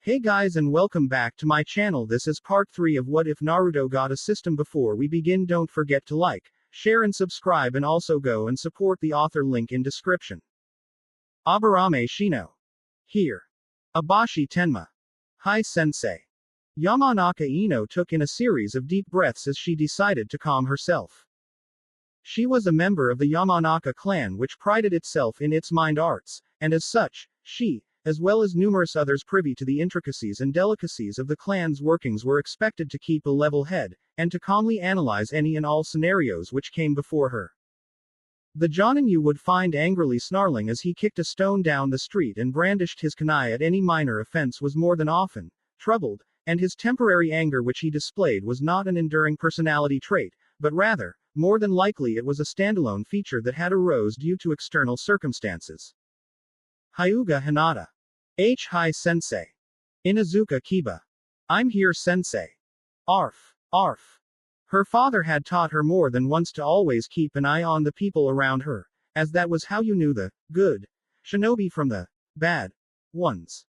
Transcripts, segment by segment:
Hey guys and welcome back to my channel. This is part 3 of What If Naruto Got a System. Before we begin, don't forget to like, share and subscribe, and also go and support the author, link in description. Aburame Shino. Here. Abashi Tenma. Hi sensei. Yamanaka Ino took in a series of deep breaths as she decided to calm herself. She was a member of the Yamanaka clan, which prided itself in its mind arts, and as such, she, as well as numerous others privy to the intricacies and delicacies of the clan's workings, were expected to keep a level head, and to calmly analyze any and all scenarios which came before her. The Jonin you would find angrily snarling as he kicked a stone down the street and brandished his kunai at any minor offense was more than often troubled, and his temporary anger which he displayed was not an enduring personality trait, but rather, more than likely it was a standalone feature that had arose due to external circumstances. Hyuga Hinata. Hi sensei. Inazuka Kiba. I'm here sensei. Arf. Arf. Her father had taught her more than once to always keep an eye on the people around her, as that was how you knew the good shinobi from the bad ones.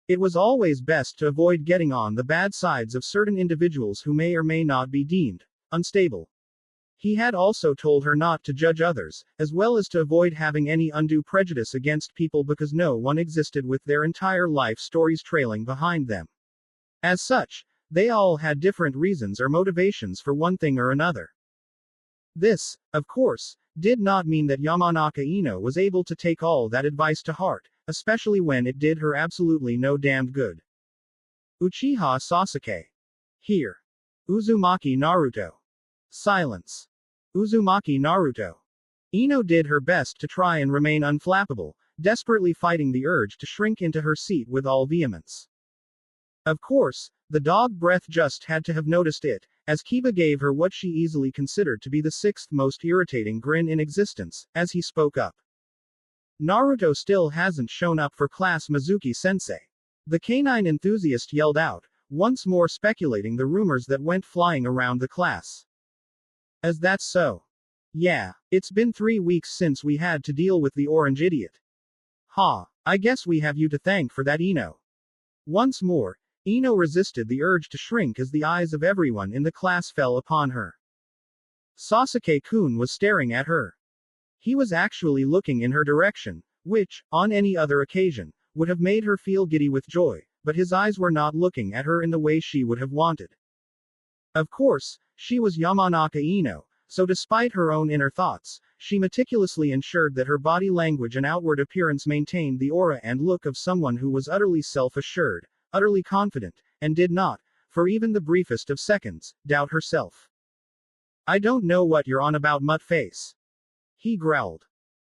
It was always best to avoid getting on the bad sides of certain individuals who may or may not be deemed unstable. He had also told her not to judge others, as well as to avoid having any undue prejudice against people because no one existed with their entire life stories trailing behind them. As such, they all had different reasons or motivations for one thing or another. This, of course, did not mean that Yamanaka Ino was able to take all that advice to heart, especially when it did her absolutely no damned good. Uchiha Sasuke. Here. Uzumaki Naruto. Silence. Uzumaki Naruto. Ino did her best to try and remain unflappable, desperately fighting the urge to shrink into her seat with all vehemence. Of course, the dog breath just had to have noticed it, as Kiba gave her what she easily considered to be the sixth most irritating grin in existence, as he spoke up. Naruto still hasn't shown up for class, Mizuki-sensei. The canine enthusiast yelled out, once more speculating the rumors that went flying around the class. Is that so? Yeah, it's been 3 weeks since we had to deal with the orange idiot. Ha, I guess we have you to thank for that, Ino. Once more, Ino resisted the urge to shrink as the eyes of everyone in the class fell upon her. Sasuke-kun was staring at her. He was actually looking in her direction, which, on any other occasion, would have made her feel giddy with joy, but his eyes were not looking at her in the way she would have wanted. Of course, she was Yamanaka Ino, so despite her own inner thoughts, she meticulously ensured that her body language and outward appearance maintained the aura and look of someone who was utterly self-assured, utterly confident, and did not, for even the briefest of seconds, doubt herself. I don't know what you're on about, Mutt-face. He growled.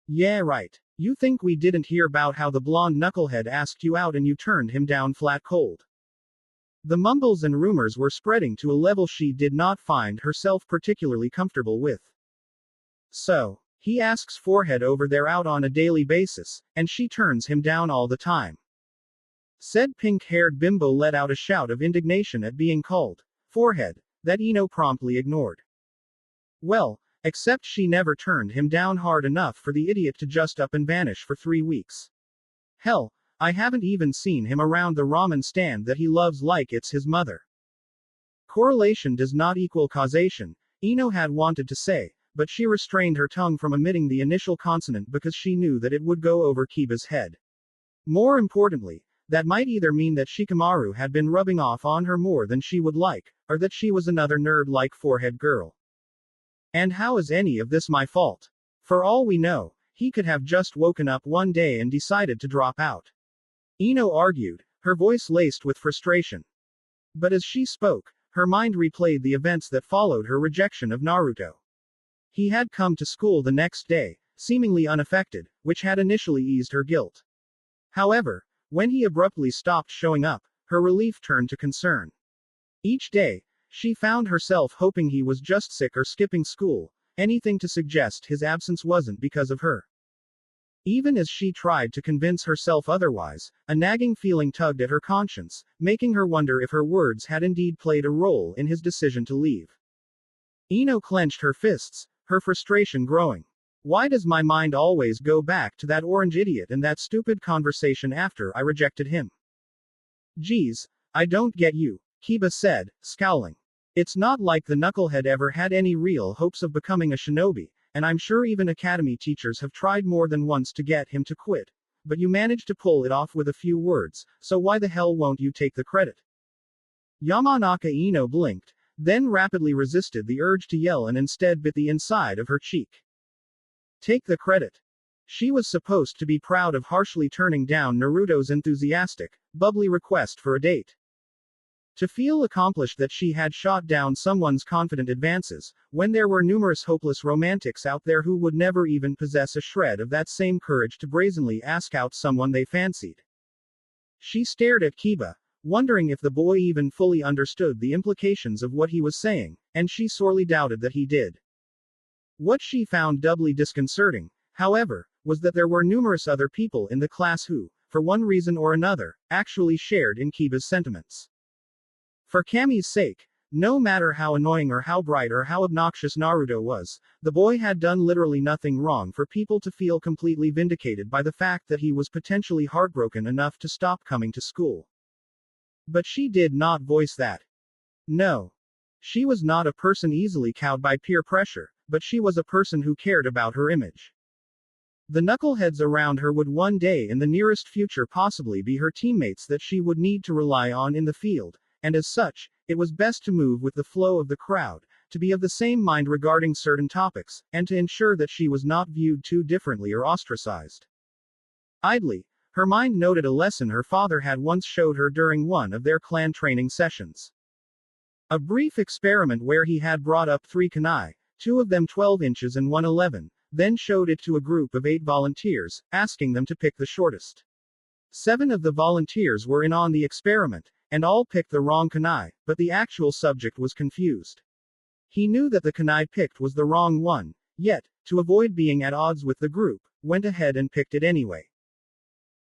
Yeah, right. You think we didn't hear about how the blonde knucklehead asked you out and you turned him down flat cold? The mumbles and rumors were spreading to a level she did not find herself particularly comfortable with. So, he asks forehead over there out on a daily basis, and she turns him down all the time. Said pink-haired bimbo let out a shout of indignation at being called forehead, that Ino promptly ignored. Well, except she never turned him down hard enough for the idiot to just up and vanish for 3 weeks. Hell, I haven't even seen him around the ramen stand that he loves like it's his mother. Correlation does not equal causation, Ino had wanted to say, but she restrained her tongue from emitting the initial consonant because she knew that it would go over Kiba's head. More importantly, that might either mean that Shikamaru had been rubbing off on her more than she would like, or that she was another nerd-like forehead girl. And how is any of this my fault? For all we know, he could have just woken up one day and decided to drop out. Ino argued, her voice laced with frustration. But as she spoke, her mind replayed the events that followed her rejection of Naruto. He had come to school the next day, seemingly unaffected, which had initially eased her guilt. However, when he abruptly stopped showing up, her relief turned to concern. Each day, she found herself hoping he was just sick or skipping school, anything to suggest his absence wasn't because of her. Even as she tried to convince herself otherwise, a nagging feeling tugged at her conscience, making her wonder if her words had indeed played a role in his decision to leave. Ino clenched her fists, her frustration growing. Why does my mind always go back to that orange idiot and that stupid conversation after I rejected him? Geez, I don't get you, Kiba said, scowling. It's not like the knucklehead ever had any real hopes of becoming a shinobi, and I'm sure even academy teachers have tried more than once to get him to quit. But you managed to pull it off with a few words, so why the hell won't you take the credit? Yamanaka Ino blinked, then rapidly resisted the urge to yell and instead bit the inside of her cheek. Take the credit. She was supposed to be proud of harshly turning down Naruto's enthusiastic, bubbly request for a date. To feel accomplished that she had shot down someone's confident advances, when there were numerous hopeless romantics out there who would never even possess a shred of that same courage to brazenly ask out someone they fancied. She stared at Kiba, wondering if the boy even fully understood the implications of what he was saying, and she sorely doubted that he did. What she found doubly disconcerting, however, was that there were numerous other people in the class who, for one reason or another, actually shared in Kiba's sentiments. For Kami's sake, no matter how annoying or how bright or how obnoxious Naruto was, the boy had done literally nothing wrong for people to feel completely vindicated by the fact that he was potentially heartbroken enough to stop coming to school. But she did not voice that. No. She was not a person easily cowed by peer pressure, but she was a person who cared about her image. The knuckleheads around her would one day in the nearest future possibly be her teammates that she would need to rely on in the field, and as such, it was best to move with the flow of the crowd, to be of the same mind regarding certain topics, and to ensure that she was not viewed too differently or ostracized. Idly, her mind noted a lesson her father had once showed her during one of their clan training sessions. A brief experiment where he had brought up 3 kunai, 2 of them 12 inches and 1 11, then showed it to a group of 8 volunteers, asking them to pick the shortest. 7 of the volunteers were in on the experiment, and all picked the wrong kunai, but the actual subject was confused. He knew that the kunai picked was the wrong one, yet, to avoid being at odds with the group, went ahead and picked it anyway.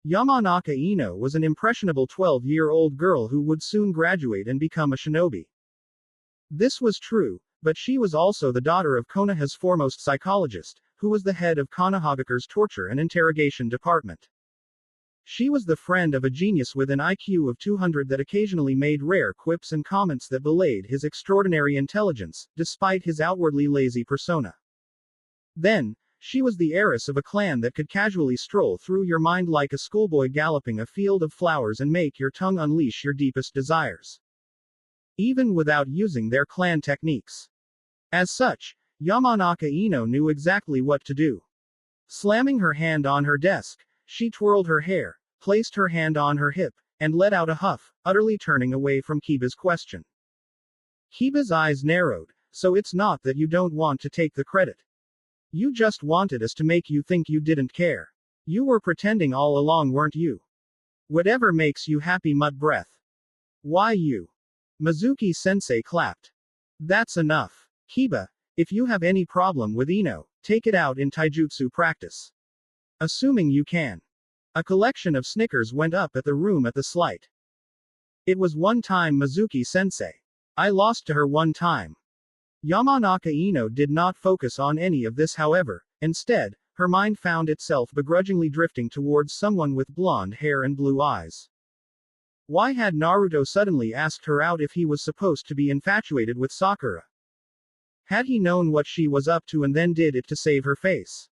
Yamanaka Ino was an impressionable 12-year-old girl who would soon graduate and become a shinobi. This was true, but she was also the daughter of Konoha's foremost psychologist, who was the head of Konohagakure's torture and interrogation department. She was the friend of a genius with an IQ of 200 that occasionally made rare quips and comments that belied his extraordinary intelligence, despite his outwardly lazy persona. Then, she was the heiress of a clan that could casually stroll through your mind like a schoolboy galloping a field of flowers and make your tongue unleash your deepest desires. Even without using their clan techniques. As such, Yamanaka Ino knew exactly what to do. Slamming her hand on her desk, she twirled her hair, placed her hand on her hip, and let out a huff, utterly turning away from Kiba's question. Kiba's eyes narrowed. So it's not that you don't want to take the credit. You just wanted us to make you think you didn't care. You were pretending all along, weren't you? Whatever makes you happy, mud breath. Why you? Mizuki-sensei clapped. That's enough. Kiba, if you have any problem with Ino, take it out in taijutsu practice. Assuming you can. A collection of snickers went up at the room at the slight. It was one time, Mizuki-sensei. I lost to her one time. Yamanaka Ino did not focus on any of this, however. Instead, her mind found itself begrudgingly drifting towards someone with blonde hair and blue eyes. Why had Naruto suddenly asked her out if he was supposed to be infatuated with Sakura? Had he known what she was up to and then did it to save her face?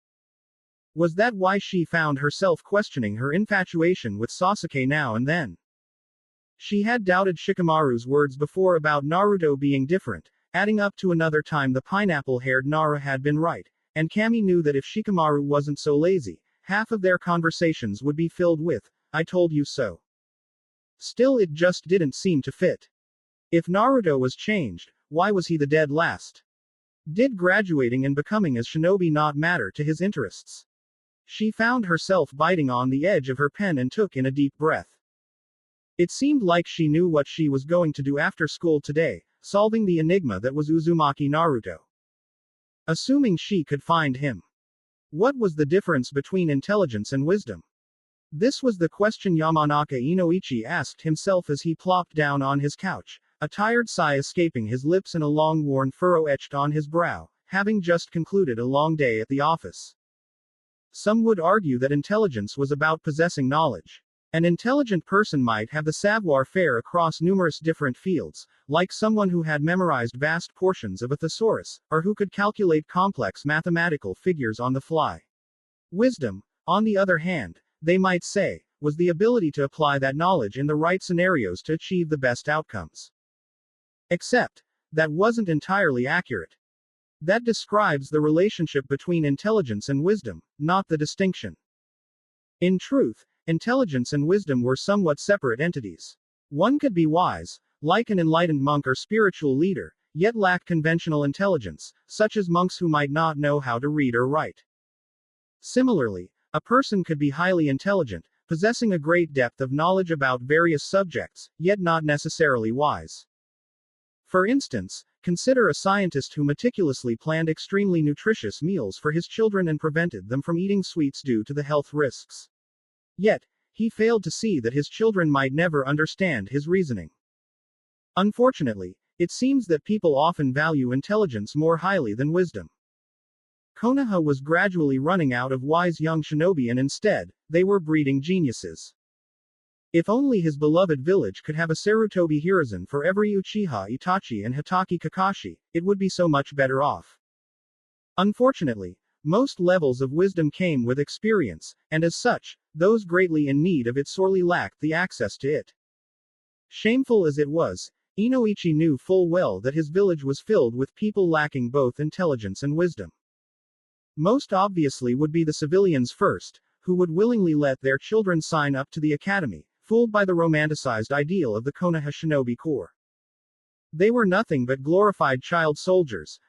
Was that why she found herself questioning her infatuation with Sasuke now and then? She had doubted Shikamaru's words before about Naruto being different, adding up to another time the pineapple-haired Nara had been right, and Kami knew that if Shikamaru wasn't so lazy, half of their conversations would be filled with, "I told you so." Still, it just didn't seem to fit. If Naruto was changed, why was he the dead last? Did graduating and becoming a shinobi not matter to his interests? She found herself biting on the edge of her pen and took in a deep breath. It seemed like she knew what she was going to do after school today, solving the enigma that was Uzumaki Naruto. Assuming she could find him. What was the difference between intelligence and wisdom? This was the question Yamanaka Inoichi asked himself as he plopped down on his couch, a tired sigh escaping his lips and a long worn furrow etched on his brow, having just concluded a long day at the office. Some would argue that intelligence was about possessing knowledge. An intelligent person might have the savoir-faire across numerous different fields, like someone who had memorized vast portions of a thesaurus, or who could calculate complex mathematical figures on the fly. Wisdom, on the other hand, they might say, was the ability to apply that knowledge in the right scenarios to achieve the best outcomes. Except, that wasn't entirely accurate. That describes the relationship between intelligence and wisdom, not the distinction. In truth, intelligence and wisdom were somewhat separate entities. One could be wise, like an enlightened monk or spiritual leader, yet lack conventional intelligence, such as monks who might not know how to read or write. Similarly, a person could be highly intelligent, possessing a great depth of knowledge about various subjects, yet not necessarily wise. For instance, consider a scientist who meticulously planned extremely nutritious meals for his children and prevented them from eating sweets due to the health risks. Yet, he failed to see that his children might never understand his reasoning. Unfortunately, it seems that people often value intelligence more highly than wisdom. Konoha was gradually running out of wise young shinobi, and instead, they were breeding geniuses. If only his beloved village could have a Sarutobi Hiruzen for every Uchiha Itachi and Hitaki Kakashi, it would be so much better off. Unfortunately, most levels of wisdom came with experience, and as such, those greatly in need of it sorely lacked the access to it. Shameful as it was, Inoichi knew full well that his village was filled with people lacking both intelligence and wisdom. Most obviously would be the civilians first, who would willingly let their children sign up to the academy, fooled by the romanticized ideal of the Konoha Shinobi Corps. They were nothing but glorified child soldiers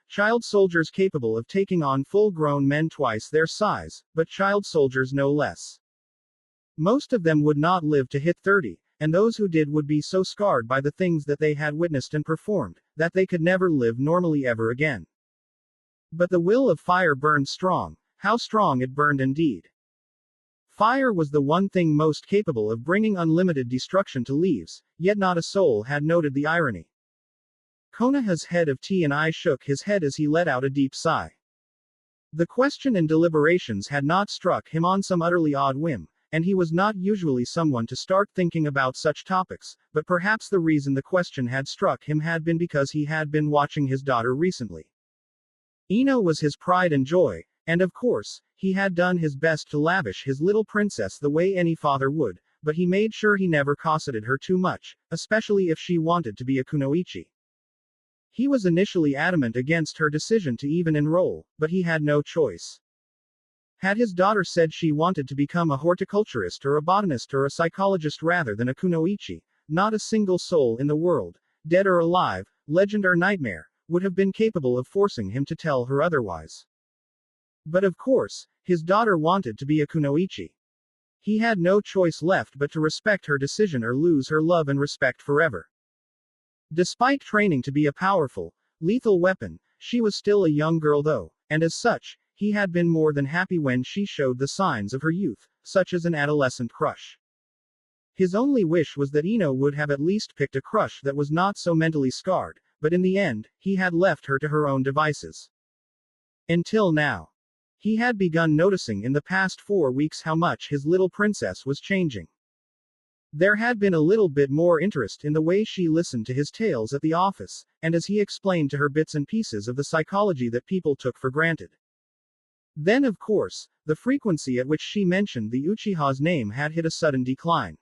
capable of taking on full-grown men twice their size, but child soldiers no less. Most of them would not live to hit 30, and those who did would be so scarred by the things that they had witnessed and performed, that they could never live normally ever again. But the will of fire burned strong. How strong it burned indeed. Fire was the one thing most capable of bringing unlimited destruction to leaves, yet not a soul had noted the irony. Konoha's head of T&I shook his head as he let out a deep sigh. The question and deliberations had not struck him on some utterly odd whim, and he was not usually someone to start thinking about such topics, but perhaps the reason the question had struck him had been because he had been watching his daughter recently. Ino was his pride and joy, and of course, he had done his best to lavish his little princess the way any father would, but he made sure he never cosseted her too much, especially if she wanted to be a kunoichi. He was initially adamant against her decision to even enroll, but he had no choice. Had his daughter said she wanted to become a horticulturist or a botanist or a psychologist rather than a kunoichi, not a single soul in the world, dead or alive, legend or nightmare, would have been capable of forcing him to tell her otherwise. But of course, his daughter wanted to be a kunoichi. He had no choice left but to respect her decision or lose her love and respect forever. Despite training to be a powerful, lethal weapon, she was still a young girl though, and as such, he had been more than happy when she showed the signs of her youth, such as an adolescent crush. His only wish was that Ino would have at least picked a crush that was not so mentally scarred, but in the end, he had left her to her own devices. Until now. He had begun noticing in the past 4 weeks how much his little princess was changing. There had been a little bit more interest in the way she listened to his tales at the office, and as he explained to her bits and pieces of the psychology that people took for granted. Then of course, the frequency at which she mentioned the Uchiha's name had hit a sudden decline.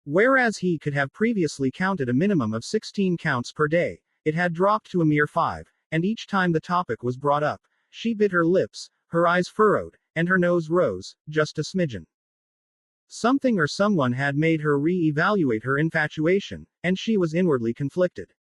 Whereas he could have previously counted a minimum of 16 counts per day, it had dropped to a mere 5, and each time the topic was brought up, she bit her lips, her eyes furrowed, and her nose rose, just a smidgen. Something or someone had made her re-evaluate her infatuation, and she was inwardly conflicted.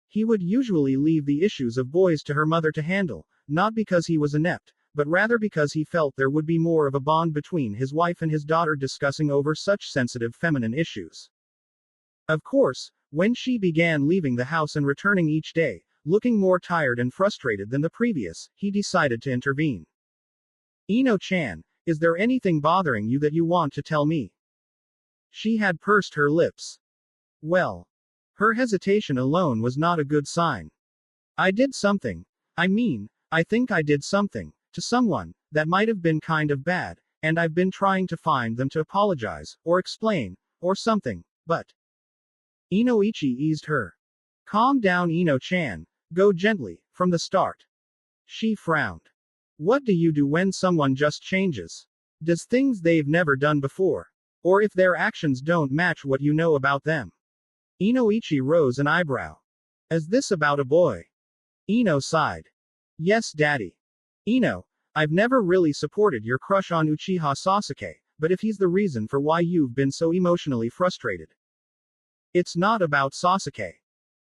He would usually leave the issues of boys to her mother to handle, not because he was inept, but rather because he felt there would be more of a bond between his wife and his daughter discussing over such sensitive feminine issues. Of course, when she began leaving the house and returning each day, looking more tired and frustrated than the previous, he decided to intervene. Ino-chan, is there anything bothering you that you want to tell me? She had pursed her lips. Well. Her hesitation alone was not a good sign. I did something. I think I did something, to someone, that might have been kind of bad, and I've been trying to find them to apologize, or explain, or something, but. Inoichi eased her. Calm down, Ino-chan. Go gently, from the start. She frowned. What do you do when someone just changes? Does things they've never done before? Or if their actions don't match what you know about them? Inoichi rose an eyebrow. Is this about a boy? Ino sighed. Yes, Daddy. Ino, I've never really supported your crush on Uchiha Sasuke, but if he's the reason for why you've been so emotionally frustrated. It's not about Sasuke.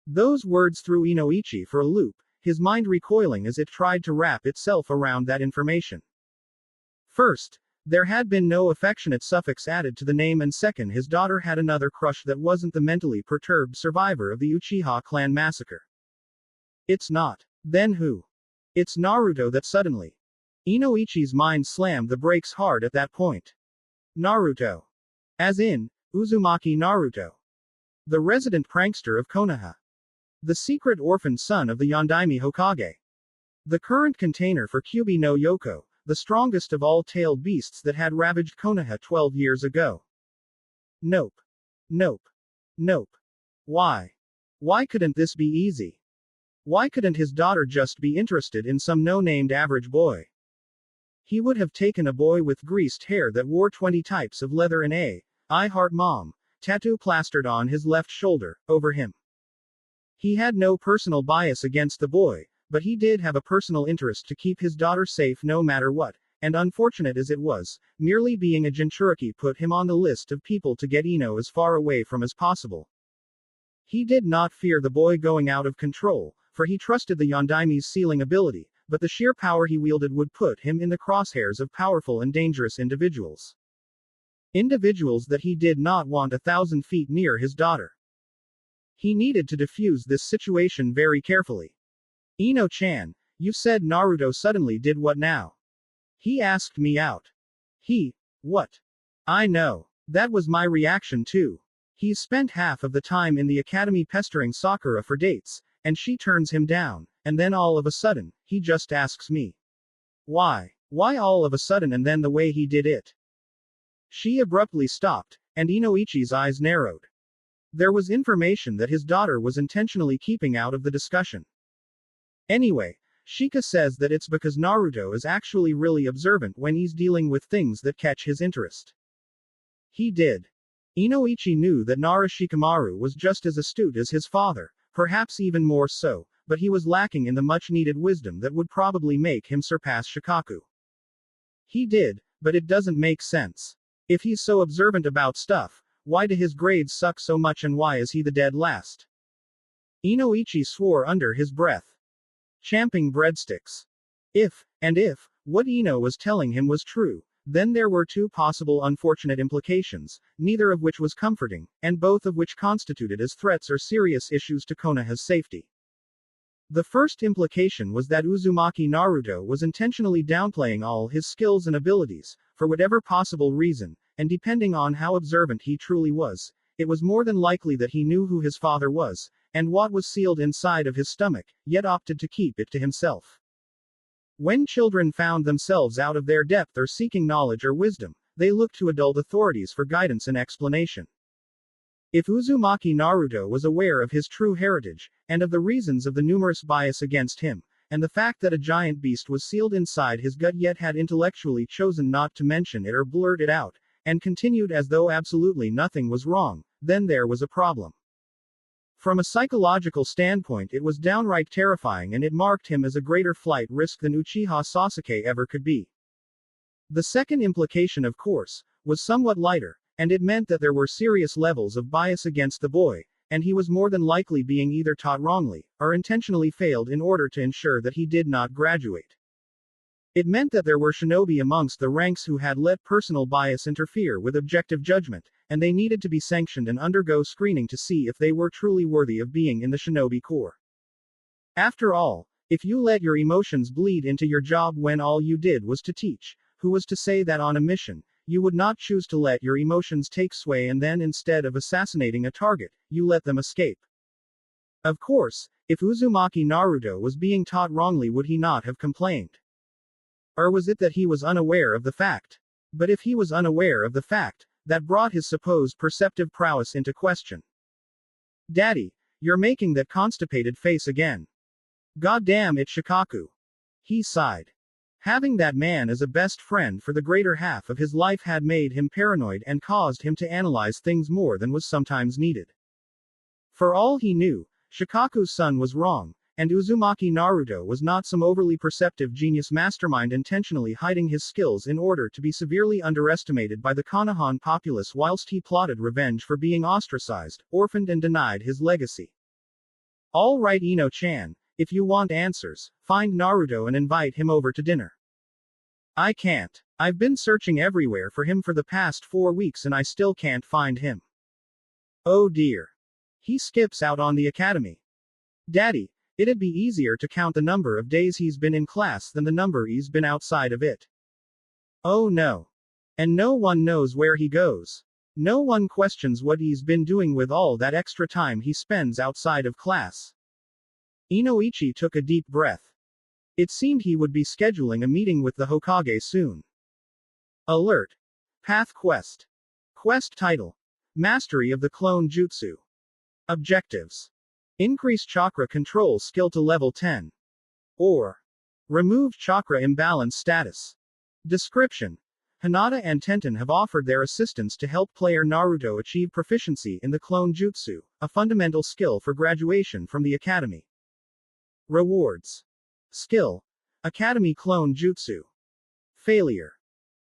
Those words threw Inoichi for a loop, his mind recoiling as it tried to wrap itself around that information. First, there had been no affectionate suffix added to the name, and second, his daughter had another crush that wasn't the mentally perturbed survivor of the Uchiha clan massacre. It's not. Then who? It's Naruto. That suddenly. Inoichi's mind slammed the brakes hard at that point. Naruto. As in, Uzumaki Naruto. The resident prankster of Konoha. The secret orphaned son of the Yondaime Hokage. The current container for Kyubi no Yoko, the strongest of all tailed beasts that had ravaged Konoha 12 years ago. Nope. Nope. Nope. Why? Why couldn't this be easy? Why couldn't his daughter just be interested in some no-named average boy? He would have taken a boy with greased hair that wore 20 types of leather and a "I heart mom" tattoo plastered on his left shoulder, over him. He had no personal bias against the boy, but he did have a personal interest to keep his daughter safe no matter what, and unfortunate as it was, merely being a Jinchuriki put him on the list of people to get Ino as far away from as possible. He did not fear the boy going out of control, for he trusted the Yondaime's sealing ability, but the sheer power he wielded would put him in the crosshairs of powerful and dangerous individuals. Individuals that he did not want 1,000 feet near his daughter. He needed to defuse this situation very carefully. Ino-chan, you said Naruto suddenly did what now? He asked me out. What? I know. That was my reaction too. He's spent half of the time in the academy pestering Sakura for dates, and she turns him down, and then all of a sudden, he just asks me. Why? Why all of a sudden and then the way he did it? She abruptly stopped, and Inoichi's eyes narrowed. There was information that his daughter was intentionally keeping out of the discussion. Anyway, Shika says that it's because Naruto is actually really observant when he's dealing with things that catch his interest. He did. Inoichi knew that Nara Shikamaru was just as astute as his father, perhaps even more so, but he was lacking in the much-needed wisdom that would probably make him surpass Shikaku. He did, but it doesn't make sense. If he's so observant about stuff, why do his grades suck so much and why is he the dead last? Inoichi swore under his breath. Champing breadsticks. If what Ino was telling him was true, then there were two possible unfortunate implications, neither of which was comforting, and both of which constituted as threats or serious issues to Konoha's safety. The first implication was that Uzumaki Naruto was intentionally downplaying all his skills and abilities, for whatever possible reason, and depending on how observant he truly was, it was more than likely that he knew who his father was, and what was sealed inside of his stomach, yet opted to keep it to himself. When children found themselves out of their depth or seeking knowledge or wisdom, they looked to adult authorities for guidance and explanation. If Uzumaki Naruto was aware of his true heritage, and of the reasons of the numerous bias against him, and the fact that a giant beast was sealed inside his gut yet had intellectually chosen not to mention it or blurt it out, and continued as though absolutely nothing was wrong, then there was a problem. From a psychological standpoint, it was downright terrifying, and it marked him as a greater flight risk than Uchiha Sasuke ever could be. The second implication, of course, was somewhat lighter, and it meant that there were serious levels of bias against the boy, and he was more than likely being either taught wrongly, or intentionally failed in order to ensure that he did not graduate. It meant that there were shinobi amongst the ranks who had let personal bias interfere with objective judgment, and they needed to be sanctioned and undergo screening to see if they were truly worthy of being in the shinobi corps. After all, if you let your emotions bleed into your job when all you did was to teach, who was to say that on a mission, you would not choose to let your emotions take sway and then instead of assassinating a target, you let them escape? Of course, if Uzumaki Naruto was being taught wrongly, would he not have complained? Or was it that he was unaware of the fact? But if he was unaware of the fact, that brought his supposed perceptive prowess into question. Daddy, you're making that constipated face again. Goddamn it, Shikaku. He sighed. Having that man as a best friend for the greater half of his life had made him paranoid and caused him to analyze things more than was sometimes needed. For all he knew, Shikaku's son was wrong, and Uzumaki Naruto was not some overly perceptive genius mastermind intentionally hiding his skills in order to be severely underestimated by the Konohan populace whilst he plotted revenge for being ostracized, orphaned and denied his legacy. All right, Ino-chan, if you want answers, find Naruto and invite him over to dinner. I can't. I've been searching everywhere for him for the past 4 weeks and I still can't find him. Oh dear. He skips out on the academy. Daddy, it'd be easier to count the number of days he's been in class than the number he's been outside of it. Oh no. And no one knows where he goes. No one questions what he's been doing with all that extra time he spends outside of class. Inoichi took a deep breath. It seemed he would be scheduling a meeting with the Hokage soon. Alert. Path Quest. Quest title. Mastery of the Clone Jutsu. Objectives. Increase chakra control skill to level 10. Or. Remove chakra imbalance status. Description. Hinata and Tenten have offered their assistance to help player Naruto achieve proficiency in the Clone Jutsu, a fundamental skill for graduation from the academy. Rewards. Skill. Academy Clone Jutsu. Failure.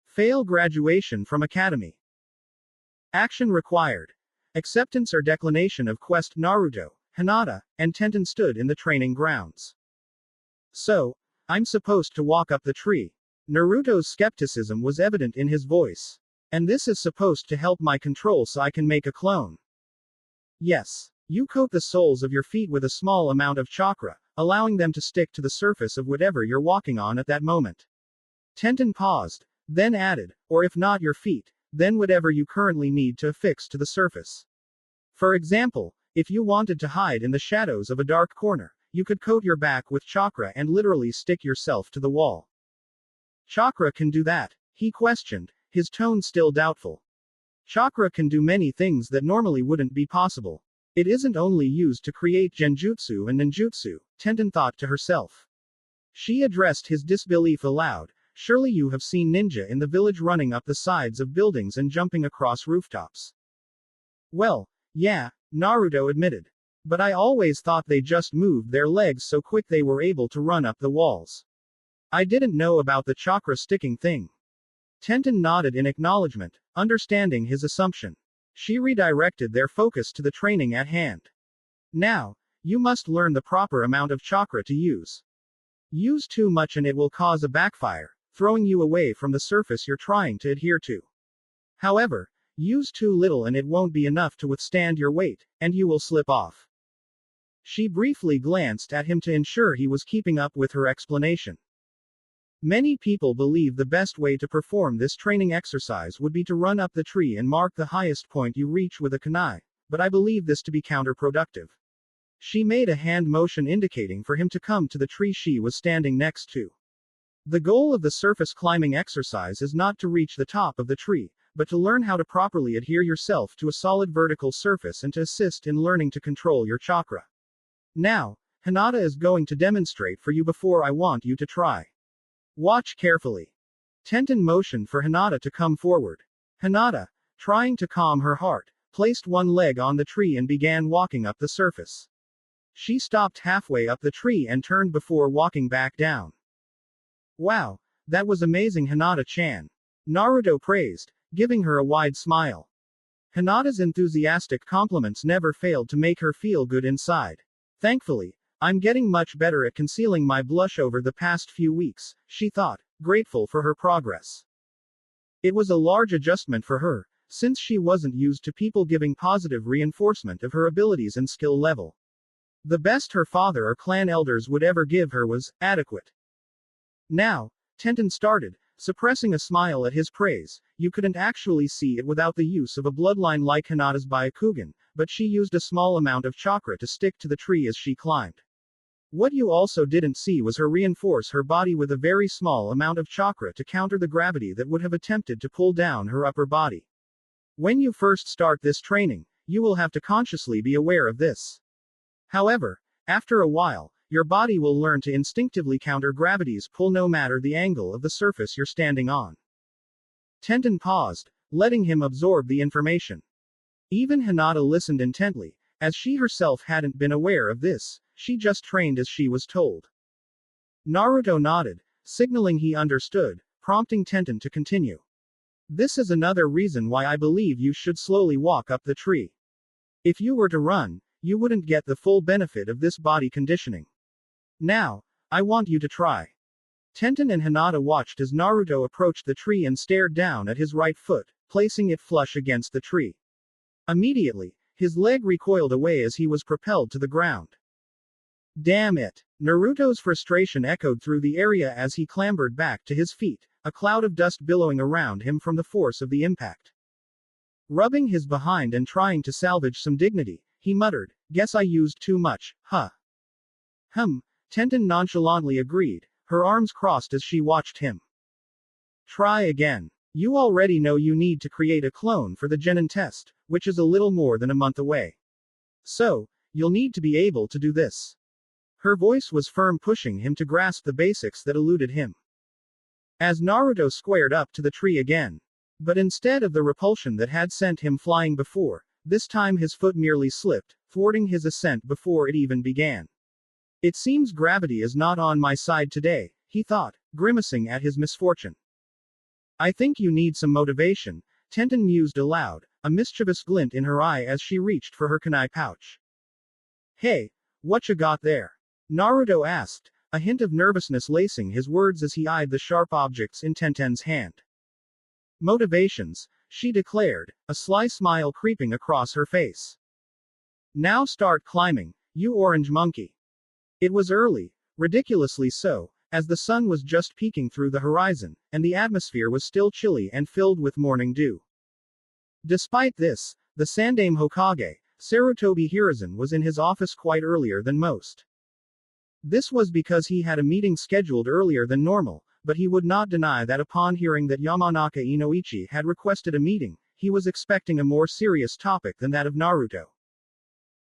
Fail graduation from academy. Action required. Acceptance or declination of quest. Naruto, Hinata, and Tenten stood in the training grounds. So, I'm supposed to walk up the tree. Naruto's skepticism was evident in his voice. And this is supposed to help my control so I can make a clone. Yes. You coat the soles of your feet with a small amount of chakra, allowing them to stick to the surface of whatever you're walking on at that moment. Tenten paused, then added, or if not your feet, then whatever you currently need to affix to the surface. For example, if you wanted to hide in the shadows of a dark corner, you could coat your back with chakra and literally stick yourself to the wall. Chakra can do that? He questioned, his tone still doubtful. Chakra can do many things that normally wouldn't be possible. It isn't only used to create genjutsu and ninjutsu, Tenten thought to herself. She addressed his disbelief aloud. Surely you have seen ninja in the village running up the sides of buildings and jumping across rooftops. Well, yeah, Naruto admitted. But I always thought they just moved their legs so quick they were able to run up the walls. I didn't know about the chakra sticking thing. Tenten nodded in acknowledgement, understanding his assumption. She redirected their focus to the training at hand. Now, you must learn the proper amount of chakra to use. Use too much and it will cause a backfire, throwing you away from the surface you're trying to adhere to. However, use too little and it won't be enough to withstand your weight, and you will slip off. She briefly glanced at him to ensure he was keeping up with her explanation. Many people believe the best way to perform this training exercise would be to run up the tree and mark the highest point you reach with a kunai, but I believe this to be counterproductive. She made a hand motion indicating for him to come to the tree she was standing next to. The goal of the surface climbing exercise is not to reach the top of the tree, but to learn how to properly adhere yourself to a solid vertical surface and to assist in learning to control your chakra. Now, Hinata is going to demonstrate for you before I want you to try. Watch carefully. Tenten motioned for Hinata to come forward. Hinata, trying to calm her heart, placed one leg on the tree and began walking up the surface. She stopped halfway up the tree and turned before walking back down. Wow, that was amazing, Hinata-chan. Naruto praised, giving her a wide smile. Hinata's enthusiastic compliments never failed to make her feel good inside. Thankfully, I'm getting much better at concealing my blush over the past few weeks, she thought, grateful for her progress. It was a large adjustment for her, since she wasn't used to people giving positive reinforcement of her abilities and skill level. The best her father or clan elders would ever give her was adequate. Now, Tenten started, suppressing a smile at his praise. You couldn't actually see it without the use of a bloodline like Hinata's Byakugan, but she used a small amount of chakra to stick to the tree as she climbed. What you also didn't see was her reinforce her body with a very small amount of chakra to counter the gravity that would have attempted to pull down her upper body. When you first start this training, you will have to consciously be aware of this. However, after a while, your body will learn to instinctively counter gravity's pull no matter the angle of the surface you're standing on. Tenten paused, letting him absorb the information. Even Hinata listened intently, as she herself hadn't been aware of this, she just trained as she was told. Naruto nodded, signaling he understood, prompting Tenten to continue. This is another reason why I believe you should slowly walk up the tree. If you were to run, you wouldn't get the full benefit of this body conditioning. Now, I want you to try. Tenten and Hinata watched as Naruto approached the tree and stared down at his right foot, placing it flush against the tree. Immediately, his leg recoiled away as he was propelled to the ground. Damn it! Naruto's frustration echoed through the area as he clambered back to his feet, a cloud of dust billowing around him from the force of the impact. Rubbing his behind and trying to salvage some dignity, he muttered, "Guess I used too much, huh?" Tenten nonchalantly agreed, her arms crossed as she watched him. Try again. You already know you need to create a clone for the Genin test, which is a little more than a month away. So, you'll need to be able to do this. Her voice was firm, pushing him to grasp the basics that eluded him. As Naruto squared up to the tree again. But instead of the repulsion that had sent him flying before, this time his foot merely slipped, thwarting his ascent before it even began. It seems gravity is not on my side today, he thought, grimacing at his misfortune. I think you need some motivation, Tenten mused aloud, a mischievous glint in her eye as she reached for her kunai pouch. Hey, what you got there? Naruto asked, a hint of nervousness lacing his words as he eyed the sharp objects in Tenten's hand. Motivations, she declared, a sly smile creeping across her face. Now start climbing, you orange monkey. It was early, ridiculously so, as the sun was just peeking through the horizon, and the atmosphere was still chilly and filled with morning dew. Despite this, the Sandaime Hokage, Sarutobi Hiruzen, was in his office quite earlier than most. This was because he had a meeting scheduled earlier than normal, but he would not deny that upon hearing that Yamanaka Inoichi had requested a meeting, he was expecting a more serious topic than that of Naruto.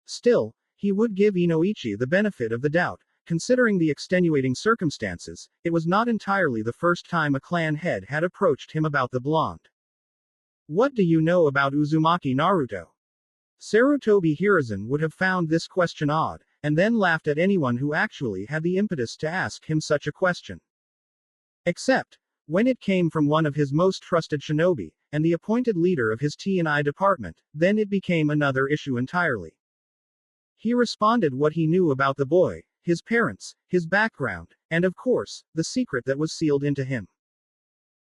Still, he would give Inoichi the benefit of the doubt, considering the extenuating circumstances. It was not entirely the first time a clan head had approached him about the blonde. What do you know about Uzumaki Naruto? Sarutobi Hiruzen would have found this question odd, and then laughed at anyone who actually had the impetus to ask him such a question. Except, when it came from one of his most trusted shinobi, and the appointed leader of his T&I department, then it became another issue entirely. He responded what he knew about the boy, his parents, his background, and of course, the secret that was sealed into him.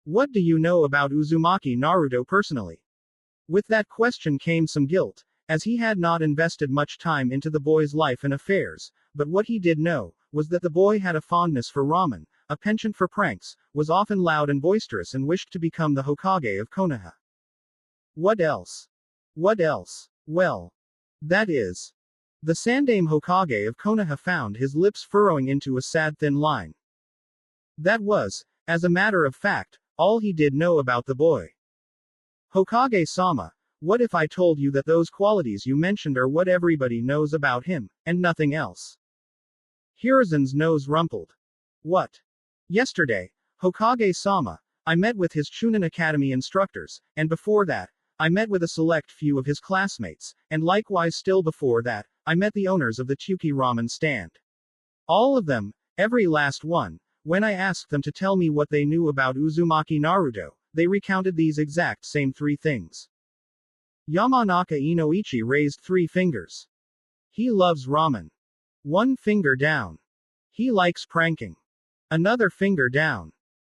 What do you know about Uzumaki Naruto personally? With that question came some guilt, as he had not invested much time into the boy's life and affairs, but what he did know, was that the boy had a fondness for ramen, a penchant for pranks, was often loud and boisterous and wished to become the Hokage of Konoha. What else? What else? Well, that is. The Sandaime Hokage of Konoha found his lips furrowing into a sad thin line. That was, as a matter of fact, all he did know about the boy. Hokage-sama, what if I told you that those qualities you mentioned are what everybody knows about him, and nothing else? Hiruzen's nose rumpled. What? Yesterday, Hokage-sama, I met with his Chunin Academy instructors, and before that, I met with a select few of his classmates, and likewise still before that, I met the owners of the Tsuki ramen stand. All of them, every last one, when I asked them to tell me what they knew about Uzumaki Naruto, they recounted these exact same three things. Yamanaka Inoichi raised 3 fingers. He loves ramen. 1 finger down. He likes pranking. Another finger down.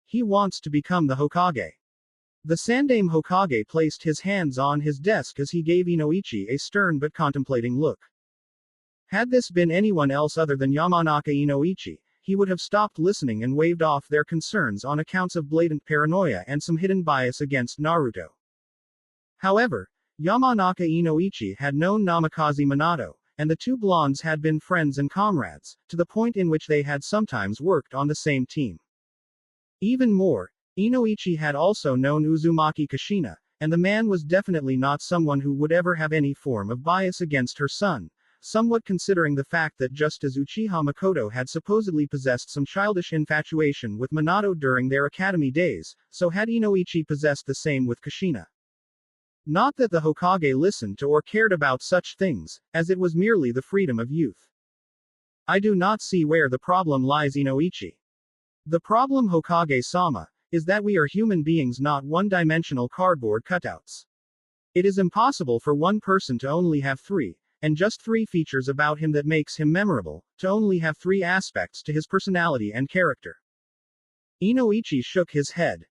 He wants to become the Hokage. The Sandaime Hokage placed his hands on his desk as he gave Inoichi a stern but contemplating look. Had this been anyone else other than Yamanaka Inoichi, he would have stopped listening and waved off their concerns on accounts of blatant paranoia and some hidden bias against Naruto. However, Yamanaka Inoichi had known Namikaze Minato, and the two blondes had been friends and comrades, to the point in which they had sometimes worked on the same team. Even more, Inoichi had also known Uzumaki Kushina, and the man was definitely not someone who would ever have any form of bias against her son, somewhat considering the fact that just as Uchiha Makoto had supposedly possessed some childish infatuation with Minato during their academy days, so had Inoichi possessed the same with Kushina. Not that the Hokage listened to or cared about such things, as it was merely the freedom of youth. I do not see where the problem lies, Inoichi. The problem, Hokage-sama, is that we are human beings, not one-dimensional cardboard cutouts. It is impossible for one person to only have three, and just three features about him that makes him memorable, to only have three aspects to his personality and character. Inoichi shook his head.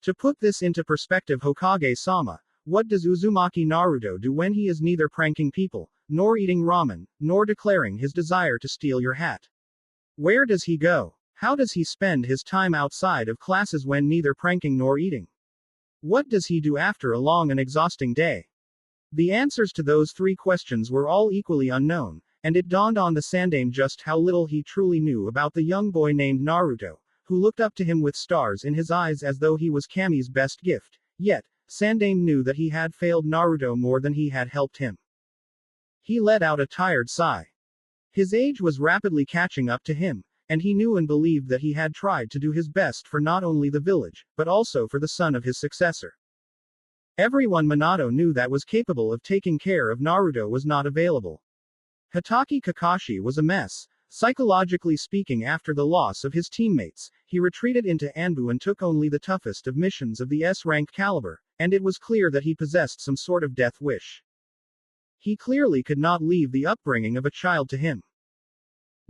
To put this into perspective, Hokage-sama, what does Uzumaki Naruto do when he is neither pranking people, nor eating ramen, nor declaring his desire to steal your hat? Where does he go? How does he spend his time outside of classes when neither pranking nor eating? What does he do after a long and exhausting day? The answers to those three questions were all equally unknown, and it dawned on the Sandaime just how little he truly knew about the young boy named Naruto, who looked up to him with stars in his eyes as though he was Kami's best gift. Yet, Sandaime knew that he had failed Naruto more than he had helped him. He let out a tired sigh. His age was rapidly catching up to him, and he knew and believed that he had tried to do his best for not only the village, but also for the son of his successor. Everyone Minato knew that was capable of taking care of Naruto was not available. Hitaki Kakashi was a mess. Psychologically speaking, after the loss of his teammates, he retreated into Anbu and took only the toughest of missions of the S-rank caliber, and it was clear that he possessed some sort of death wish. He clearly could not leave the upbringing of a child to him.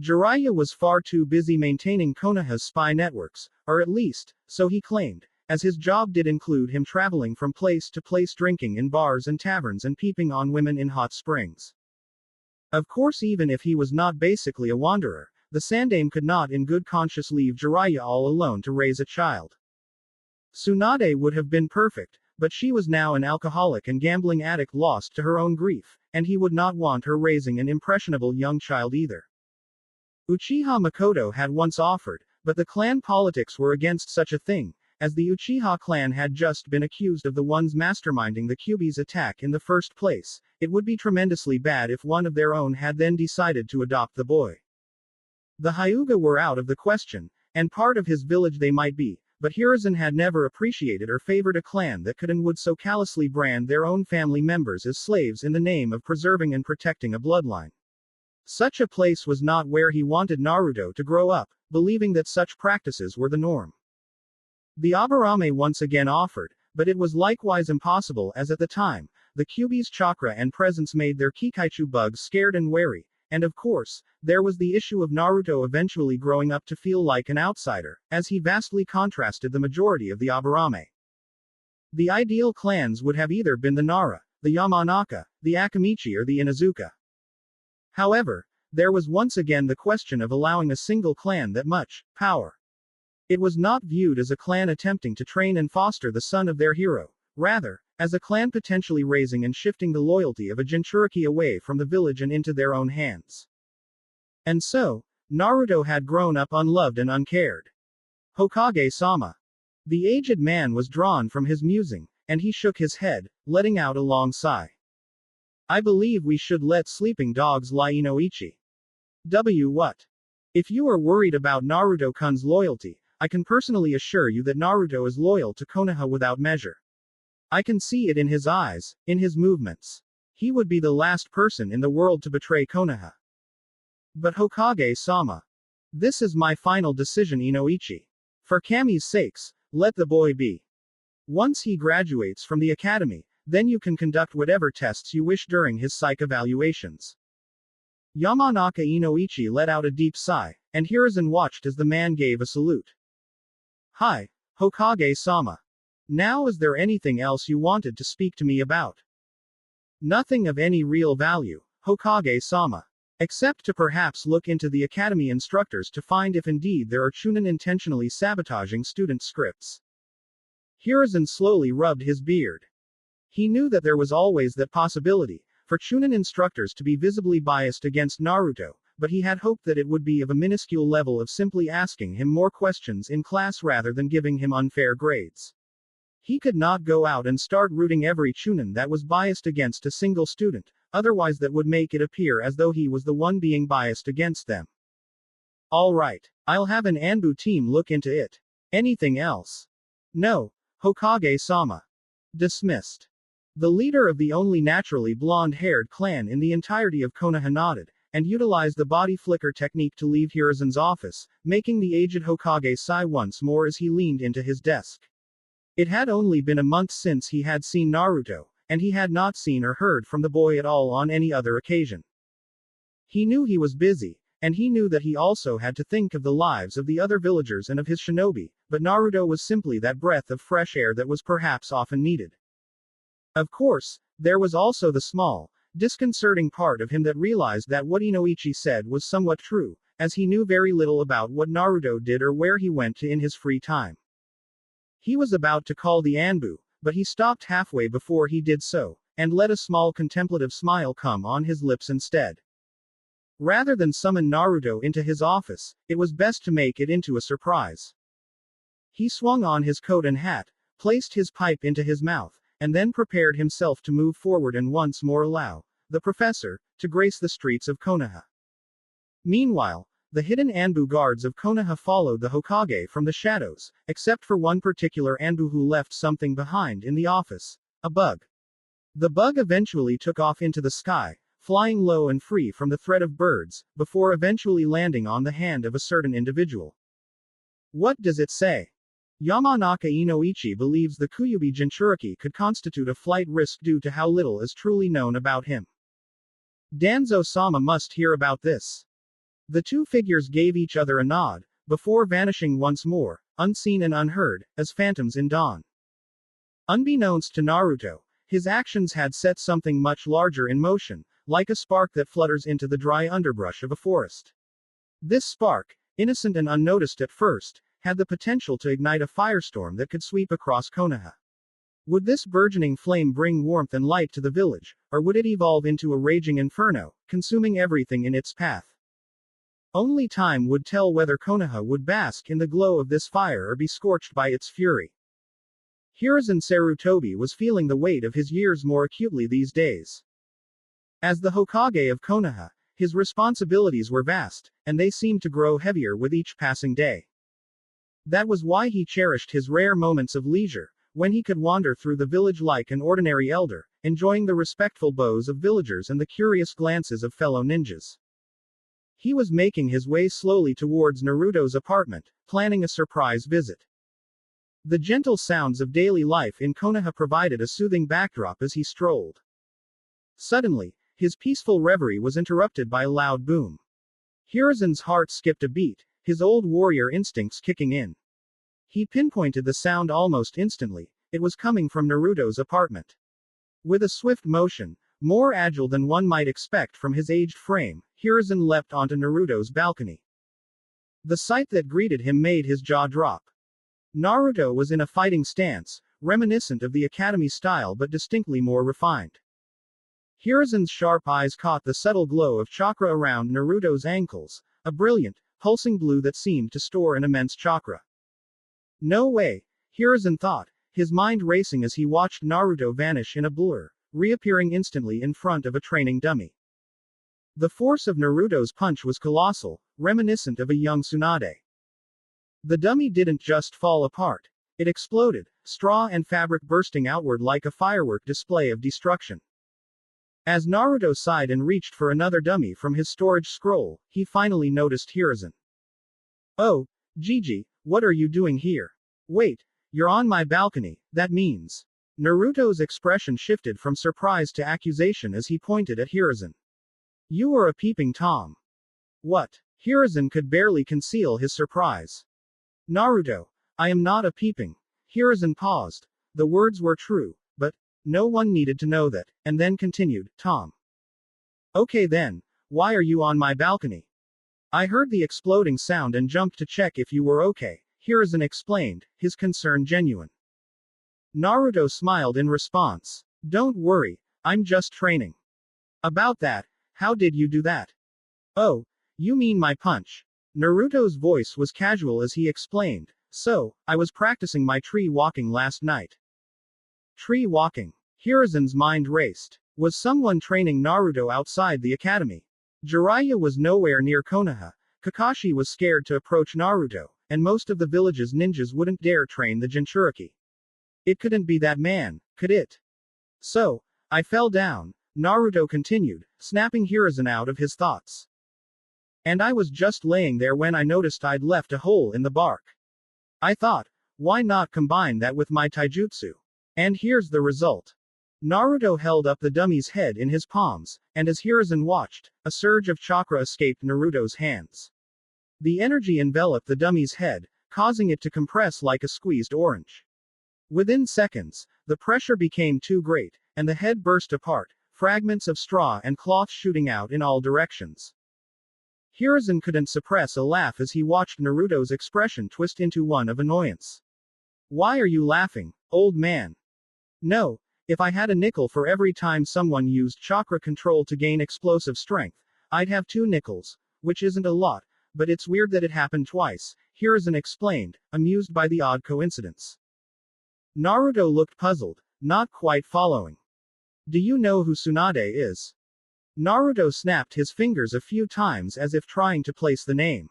Jiraiya was far too busy maintaining Konoha's spy networks, or at least, so he claimed, as his job did include him traveling from place to place drinking in bars and taverns and peeping on women in hot springs. Of course, even if he was not basically a wanderer, the Sandaime could not in good conscience leave Jiraiya all alone to raise a child. Tsunade would have been perfect, but she was now an alcoholic and gambling addict lost to her own grief, and he would not want her raising an impressionable young child either. Uchiha Makoto had once offered, but the clan politics were against such a thing, as the Uchiha clan had just been accused of the ones masterminding the Kyuubi's attack in the first place. It would be tremendously bad if one of their own had then decided to adopt the boy. The Hyuga were out of the question, and part of his village they might be, but Hiruzen had never appreciated or favored a clan that could and would so callously brand their own family members as slaves in the name of preserving and protecting a bloodline. Such a place was not where he wanted Naruto to grow up, believing that such practices were the norm. The Aburame once again offered, but it was likewise impossible as at the time, the Kyuubi's chakra and presence made their Kikaichu bugs scared and wary, and of course, there was the issue of Naruto eventually growing up to feel like an outsider, as he vastly contrasted the majority of the Aburame. The ideal clans would have either been the Nara, the Yamanaka, the Akamichi or the Inuzuka. However, there was once again the question of allowing a single clan that much power. It was not viewed as a clan attempting to train and foster the son of their hero, rather, as a clan potentially raising and shifting the loyalty of a Jinchuriki away from the village and into their own hands. And so, Naruto had grown up unloved and uncared. Hokage-sama. The aged man was drawn from his musing, and he shook his head, letting out a long sigh. I believe we should let sleeping dogs lie, Inoichi. What? If you are worried about Naruto-kun's loyalty, I can personally assure you that Naruto is loyal to Konoha without measure. I can see it in his eyes, in his movements. He would be the last person in the world to betray Konoha. But Hokage-sama. This is my final decision, Inoichi. For Kami's sakes, let the boy be. Once he graduates from the academy, then you can conduct whatever tests you wish during his psych evaluations. Yamanaka Inoichi let out a deep sigh, and Hiruzen watched as the man gave a salute. Hi, Hokage-sama. Now, is there anything else you wanted to speak to me about? Nothing of any real value, Hokage-sama. Except to perhaps look into the academy instructors to find if indeed there are Chunin intentionally sabotaging student scripts. Hiruzen slowly rubbed his beard. He knew that there was always that possibility, for Chunin instructors to be visibly biased against Naruto, but he had hoped that it would be of a minuscule level of simply asking him more questions in class rather than giving him unfair grades. He could not go out and start rooting every Chunin that was biased against a single student, otherwise that would make it appear as though he was the one being biased against them. Alright, I'll have an Anbu team look into it. Anything else? No, Hokage-sama. Dismissed. The leader of the only naturally blonde-haired clan in the entirety of Konoha nodded, and utilized the body flicker technique to leave Hiruzen's office, making the aged Hokage sigh once more as he leaned into his desk. It had only been a month since he had seen Naruto, and he had not seen or heard from the boy at all on any other occasion. He knew he was busy, and he knew that he also had to think of the lives of the other villagers and of his shinobi, but Naruto was simply that breath of fresh air that was perhaps often needed. Of course, there was also the small, disconcerting part of him that realized that what Inoichi said was somewhat true, as he knew very little about what Naruto did or where he went to in his free time. He was about to call the Anbu, but he stopped halfway before he did so, and let a small contemplative smile come on his lips instead. Rather than summon Naruto into his office, it was best to make it into a surprise. He swung on his coat and hat, placed his pipe into his mouth, and then prepared himself to move forward and once more allow the professor to grace the streets of Konoha. Meanwhile, the hidden Anbu guards of Konoha followed the Hokage from the shadows, except for one particular Anbu who left something behind in the office, a bug. The bug eventually took off into the sky, flying low and free from the threat of birds, before eventually landing on the hand of a certain individual. What does it say? Yamanaka Inoichi believes the Kyuubi Jinchuriki could constitute a flight risk due to how little is truly known about him. Danzo-sama must hear about this. The two figures gave each other a nod, before vanishing once more, unseen and unheard, as phantoms in dawn. Unbeknownst to Naruto, his actions had set something much larger in motion, like a spark that flutters into the dry underbrush of a forest. This spark, innocent and unnoticed at first, had the potential to ignite a firestorm that could sweep across Konoha. Would this burgeoning flame bring warmth and light to the village, or would it evolve into a raging inferno, consuming everything in its path? Only time would tell whether Konoha would bask in the glow of this fire or be scorched by its fury. Hiruzen Sarutobi was feeling the weight of his years more acutely these days. As the Hokage of Konoha, his responsibilities were vast, and they seemed to grow heavier with each passing day. That was why he cherished his rare moments of leisure, when he could wander through the village like an ordinary elder, enjoying the respectful bows of villagers and the curious glances of fellow ninjas. He was making his way slowly towards Naruto's apartment, planning a surprise visit. The gentle sounds of daily life in Konoha provided a soothing backdrop as he strolled. Suddenly, his peaceful reverie was interrupted by a loud boom. Hiruzen's heart skipped a beat, his old warrior instincts kicking in. He pinpointed the sound almost instantly. It was coming from Naruto's apartment. With a swift motion, more agile than one might expect from his aged frame, Hiruzen leapt onto Naruto's balcony. The sight that greeted him made his jaw drop. Naruto was in a fighting stance, reminiscent of the academy style but distinctly more refined. Hiruzen's sharp eyes caught the subtle glow of chakra around Naruto's ankles, a brilliant, pulsing blue that seemed to store an immense chakra. No way, Hiruzen thought, his mind racing as he watched Naruto vanish in a blur, reappearing instantly in front of a training dummy. The force of Naruto's punch was colossal, reminiscent of a young Tsunade. The dummy didn't just fall apart. It exploded, straw and fabric bursting outward like a firework display of destruction. As Naruto sighed and reached for another dummy from his storage scroll, he finally noticed Hiruzen. Oh, Gigi, what are you doing here? Wait, you're on my balcony, that means. Naruto's expression shifted from surprise to accusation as he pointed at Hiruzen. You are a peeping Tom. What? Hiruzen could barely conceal his surprise. Naruto, I am not a peeping. Hiruzen paused. The words were true, but no one needed to know that, and then continued, Tom. Okay then, why are you on my balcony? I heard the exploding sound and jumped to check if you were okay, Hiruzen explained, his concern genuine. Naruto smiled in response. Don't worry, I'm just training. About that, how did you do that? Oh, you mean my punch. Naruto's voice was casual as he explained. So, I was practicing my tree walking last night. Tree walking. Hiruzen's mind raced. Was someone training Naruto outside the academy? Jiraiya was nowhere near Konoha. Kakashi was scared to approach Naruto, and most of the village's ninjas wouldn't dare train the Jinchuriki. It couldn't be that man, could it? So, I fell down, Naruto continued, snapping Hiruzen out of his thoughts. And I was just laying there when I noticed I'd left a hole in the bark. I thought, why not combine that with my taijutsu? And here's the result. Naruto held up the dummy's head in his palms, and as Hiruzen watched, a surge of chakra escaped Naruto's hands. The energy enveloped the dummy's head, causing it to compress like a squeezed orange. Within seconds, the pressure became too great, and the head burst apart, fragments of straw and cloth shooting out in all directions. Hiruzen couldn't suppress a laugh as he watched Naruto's expression twist into one of annoyance. Why are you laughing, old man? No, if I had a nickel for every time someone used chakra control to gain explosive strength, I'd have 2 nickels, which isn't a lot, but it's weird that it happened twice, Hiruzen explained, amused by the odd coincidence. Naruto looked puzzled, not quite following. Do you know who Tsunade is? Naruto snapped his fingers a few times as if trying to place the name.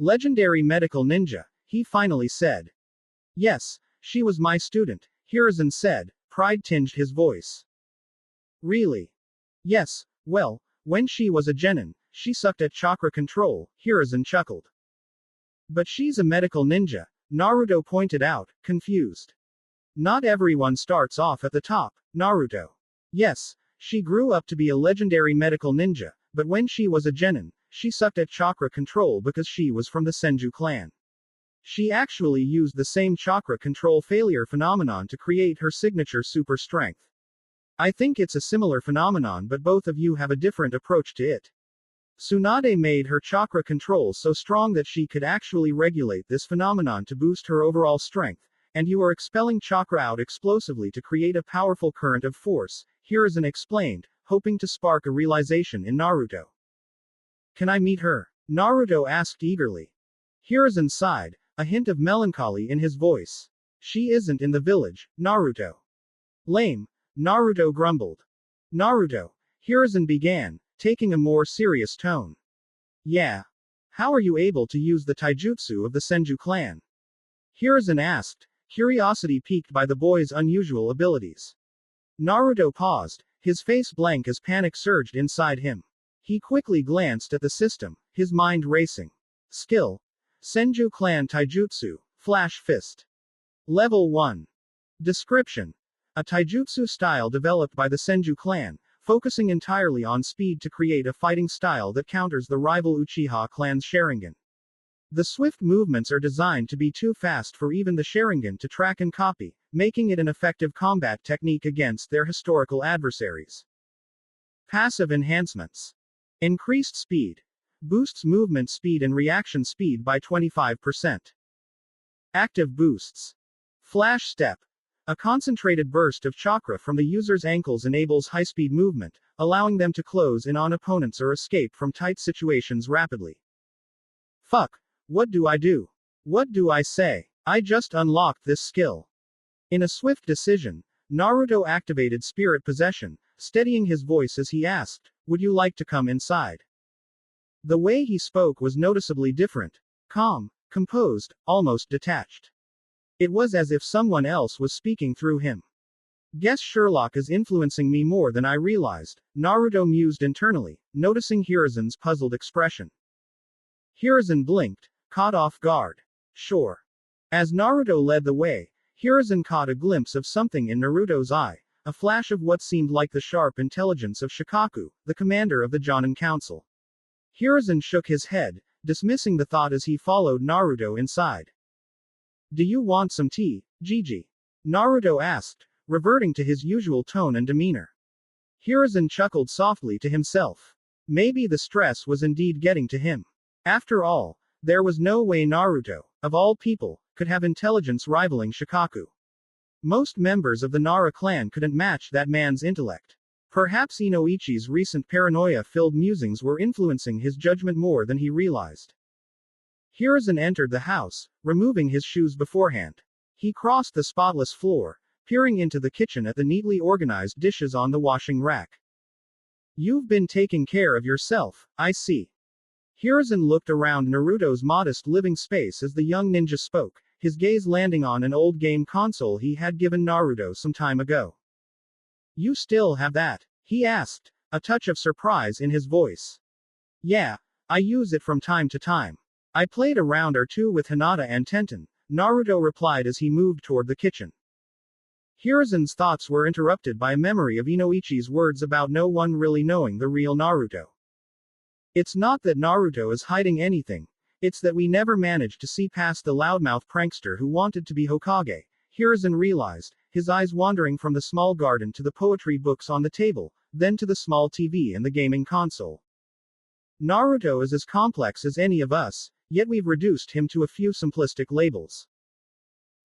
Legendary medical ninja, he finally said. Yes, she was my student, Hiruzen said, pride tinged his voice. Really? Yes, well, when she was a genin, she sucked at chakra control, Hiruzen chuckled. But she's a medical ninja, Naruto pointed out, confused. Not everyone starts off at the top, Naruto. Yes, she grew up to be a legendary medical ninja, but when she was a genin, she sucked at chakra control because she was from the Senju clan. She actually used the same chakra control failure phenomenon to create her signature super strength. I think it's a similar phenomenon, but both of you have a different approach to it. Tsunade made her chakra control so strong that she could actually regulate this phenomenon to boost her overall strength, and you are expelling chakra out explosively to create a powerful current of force, Hiruzen explained, hoping to spark a realization in Naruto. Can I meet her? Naruto asked eagerly. Hiruzen sighed, a hint of melancholy in his voice. She isn't in the village, Naruto. Lame, Naruto grumbled. Naruto, Hiruzen began, taking a more serious tone. Yeah. How are you able to use the taijutsu of the Senju clan? Hiruzen asked, curiosity piqued by the boy's unusual abilities. Naruto paused, his face blank as panic surged inside him. He quickly glanced at the system, his mind racing. Skill. Senju clan taijutsu, Flash Fist. Level 1. Description. A taijutsu style developed by the Senju clan, focusing entirely on speed to create a fighting style that counters the rival Uchiha clan's Sharingan. The swift movements are designed to be too fast for even the Sharingan to track and copy, making it an effective combat technique against their historical adversaries. Passive enhancements. Increased speed. Boosts movement speed and reaction speed by 25%. Active boosts. Flash Step. A concentrated burst of chakra from the user's ankles enables high-speed movement, allowing them to close in on opponents or escape from tight situations rapidly. Fuck. What do I do? What do I say? I just unlocked this skill. In a swift decision, Naruto activated Spirit Possession, steadying his voice as he asked, would you like to come inside? The way he spoke was noticeably different. Calm, composed, almost detached. It was as if someone else was speaking through him. Guess Sherlock is influencing me more than I realized, Naruto mused internally, noticing Hiruzen's puzzled expression. Hiruzen blinked, caught off guard. Sure. As Naruto led the way, Hiruzen caught a glimpse of something in Naruto's eye, a flash of what seemed like the sharp intelligence of Shikaku, the commander of the Jonin Council. Hiruzen shook his head, dismissing the thought as he followed Naruto inside. Do you want some tea, Gigi? Naruto asked, reverting to his usual tone and demeanor. Hiruzen chuckled softly to himself. Maybe the stress was indeed getting to him. After all, there was no way Naruto, of all people, could have intelligence rivaling Shikaku. Most members of the Nara clan couldn't match that man's intellect. Perhaps Inoichi's recent paranoia-filled musings were influencing his judgment more than he realized. Hiruzen entered the house, removing his shoes beforehand. He crossed the spotless floor, peering into the kitchen at the neatly organized dishes on the washing rack. You've been taking care of yourself, I see. Hiruzen looked around Naruto's modest living space as the young ninja spoke, his gaze landing on an old game console he had given Naruto some time ago. You still have that? He asked, a touch of surprise in his voice. Yeah, I use it from time to time. I played a round or two with Hinata and Tenten, Naruto replied as he moved toward the kitchen. Hiruzen's thoughts were interrupted by a memory of Inoichi's words about no one really knowing the real Naruto. It's not that Naruto is hiding anything, it's that we never managed to see past the loudmouth prankster who wanted to be Hokage, Hiruzen realized, his eyes wandering from the small garden to the poetry books on the table, then to the small TV and the gaming console. Naruto is as complex as any of us, yet we've reduced him to a few simplistic labels.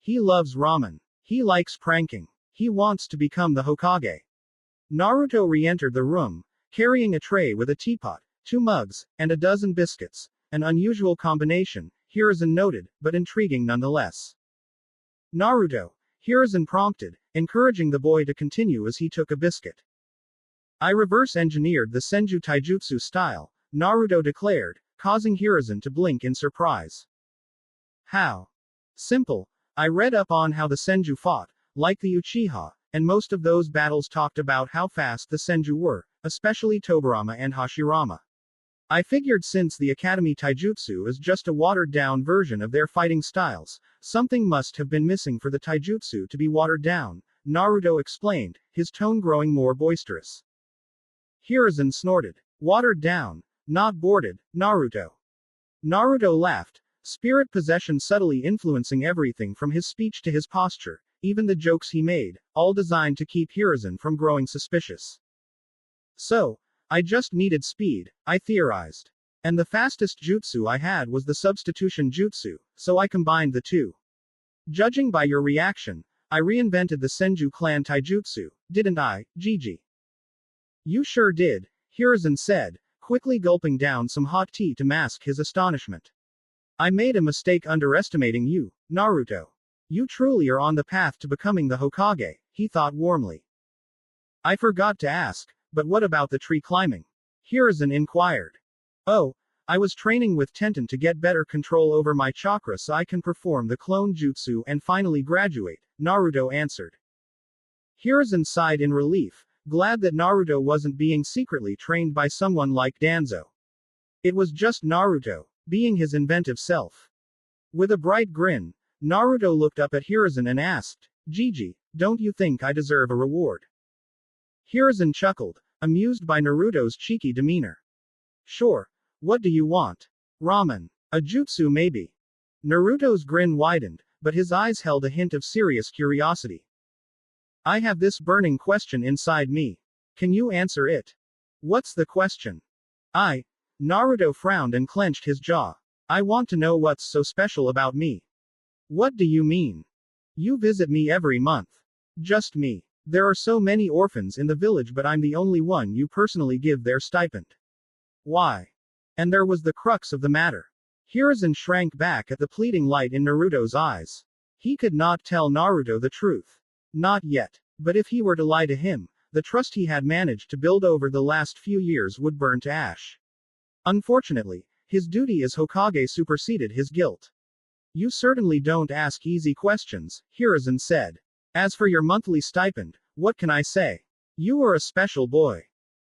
He loves ramen. He likes pranking. He wants to become the Hokage. Naruto re-entered the room, carrying a tray with a teapot, 2 mugs, and a dozen biscuits, an unusual combination, Hiruzen noted, but intriguing nonetheless. Naruto, Hiruzen prompted, encouraging the boy to continue as he took a biscuit. I reverse-engineered the Senju Taijutsu style, Naruto declared, causing Hiruzen to blink in surprise. How? Simple. I read up on how the Senju fought, like the Uchiha, and most of those battles talked about how fast the Senju were, especially Tobirama and Hashirama. I figured since the Academy Taijutsu is just a watered-down version of their fighting styles, something must have been missing for the Taijutsu to be watered down, Naruto explained, his tone growing more boisterous. Hiruzen snorted. Watered down, not boarded, Naruto. Naruto laughed, spirit possession subtly influencing everything from his speech to his posture, even the jokes he made, all designed to keep Hiruzen from growing suspicious. So, I just needed speed, I theorized. And the fastest jutsu I had was the substitution jutsu, so I combined the two. Judging by your reaction, I reinvented the Senju clan taijutsu, didn't I, Gigi? You sure did, Hiruzen said, quickly gulping down some hot tea to mask his astonishment. I made a mistake underestimating you, Naruto. You truly are on the path to becoming the Hokage, he thought warmly. I forgot to ask, but what about the tree climbing? Hiruzen inquired. Oh, I was training with Tenten to get better control over my chakra so I can perform the clone jutsu and finally graduate, Naruto answered. Hiruzen sighed in relief, glad that Naruto wasn't being secretly trained by someone like Danzo. It was just Naruto, being his inventive self. With a bright grin, Naruto looked up at Hiruzen and asked, Gigi, don't you think I deserve a reward? Hiruzen chuckled, amused by Naruto's cheeky demeanor. Sure. What do you want? Ramen. A jutsu maybe. Naruto's grin widened, but his eyes held a hint of serious curiosity. I have this burning question inside me. Can you answer it? What's the question? Naruto frowned and clenched his jaw. I want to know what's so special about me. What do you mean? You visit me every month. Just me. There are so many orphans in the village, but I'm the only one you personally give their stipend. Why? And there was the crux of the matter. Hiruzen shrank back at the pleading light in Naruto's eyes. He could not tell Naruto the truth. Not yet. But if he were to lie to him, the trust he had managed to build over the last few years would burn to ash. Unfortunately, his duty as Hokage superseded his guilt. You certainly don't ask easy questions, Hiruzen said. As for your monthly stipend, what can I say? You are a special boy.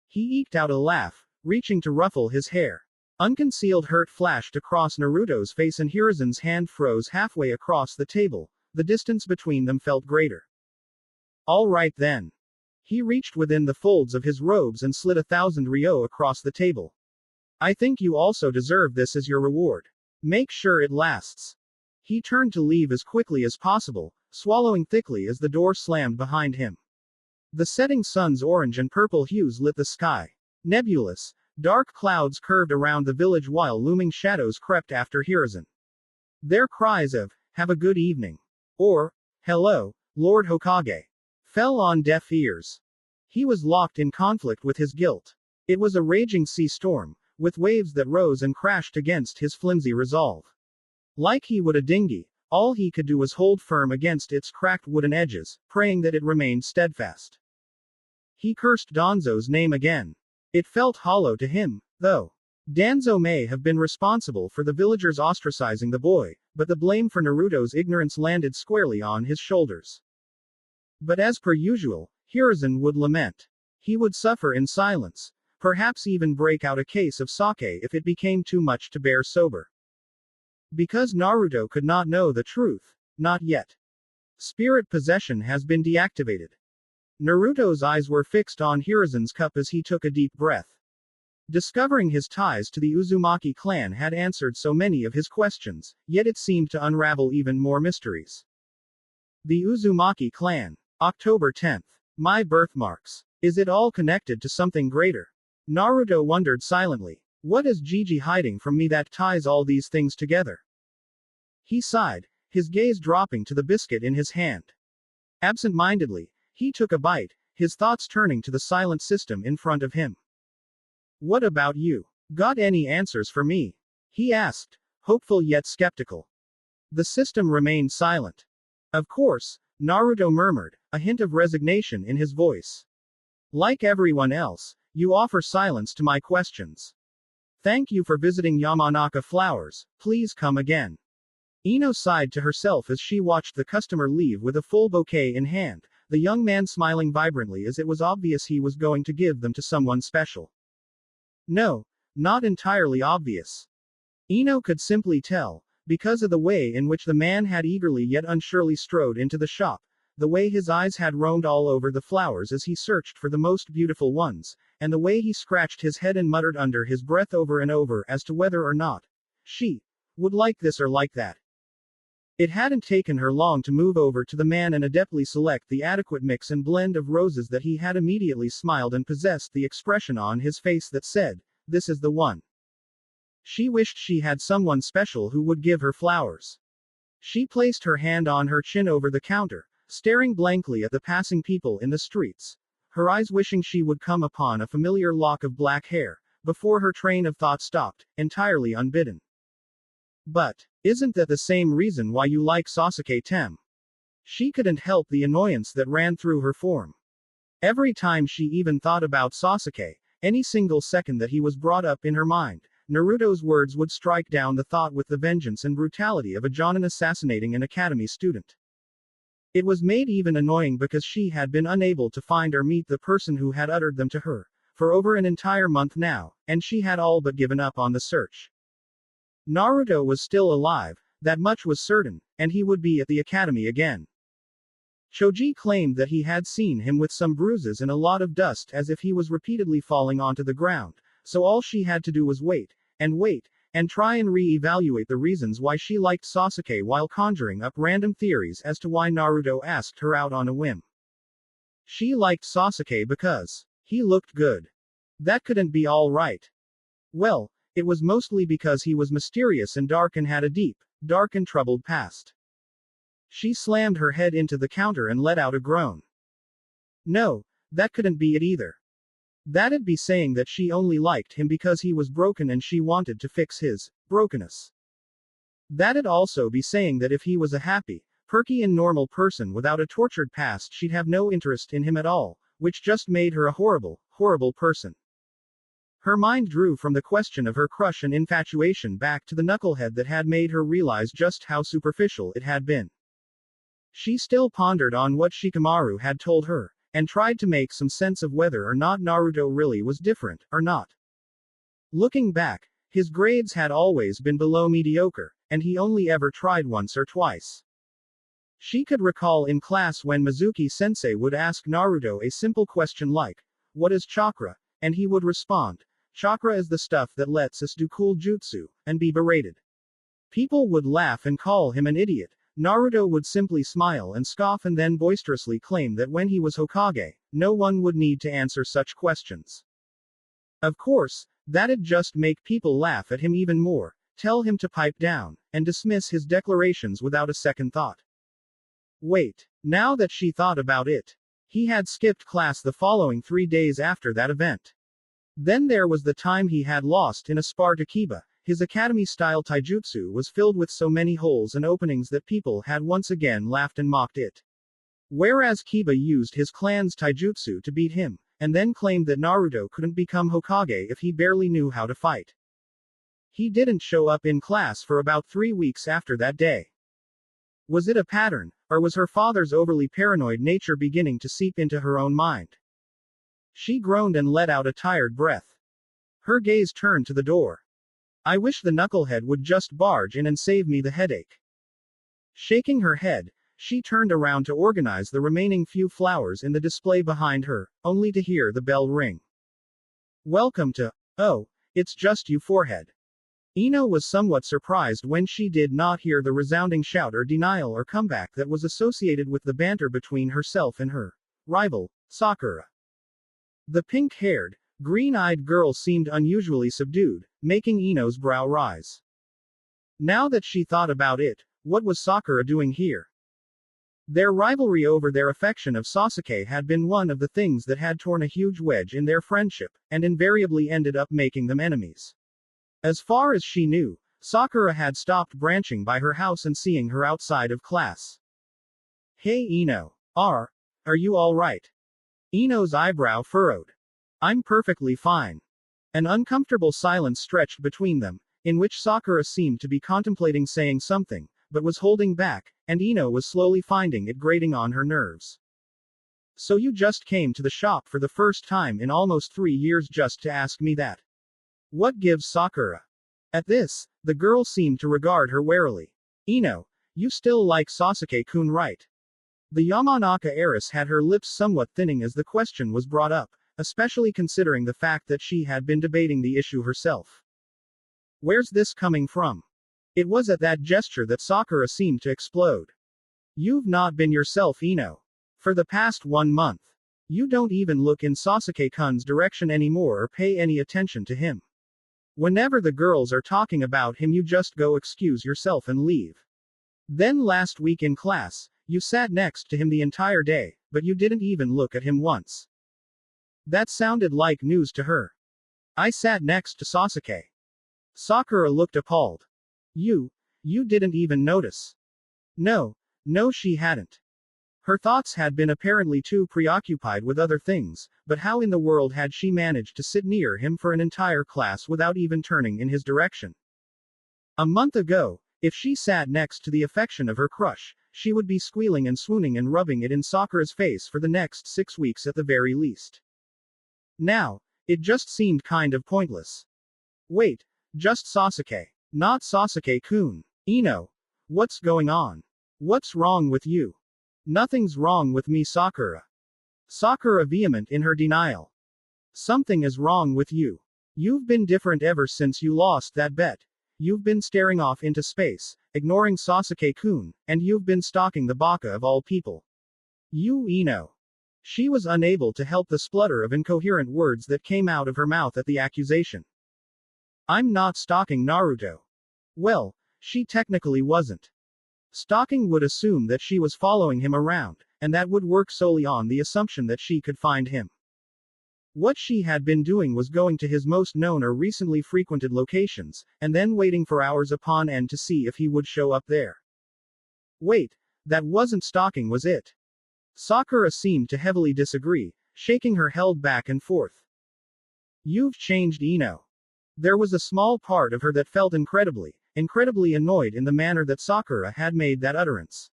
He eked out a laugh, reaching to ruffle his hair. Unconcealed hurt flashed across Naruto's face and Hiruzen's hand froze halfway across the table. The distance between them felt greater. All right then. He reached within the folds of his robes and slid 1,000 ryo across the table. I think you also deserve this as your reward. Make sure it lasts. He turned to leave as quickly as possible, swallowing thickly as the door slammed behind him. The setting sun's orange and purple hues lit the sky. Nebulous, dark clouds curved around the village while looming shadows crept after Hiruzen. Their cries of, "Have a good evening," or, "Hello, Lord Hokage," fell on deaf ears. He was locked in conflict with his guilt. It was a raging sea storm, with waves that rose and crashed against his flimsy resolve. Like he would a dinghy, all he could do was hold firm against its cracked wooden edges, praying that it remained steadfast. He cursed Danzo's name again. It felt hollow to him, though. Danzo may have been responsible for the villagers ostracizing the boy, but the blame for Naruto's ignorance landed squarely on his shoulders. But as per usual, Hiruzen would lament. He would suffer in silence, perhaps even break out a case of sake if it became too much to bear sober. Because Naruto could not know the truth. Not yet. Spirit possession has been deactivated. Naruto's eyes were fixed on Hiruzen's cup as he took a deep breath. Discovering his ties to the Uzumaki clan had answered so many of his questions, yet it seemed to unravel even more mysteries. The Uzumaki clan. October 10th. My birthmarks. Is it all connected to something greater? Naruto wondered silently. What is Gigi hiding from me that ties all these things together? He sighed, his gaze dropping to the biscuit in his hand. Absent-mindedly, he took a bite, his thoughts turning to the silent system in front of him. What about you? Got any answers for me? He asked, hopeful yet skeptical. The system remained silent. Of course, Naruto murmured, a hint of resignation in his voice. Like everyone else, you offer silence to my questions. Thank you for visiting Yamanaka Flowers, please come again. Ino sighed to herself as she watched the customer leave with a full bouquet in hand, the young man smiling vibrantly as it was obvious he was going to give them to someone special. No, not entirely obvious. Ino could simply tell, because of the way in which the man had eagerly yet unsurely strode into the shop, the way his eyes had roamed all over the flowers as he searched for the most beautiful ones, and the way he scratched his head and muttered under his breath over and over as to whether or not she would like this or like that. It hadn't taken her long to move over to the man and adeptly select the adequate mix and blend of roses that he had immediately smiled and possessed the expression on his face that said, "This is the one." She wished she had someone special who would give her flowers. She placed her hand on her chin over the counter, staring blankly at the passing people in the streets, her eyes wishing she would come upon a familiar lock of black hair, before her train of thought stopped, entirely unbidden. But, isn't that the same reason why you like Sasuke-tem? She couldn't help the annoyance that ran through her form. Every time she even thought about Sasuke, any single second that he was brought up in her mind, Naruto's words would strike down the thought with the vengeance and brutality of a Jonin assassinating an academy student. It was made even annoying because she had been unable to find or meet the person who had uttered them to her, for over an entire month now, and she had all but given up on the search. Naruto was still alive, that much was certain, and he would be at the academy again. Choji claimed that he had seen him with some bruises and a lot of dust as if he was repeatedly falling onto the ground, so all she had to do was wait, and try and re-evaluate the reasons why she liked Sasuke while conjuring up random theories as to why Naruto asked her out on a whim. She liked Sasuke because he looked good. That couldn't be all right. Well, it was mostly because he was mysterious and dark and had a deep, dark and troubled past. She slammed her head into the counter and let out a groan. No, that couldn't be it either. That'd be saying that she only liked him because he was broken and she wanted to fix his brokenness. That'd also be saying that if he was a happy, perky and normal person without a tortured past she'd have no interest in him at all, which just made her a horrible, horrible person. Her mind drew from the question of her crush and infatuation back to the knucklehead that had made her realize just how superficial it had been. She still pondered on what Shikamaru had told her, and tried to make some sense of whether or not Naruto really was different, or not. Looking back, his grades had always been below mediocre, and he only ever tried once or twice. She could recall in class when Mizuki-sensei would ask Naruto a simple question like, "What is chakra?" and he would respond, "Chakra is the stuff that lets us do cool jutsu," and be berated. People would laugh and call him an idiot. Naruto would simply smile and scoff and then boisterously claim that when he was Hokage, no one would need to answer such questions. Of course, that'd just make people laugh at him even more, tell him to pipe down, and dismiss his declarations without a second thought. Wait, now that she thought about it, He had skipped class the following 3 days after that event. Then there was the time he had lost in a spar to Kiba. His academy-style taijutsu was filled with so many holes and openings that people had once again laughed and mocked it. Whereas Kiba used his clan's taijutsu to beat him, and then claimed that Naruto couldn't become Hokage if he barely knew how to fight. He didn't show up in class for about 3 weeks after that day. Was it a pattern, or was her father's overly paranoid nature beginning to seep into her own mind? She groaned and let out a tired breath. Her gaze turned to the door. I wish the knucklehead would just barge in and save me the headache. Shaking her head, she turned around to organize the remaining few flowers in the display behind her, only to hear the bell ring. Welcome to, oh, it's just you forehead. Ino was somewhat surprised when she did not hear the resounding shout or denial or comeback that was associated with the banter between herself and her rival, Sakura. The pink-haired, green-eyed girl seemed unusually subdued, making Ino's brow rise. Now that she thought about it, what was Sakura doing here? Their rivalry over their affection of Sasuke had been one of the things that had torn a huge wedge in their friendship, and invariably ended up making them enemies. As far as she knew, Sakura had stopped branching by her house and seeing her outside of class. Hey Ino. Are you alright? Ino's eyebrow furrowed. I'm perfectly fine. An uncomfortable silence stretched between them, in which Sakura seemed to be contemplating saying something, but was holding back, and Ino was slowly finding it grating on her nerves. So you just came to the shop for the first time in almost 3 years just to ask me that? What gives, Sakura? At this, the girl seemed to regard her warily. Ino, you still like Sasuke-kun, right? The Yamanaka heiress had her lips somewhat thinning as the question was brought up, especially considering the fact that she had been debating the issue herself. Where's this coming from? It was at that gesture that Sakura seemed to explode. You've not been yourself, Ino. For the past 1 month. You don't even look in Sasuke-kun's direction anymore or pay any attention to him. Whenever the girls are talking about him, you just go excuse yourself and leave. Then last week in class, you sat next to him the entire day, but you didn't even look at him once. That sounded like news to her. I sat next to Sasuke. Sakura looked appalled. You didn't even notice. No, she hadn't. Her thoughts had been apparently too preoccupied with other things, but how in the world had she managed to sit near him for an entire class without even turning in his direction? A month ago, if she sat next to the affection of her crush, she would be squealing and swooning and rubbing it in Sakura's face for the next 6 weeks at the very least. Now, it just seemed kind of pointless. Wait, just Sasuke. Not Sasuke-kun. Ino. What's going on? What's wrong with you? Nothing's wrong with me, Sakura. Sakura vehement in her denial. Something is wrong with you. You've been different ever since you lost that bet. You've been staring off into space, ignoring Sasuke-kun, and you've been stalking the baka of all people. You, Ino. She was unable to help the splutter of incoherent words that came out of her mouth at the accusation. I'm not stalking Naruto. Well, she technically wasn't. Stalking would assume that she was following him around, and that would work solely on the assumption that she could find him. What she had been doing was going to his most known or recently frequented locations, and then waiting for hours upon end to see if he would show up there. Wait, that wasn't stalking, was it? Sakura seemed to heavily disagree, shaking her head back and forth. You've changed, Ino. There was a small part of her that felt incredibly annoyed in the manner that Sakura had made that utterance.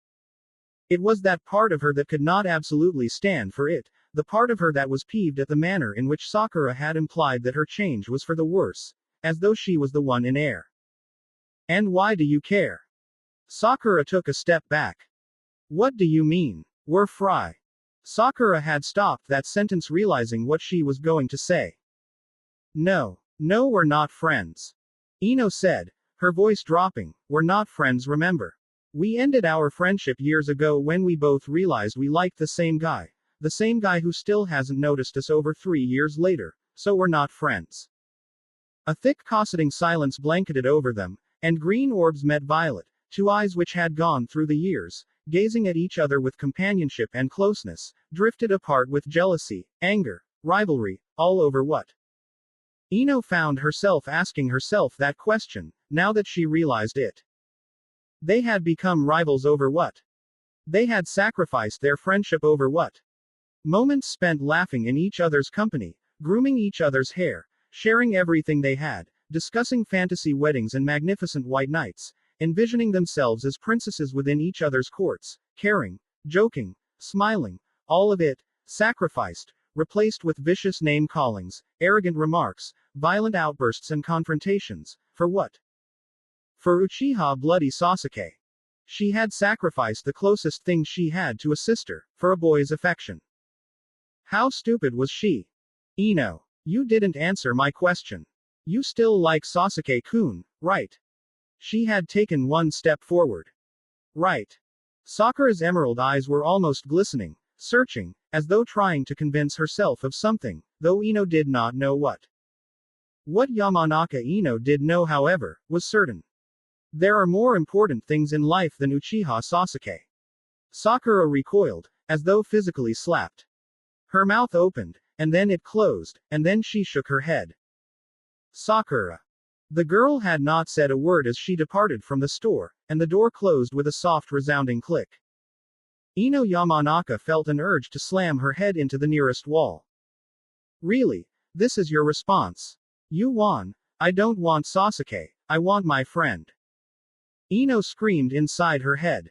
It was that part of her that could not absolutely stand for it, the part of her that was peeved at the manner in which Sakura had implied that her change was for the worse, as though she was the one in error. And why do you care? Sakura took a step back. What do you mean? We're fry. Sakura had stopped that sentence, realizing what she was going to say. No, we're not friends. Ino said, her voice dropping. We're not friends, remember? We ended our friendship years ago when we both realized we liked the same guy who still hasn't noticed us over 3 years later, so we're not friends. A thick cosseting silence blanketed over them, and green orbs met Violet, 2 eyes which had gone through the years, gazing at each other with companionship and closeness, drifted apart with jealousy, anger, rivalry, all over what? Ino found herself asking herself that question, now that she realized it. They had become rivals over what? They had sacrificed their friendship over what? Moments spent laughing in each other's company, grooming each other's hair, sharing everything they had, discussing fantasy weddings and magnificent white nights, envisioning themselves as princesses within each other's courts, caring, joking, smiling, all of it, sacrificed, replaced with vicious name-callings, arrogant remarks, violent outbursts and confrontations, for what? For Uchiha Bloody Sasuke. She had sacrificed the closest thing she had to a sister, for a boy's affection. How stupid was she? Ino, you didn't answer my question. You still like Sasuke-kun, right? She had taken one step forward. Right. Sakura's emerald eyes were almost glistening, searching, as though trying to convince herself of something, though Ino did not know what. What Yamanaka Ino did know, however, was certain. There are more important things in life than Uchiha Sasuke. Sakura recoiled, as though physically slapped. Her mouth opened, and then it closed, and then she shook her head. Sakura. The girl had not said a word as she departed from the store, and the door closed with a soft resounding click. Ino Yamanaka felt an urge to slam her head into the nearest wall. Really? This is your response? You won. I don't want Sasuke, I want my friend. Ino screamed inside her head.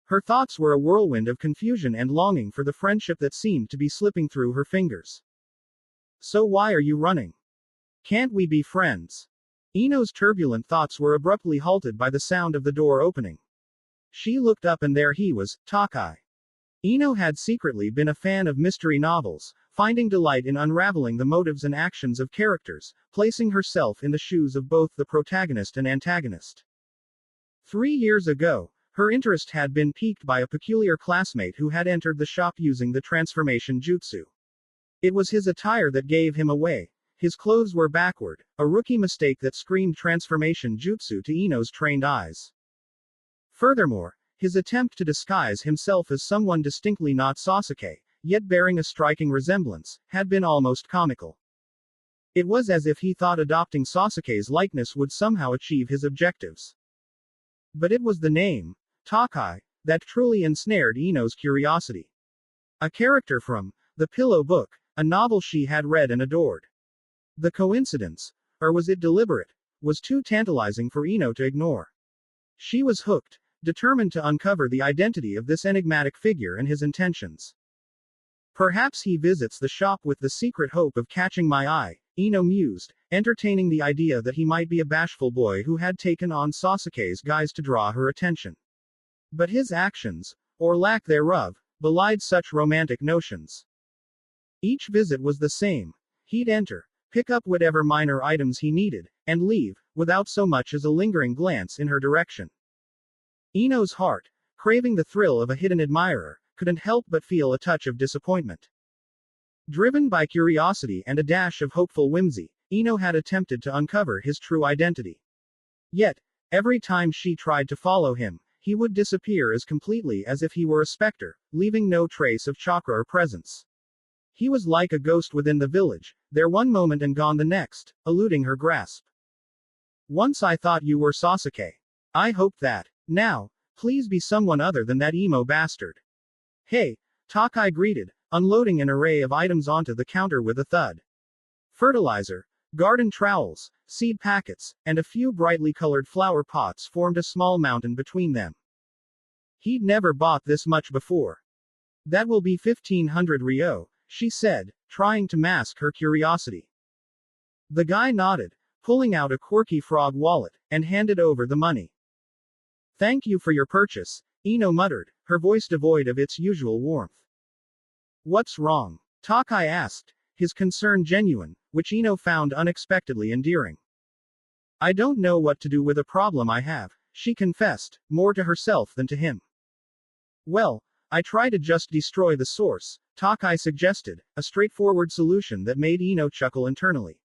Her thoughts were a whirlwind of confusion and longing for the friendship that seemed to be slipping through her fingers. So why are you running? Can't we be friends? Ino's turbulent thoughts were abruptly halted by the sound of the door opening. She looked up and there he was, Takai. Ino had secretly been a fan of mystery novels, finding delight in unraveling the motives and actions of characters, placing herself in the shoes of both the protagonist and antagonist. 3 years ago, her interest had been piqued by a peculiar classmate who had entered the shop using the transformation jutsu. It was his attire that gave him away. His clothes were backward, a rookie mistake that screamed transformation jutsu to Ino's trained eyes. Furthermore, his attempt to disguise himself as someone distinctly not Sasuke, yet bearing a striking resemblance, had been almost comical. It was as if he thought adopting Sasuke's likeness would somehow achieve his objectives. But it was the name, Takai, that truly ensnared Ino's curiosity. A character from The Pillow Book, a novel she had read and adored. The coincidence, or was it deliberate, was too tantalizing for Ino to ignore. She was hooked, determined to uncover the identity of this enigmatic figure and his intentions. Perhaps he visits the shop with the secret hope of catching my eye, Ino mused, entertaining the idea that he might be a bashful boy who had taken on Sasuke's guise to draw her attention. But his actions, or lack thereof, belied such romantic notions. Each visit was the same. He'd enter, pick up whatever minor items he needed, and leave, without so much as a lingering glance in her direction. Ino's heart, craving the thrill of a hidden admirer, couldn't help but feel a touch of disappointment. Driven by curiosity and a dash of hopeful whimsy, Ino had attempted to uncover his true identity. Yet, every time she tried to follow him, he would disappear as completely as if he were a specter, leaving no trace of chakra or presence. He was like a ghost within the village, there one moment and gone the next, eluding her grasp. Once I thought you were Sasuke. I hoped that. Now, please be someone other than that emo bastard. Hey, Takai greeted, unloading an array of items onto the counter with a thud. Fertilizer, garden trowels, seed packets, and a few brightly colored flower pots formed a small mountain between them. He'd never bought this much before. That will be 1,500 ryo, she said, trying to mask her curiosity. The guy nodded, pulling out a quirky frog wallet, and handed over the money. Thank you for your purchase, Ino muttered, her voice devoid of its usual warmth. What's wrong? Takai asked, his concern genuine, which Ino found unexpectedly endearing. I don't know what to do with a problem I have, she confessed, more to herself than to him. Well, I try to just destroy the source, Takai suggested, a straightforward solution that made Ino chuckle internally.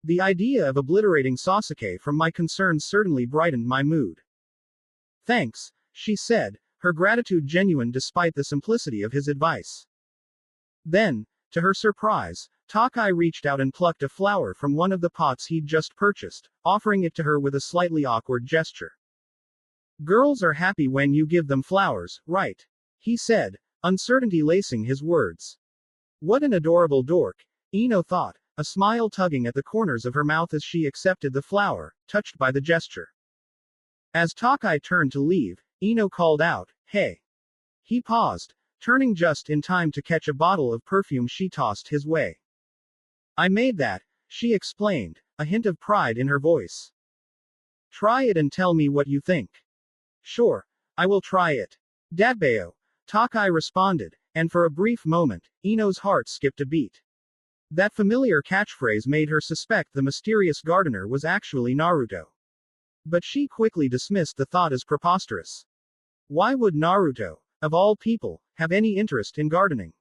The idea of obliterating Sasuke from my concerns certainly brightened my mood. Thanks, she said, her gratitude genuine despite the simplicity of his advice. Then, to her surprise, Takai reached out and plucked a flower from one of the pots he'd just purchased, offering it to her with a slightly awkward gesture. "Girls are happy when you give them flowers, right?" he said, uncertainty lacing his words. What an adorable dork, Ino thought, a smile tugging at the corners of her mouth as she accepted the flower, touched by the gesture. As Takai turned to leave, Ino called out, "Hey." He paused, turning just in time to catch a bottle of perfume she tossed his way. "I made that," she explained, a hint of pride in her voice. "Try it and tell me what you think." "Sure, I will try it. Datbeo," Takai responded, and for a brief moment, Ino's heart skipped a beat. That familiar catchphrase made her suspect the mysterious gardener was actually Naruto. But she quickly dismissed the thought as preposterous. Why would Naruto, of all people, have any interest in gardening?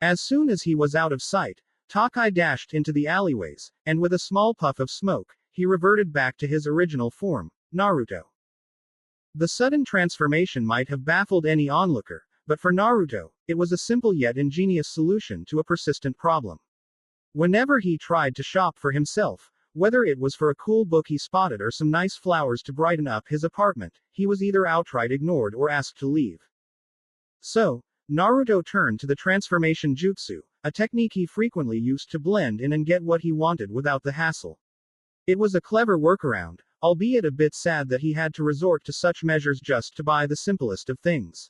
As soon as he was out of sight, Takai dashed into the alleyways, and with a small puff of smoke, he reverted back to his original form, Naruto. The sudden transformation might have baffled any onlooker, but for Naruto, it was a simple yet ingenious solution to a persistent problem. Whenever he tried to shop for himself, whether it was for a cool book he spotted or some nice flowers to brighten up his apartment, he was either outright ignored or asked to leave. So, Naruto turned to the transformation jutsu, a technique he frequently used to blend in and get what he wanted without the hassle. It was a clever workaround, albeit a bit sad that he had to resort to such measures just to buy the simplest of things.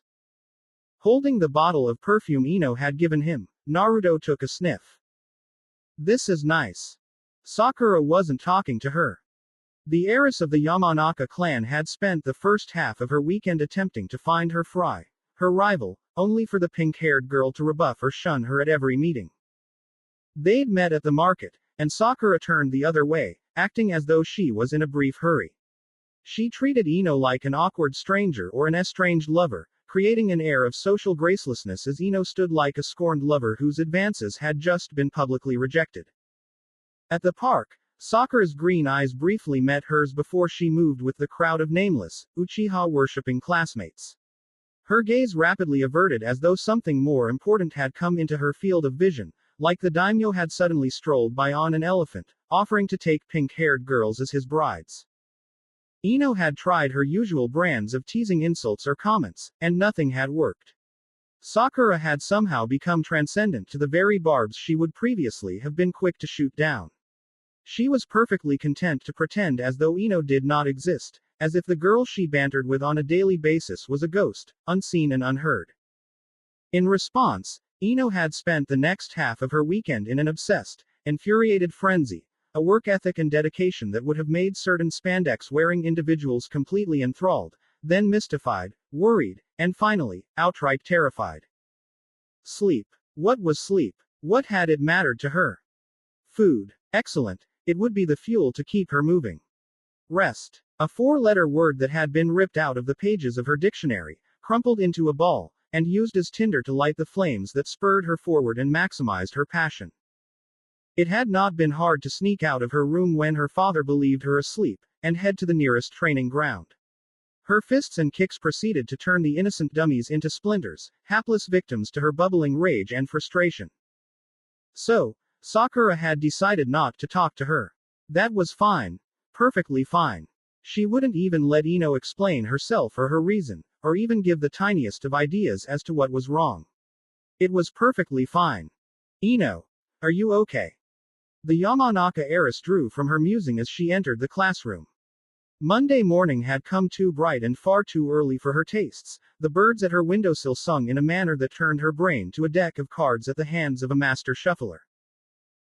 Holding the bottle of perfume Ino had given him, Naruto took a sniff. "This is nice." Sakura wasn't talking to her. The heiress of the Yamanaka clan had spent the first half of her weekend attempting to find her rival, only for the pink-haired girl to rebuff or shun her at every meeting. They'd met at the market, and Sakura turned the other way, acting as though she was in a brief hurry. She treated Ino like an awkward stranger or an estranged lover, creating an air of social gracelessness as Ino stood like a scorned lover whose advances had just been publicly rejected. At the park, Sakura's green eyes briefly met hers before she moved with the crowd of nameless, Uchiha-worshipping classmates. Her gaze rapidly averted as though something more important had come into her field of vision, like the daimyo had suddenly strolled by on an elephant, offering to take pink-haired girls as his brides. Ino had tried her usual brands of teasing insults or comments, and nothing had worked. Sakura had somehow become transcendent to the very barbs she would previously have been quick to shoot down. She was perfectly content to pretend as though Ino did not exist, as if the girl she bantered with on a daily basis was a ghost, unseen and unheard. In response, Ino had spent the next half of her weekend in an obsessed, infuriated frenzy, a work ethic and dedication that would have made certain spandex-wearing individuals completely enthralled, then mystified, worried, and finally, outright terrified. Sleep. What was sleep? What had it mattered to her? Food. Excellent. It would be the fuel to keep her moving. Rest. A four-letter word that had been ripped out of the pages of her dictionary, crumpled into a ball, and used as tinder to light the flames that spurred her forward and maximized her passion. It had not been hard to sneak out of her room when her father believed her asleep, and head to the nearest training ground. Her fists and kicks proceeded to turn the innocent dummies into splinters, hapless victims to her bubbling rage and frustration. So, Sakura had decided not to talk to her. That was fine. Perfectly fine. She wouldn't even let Ino explain herself or her reason, or even give the tiniest of ideas as to what was wrong. It was perfectly fine. Ino, are you okay? The Yamanaka heiress drew from her musing as she entered the classroom. Monday morning had come too bright and far too early for her tastes. The birds at her windowsill sung in a manner that turned her brain to a deck of cards at the hands of a master shuffler.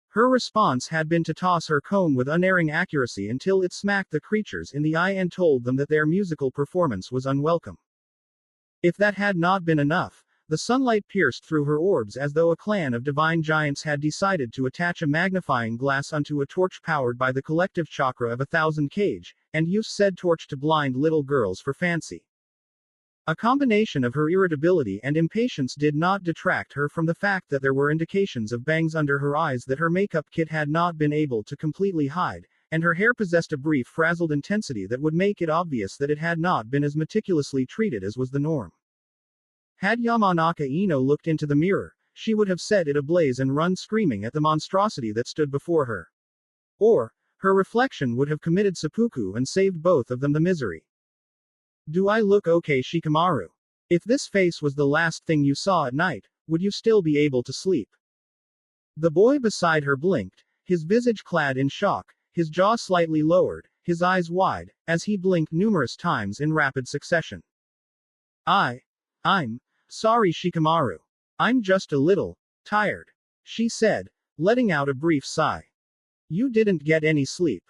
Her response had been to toss her comb with unerring accuracy until it smacked the creatures in the eye and told them that their musical performance was unwelcome. If that had not been enough, the sunlight pierced through her orbs as though a clan of divine giants had decided to attach a magnifying glass unto a torch powered by the collective chakra of 1,000 kage, and use said torch to blind little girls for fancy. A combination of her irritability and impatience did not detract her from the fact that there were indications of bangs under her eyes that her makeup kit had not been able to completely hide, and her hair possessed a brief frazzled intensity that would make it obvious that it had not been as meticulously treated as was the norm. Had Yamanaka Ino looked into the mirror, she would have set it ablaze and run screaming at the monstrosity that stood before her. Or, her reflection would have committed seppuku and saved both of them the misery. Do I look okay, Shikamaru? If this face was the last thing you saw at night, would you still be able to sleep? The boy beside her blinked, his visage clad in shock, his jaw slightly lowered, his eyes wide, as he blinked numerous times in rapid succession. I'm sorry, Shikamaru. I'm just a little tired, she said, letting out a brief sigh. You didn't get any sleep.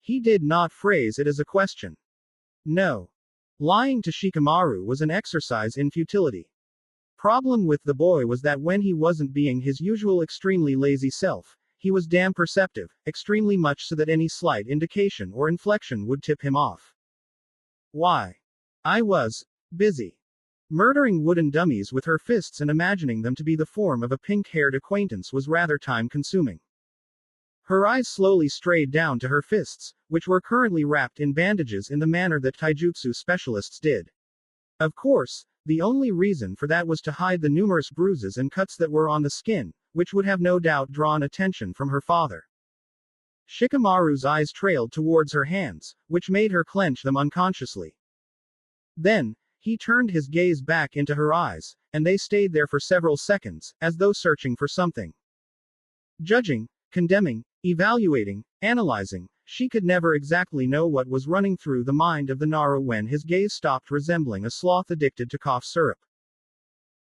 He did not phrase it as a question. No. Lying to Shikamaru was an exercise in futility. Problem with the boy was that when he wasn't being his usual extremely lazy self, he was damn perceptive, extremely much so that any slight indication or inflection would tip him off. Why? I was busy. Murdering wooden dummies with her fists and imagining them to be the form of a pink-haired acquaintance was rather time-consuming. Her eyes slowly strayed down to her fists, which were currently wrapped in bandages in the manner that taijutsu specialists did. Of course, the only reason for that was to hide the numerous bruises and cuts that were on the skin, which would have no doubt drawn attention from her father. Shikamaru's eyes trailed towards her hands, which made her clench them unconsciously. Then, he turned his gaze back into her eyes, and they stayed there for several seconds, as though searching for something. Judging, condemning, evaluating, analyzing, she could never exactly know what was running through the mind of the Nara when his gaze stopped resembling a sloth addicted to cough syrup.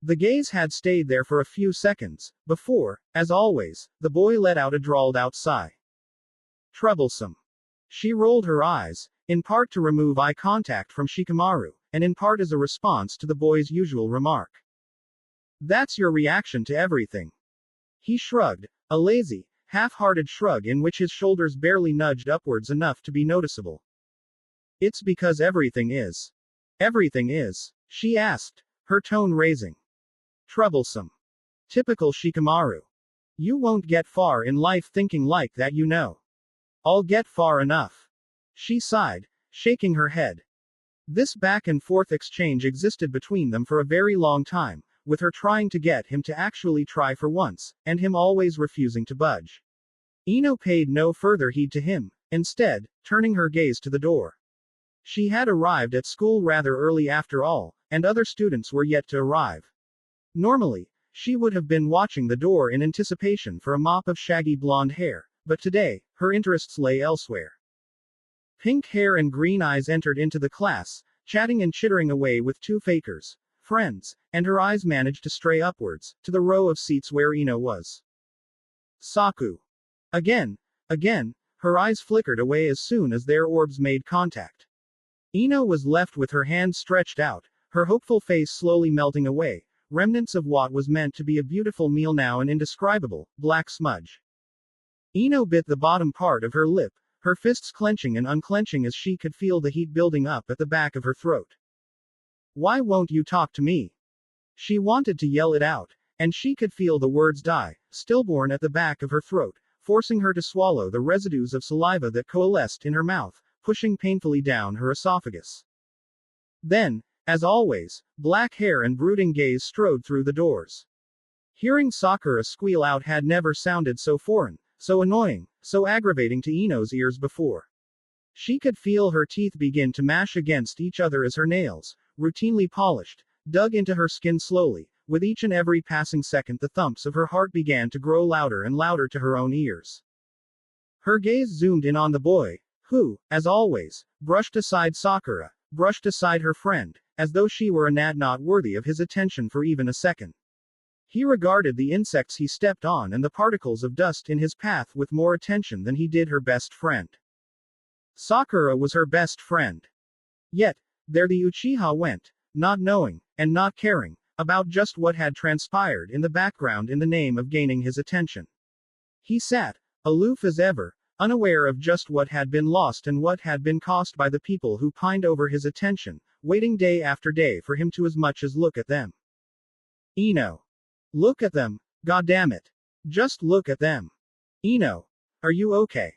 The gaze had stayed there for a few seconds, before, as always, the boy let out a drawled-out sigh. Troublesome. She rolled her eyes, in part to remove eye contact from Shikamaru, and in part as a response to the boy's usual remark. That's your reaction to everything. He shrugged, a lazy, half-hearted shrug in which his shoulders barely nudged upwards enough to be noticeable. It's because everything is. Everything is, she asked, her tone raising. Troublesome. Typical Shikamaru. You won't get far in life thinking like that, you know. I'll get far enough. She sighed, shaking her head. This back-and-forth exchange existed between them for a very long time, with her trying to get him to actually try for once, and him always refusing to budge. Ino paid no further heed to him, instead, turning her gaze to the door. She had arrived at school rather early after all, and other students were yet to arrive. Normally, she would have been watching the door in anticipation for a mop of shaggy blonde hair, but today, her interests lay elsewhere. Pink hair and green eyes entered into the class, chatting and chittering away with two fakers, friends, and her eyes managed to stray upwards, to the row of seats where Ino was. Saku. Again, her eyes flickered away as soon as their orbs made contact. Ino was left with her hands stretched out, her hopeful face slowly melting away, remnants of what was meant to be a beautiful meal now an indescribable, black smudge. Ino bit the bottom part of her lip, her fists clenching and unclenching as she could feel the heat building up at the back of her throat. Why won't you talk to me? She wanted to yell it out, and she could feel the words die, stillborn at the back of her throat, forcing her to swallow the residues of saliva that coalesced in her mouth, pushing painfully down her esophagus. Then, as always, black hair and brooding gaze strode through the doors. Hearing Sakura squeal out had never sounded so foreign, so annoying, so aggravating to Ino's ears before. She could feel her teeth begin to mash against each other as her nails, routinely polished, dug into her skin slowly. With each and every passing second the thumps of her heart began to grow louder and louder to her own ears. Her gaze zoomed in on the boy, who, as always, brushed aside Sakura, brushed aside her friend, as though she were a gnat not worthy of his attention for even a second. He regarded the insects he stepped on and the particles of dust in his path with more attention than he did her best friend. Sakura was her best friend. Yet, there the Uchiha went, not knowing, and not caring, about just what had transpired in the background in the name of gaining his attention. He sat, aloof as ever, unaware of just what had been lost and what had been cost by the people who pined over his attention, waiting day after day for him to as much as look at them. Ino. Look at them, goddammit. Just look at them. Ino. Are you okay?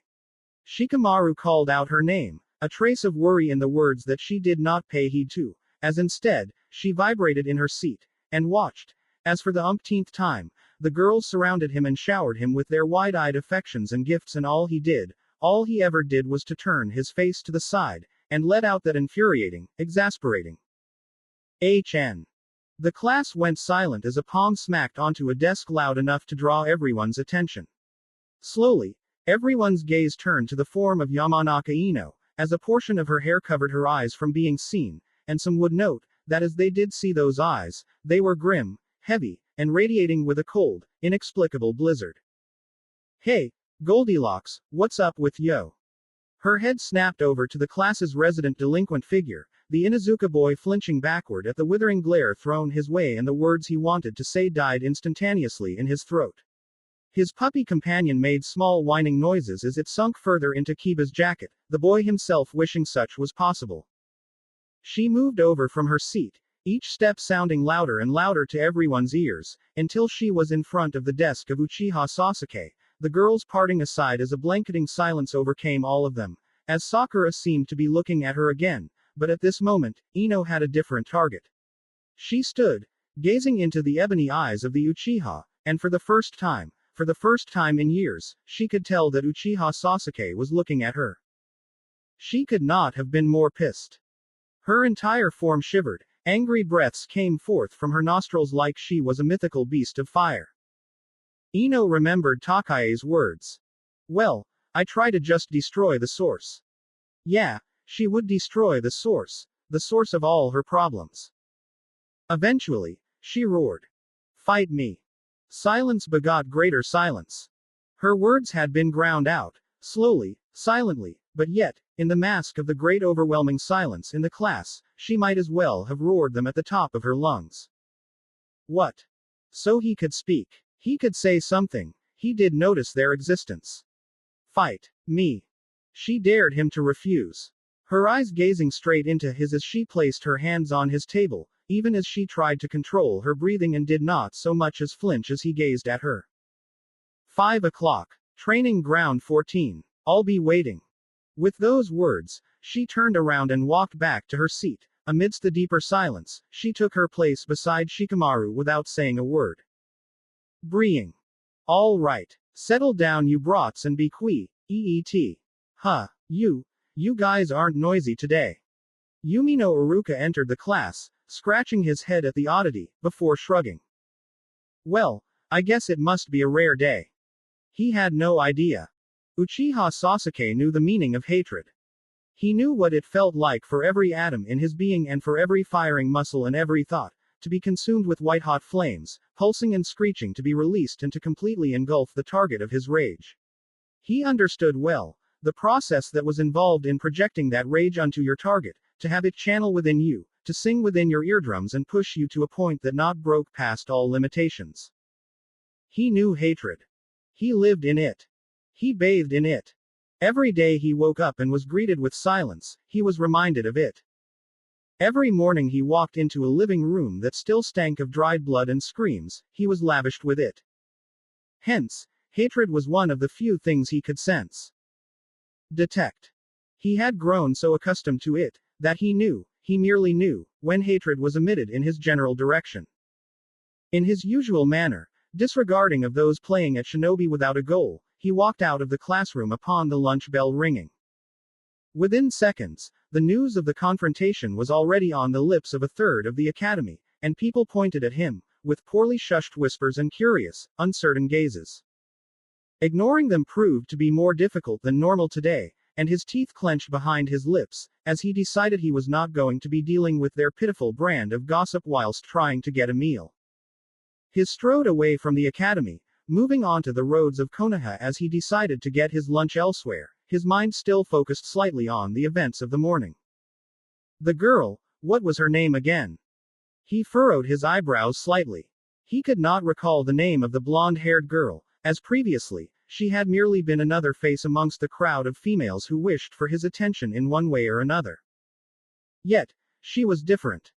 Shikamaru called out her name, a trace of worry in the words that she did not pay heed to, as instead, she vibrated in her seat, and watched. As for the umpteenth time, the girls surrounded him and showered him with their wide-eyed affections and gifts, and all he ever did was to turn his face to the side, and let out that infuriating, exasperating HN. The class went silent as a palm smacked onto a desk loud enough to draw everyone's attention. Slowly, everyone's gaze turned to the form of Yamanaka Ino, as a portion of her hair covered her eyes from being seen, and some would note that as they did see those eyes, they were grim, heavy, and radiating with a cold, inexplicable blizzard. Hey, Goldilocks, what's up with yo? Her head snapped over to the class's resident delinquent figure, the Inuzuka boy, flinching backward at the withering glare thrown his way, and the words he wanted to say died instantaneously in his throat. His puppy companion made small whining noises as it sunk further into Kiba's jacket, the boy himself wishing such was possible. She moved over from her seat, each step sounding louder and louder to everyone's ears, until she was in front of the desk of Uchiha Sasuke, the girls parting aside as a blanketing silence overcame all of them, as Sakura seemed to be looking at her again, but at this moment, Ino had a different target. She stood, gazing into the ebony eyes of the Uchiha, and for the first time in years, she could tell that Uchiha Sasuke was looking at her. She could not have been more pissed. Her entire form shivered, angry breaths came forth from her nostrils like she was a mythical beast of fire. Ino remembered Takae's words. Well, I try to just destroy the source. Yeah, she would destroy the source of all her problems. Eventually, she roared. Fight me. Silence begot greater silence. Her words had been ground out, slowly, silently, but yet, in the mask of the great overwhelming silence in the class, she might as well have roared them at the top of her lungs. What? So he could speak. He could say something. He did notice their existence. Fight me. She dared him to refuse. Her eyes gazing straight into his as she placed her hands on his table, even as she tried to control her breathing and did not so much as flinch as he gazed at her. 5 o'clock. Training ground 14. I'll be waiting. With those words, she turned around and walked back to her seat. Amidst the deeper silence, she took her place beside Shikamaru without saying a word. Breeing. All right. Settle down, you brats, and be quiet. Huh. You guys aren't noisy today. Yumino Iruka entered the class, scratching his head at the oddity, before shrugging. Well, I guess it must be a rare day. He had no idea. Uchiha Sasuke knew the meaning of hatred. He knew what it felt like for every atom in his being and for every firing muscle and every thought, to be consumed with white-hot flames, pulsing and screeching to be released and to completely engulf the target of his rage. He understood well the process that was involved in projecting that rage onto your target, to have it channel within you, to sing within your eardrums and push you to a point that not broke past all limitations. He knew hatred. He lived in it. He bathed in it. Every day he woke up and was greeted with silence, he was reminded of it. Every morning he walked into a living room that still stank of dried blood and screams, he was lavished with it. Hence, hatred was one of the few things he could sense. Detect. He had grown so accustomed to it, that he merely knew, when hatred was emitted in his general direction. In his usual manner, disregarding of those playing at shinobi without a goal, he walked out of the classroom upon the lunch bell ringing. Within seconds, the news of the confrontation was already on the lips of a third of the academy, and people pointed at him, with poorly shushed whispers and curious, uncertain gazes. Ignoring them proved to be more difficult than normal today, and his teeth clenched behind his lips, as he decided he was not going to be dealing with their pitiful brand of gossip whilst trying to get a meal. He strode away from the academy, moving onto the roads of Konoha as he decided to get his lunch elsewhere, his mind still focused slightly on the events of the morning. The girl, what was her name again? He furrowed his eyebrows slightly. He could not recall the name of the blonde-haired girl, as previously, she had merely been another face amongst the crowd of females who wished for his attention in one way or another. Yet, she was different.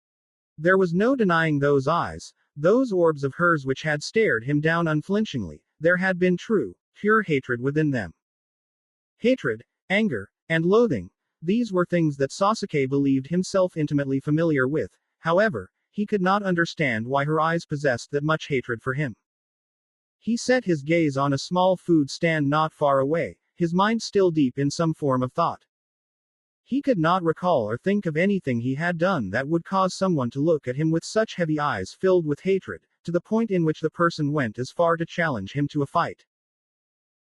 There was no denying those eyes, those orbs of hers which had stared him down unflinchingly. There had been true, pure hatred within them. Hatred, anger, and loathing. These were things that Sasuke believed himself intimately familiar with. However, he could not understand why her eyes possessed that much hatred for him. He set his gaze on a small food stand not far away, his mind still deep in some form of thought. He could not recall or think of anything he had done that would cause someone to look at him with such heavy eyes filled with hatred, to the point in which the person went as far to challenge him to a fight.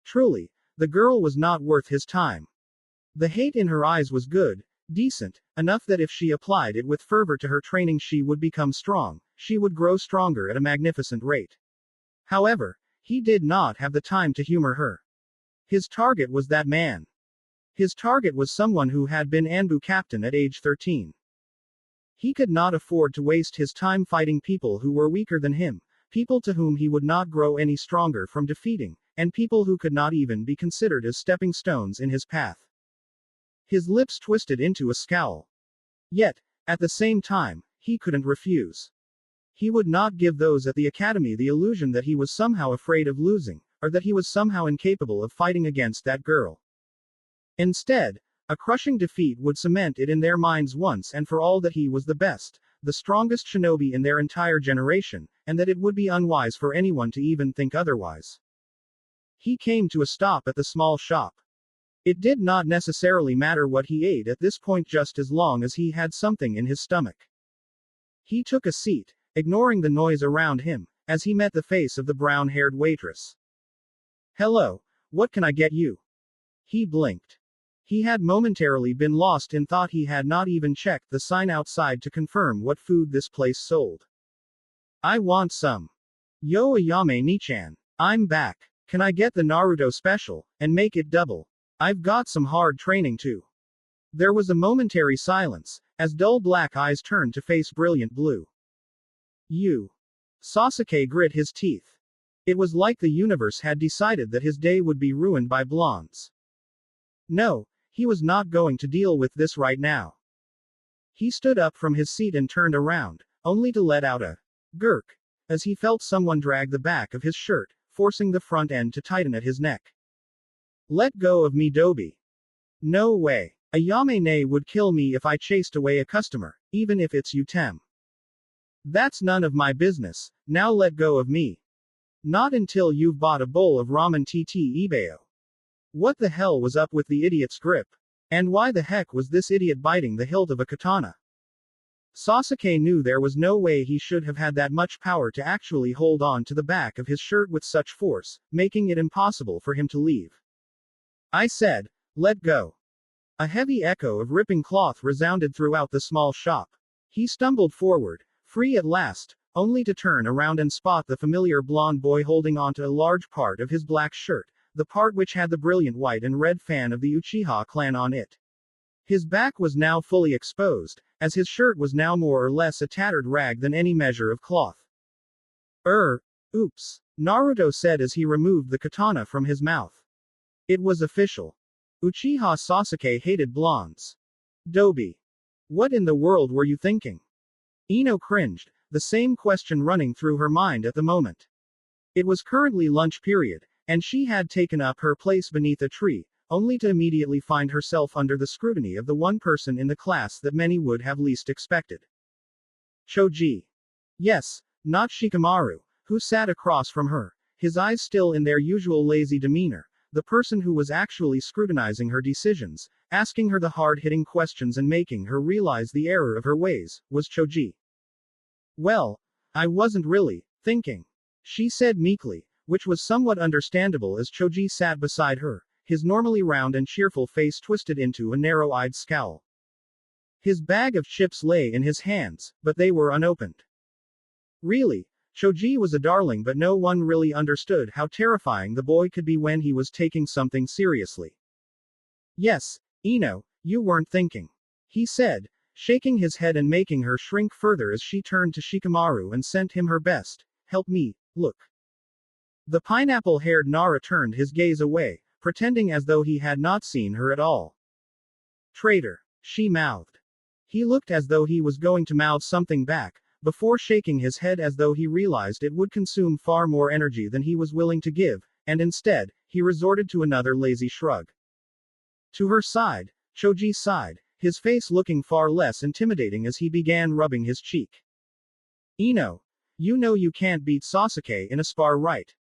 Truly, the girl was not worth his time. The hate in her eyes was good, decent, enough that if she applied it with fervor to her training she would become strong, she would grow stronger at a magnificent rate. However, he did not have the time to humor her. His target was that man. His target was someone who had been Anbu captain at age 13. He could not afford to waste his time fighting people who were weaker than him, people to whom he would not grow any stronger from defeating, and people who could not even be considered as stepping stones in his path. His lips twisted into a scowl. Yet, at the same time, he couldn't refuse. He would not give those at the academy the illusion that he was somehow afraid of losing, or that he was somehow incapable of fighting against that girl. Instead, a crushing defeat would cement it in their minds once and for all that he was the best, the strongest shinobi in their entire generation, and that it would be unwise for anyone to even think otherwise. He came to a stop at the small shop. It did not necessarily matter what he ate at this point just as long as he had something in his stomach. He took a seat, ignoring the noise around him, as he met the face of the brown-haired waitress. "Hello, what can I get you?" He blinked. He had momentarily been lost in thought. He had not even checked the sign outside to confirm what food this place sold. "I want some. Yo Ayame Nichan. I'm back. Can I get the Naruto special, and make it double? I've got some hard training too." There was a momentary silence, as dull black eyes turned to face brilliant blue. "You." Sasuke grit his teeth. It was like the universe had decided that his day would be ruined by blondes. No, he was not going to deal with this right now. He stood up from his seat and turned around, only to let out a gurk, as he felt someone drag the back of his shirt, forcing the front end to tighten at his neck. "Let go of me, Dobi." "No way. Ayame would kill me if I chased away a customer, even if it's Utem." "That's none of my business, now let go of me." "Not until you've bought a bowl of ramen tt Ibeo." What the hell was up with the idiot's grip? And why the heck was this idiot biting the hilt of a katana? Sasuke knew there was no way he should have had that much power to actually hold on to the back of his shirt with such force, making it impossible for him to leave. "I said, let go." A heavy echo of ripping cloth resounded throughout the small shop. He stumbled forward, free at last, only to turn around and spot the familiar blonde boy holding onto a large part of his black shirt, the part which had the brilliant white and red fan of the Uchiha clan on it. His back was now fully exposed, as his shirt was now more or less a tattered rag than any measure of cloth. Oops, Naruto said as he removed the katana from his mouth. It was official. Uchiha Sasuke hated blondes. "Dobi. What in the world were you thinking?" Ino cringed, the same question running through her mind at the moment. It was currently lunch period, and she had taken up her place beneath a tree, only to immediately find herself under the scrutiny of the one person in the class that many would have least expected. Choji. Yes, not Shikamaru, who sat across from her, his eyes still in their usual lazy demeanor. The person who was actually scrutinizing her decisions, asking her the hard-hitting questions and making her realize the error of her ways, was Choji. "Well, I wasn't really thinking," she said meekly, which was somewhat understandable as Choji sat beside her, his normally round and cheerful face twisted into a narrow-eyed scowl. His bag of chips lay in his hands, but they were unopened. Really, Choji was a darling, but no one really understood how terrifying the boy could be when he was taking something seriously. "Yes, Ino, you weren't thinking," he said, shaking his head and making her shrink further as she turned to Shikamaru and sent him her best. "Help me, look." The pineapple-haired Nara turned his gaze away, pretending as though he had not seen her at all. "Traitor," she mouthed. He looked as though he was going to mouth something back, before shaking his head as though he realized it would consume far more energy than he was willing to give, and instead, he resorted to another lazy shrug. To her side, Choji sighed, his face looking far less intimidating as he began rubbing his cheek. Ino, you know you can't beat Sasuke in a spar, right?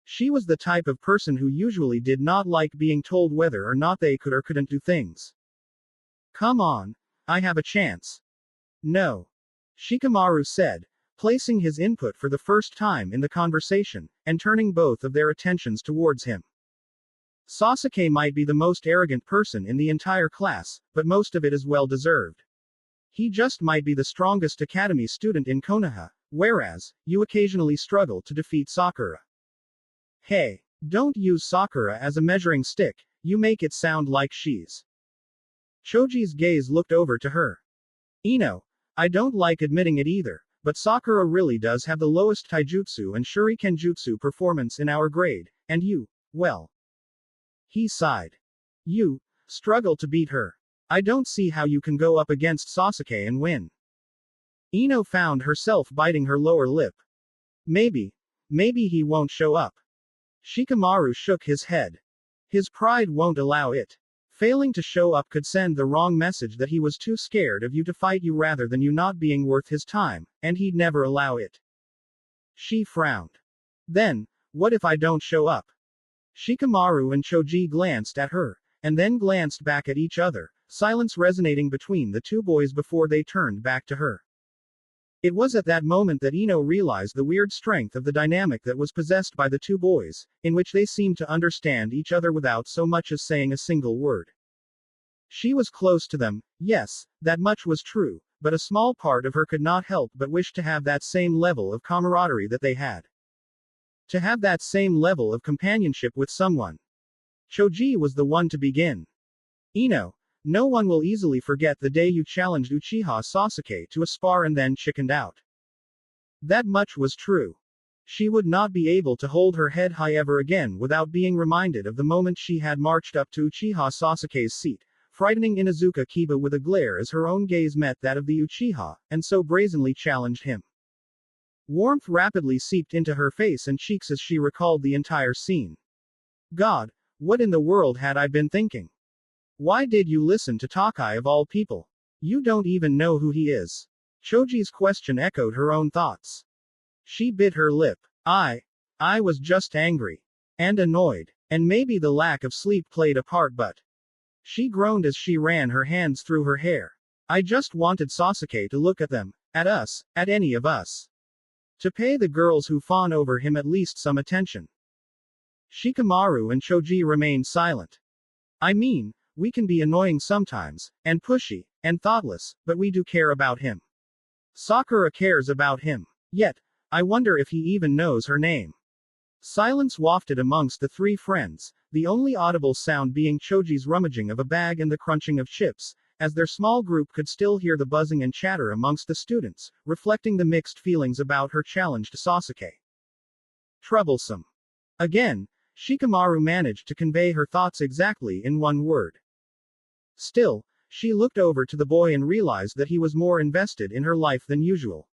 She was the type of person who usually did not like being told whether or not they could or couldn't do things. Come on, I have a chance. No. Shikamaru said, placing his input for the first time in the conversation, and turning both of their attentions towards him. Sasuke might be the most arrogant person in the entire class, but most of it is well deserved. He just might be the strongest academy student in Konoha, whereas, you occasionally struggle to defeat Sakura. Hey, don't use Sakura as a measuring stick, you make it sound like she's. Choji's gaze looked over to her. Ino, I don't like admitting it either, but Sakura really does have the lowest taijutsu and shuriken jutsu performance in our grade, and you, well. He sighed. You struggle to beat her. I don't see how you can go up against Sasuke and win. Ino found herself biting her lower lip. Maybe he won't show up. Shikamaru shook his head. His pride won't allow it. Failing to show up could send the wrong message that he was too scared of you to fight you rather than you not being worth his time, and he'd never allow it. She frowned. Then, what if I don't show up? Shikamaru and Choji glanced at her, and then glanced back at each other, silence resonating between the two boys before they turned back to her. It was at that moment that Ino realized the weird strength of the dynamic that was possessed by the two boys, in which they seemed to understand each other without so much as saying a single word. She was close to them, yes, that much was true, but a small part of her could not help but wish to have that same level of camaraderie that they had. To have that same level of companionship with someone. Choji was the one to begin. Ino, no one will easily forget the day you challenged Uchiha Sasuke to a spar and then chickened out. That much was true. She would not be able to hold her head high ever again without being reminded of the moment she had marched up to Uchiha Sasuke's seat, frightening Inuzuka Kiba with a glare as her own gaze met that of the Uchiha, and so brazenly challenged him. Warmth rapidly seeped into her face and cheeks as she recalled the entire scene. God, what in the world had I been thinking? Why did you listen to Takai of all people? You don't even know who he is. Choji's question echoed her own thoughts. She bit her lip. I was just angry. And annoyed. And maybe the lack of sleep played a part, but. She groaned as she ran her hands through her hair. I just wanted Sasuke to look at them, at us, at any of us. To pay the girls who fawn over him at least some attention. Shikamaru and Choji remained silent. I mean, we can be annoying sometimes, and pushy, and thoughtless, but we do care about him. Sakura cares about him. Yet, I wonder if he even knows her name. Silence wafted amongst the three friends, the only audible sound being Choji's rummaging of a bag and the crunching of chips, as their small group could still hear the buzzing and chatter amongst the students, reflecting the mixed feelings about her challenge to Sasuke. Troublesome. Again, Shikamaru managed to convey her thoughts exactly in one word. Still, she looked over to the boy and realized that he was more invested in her life than usual.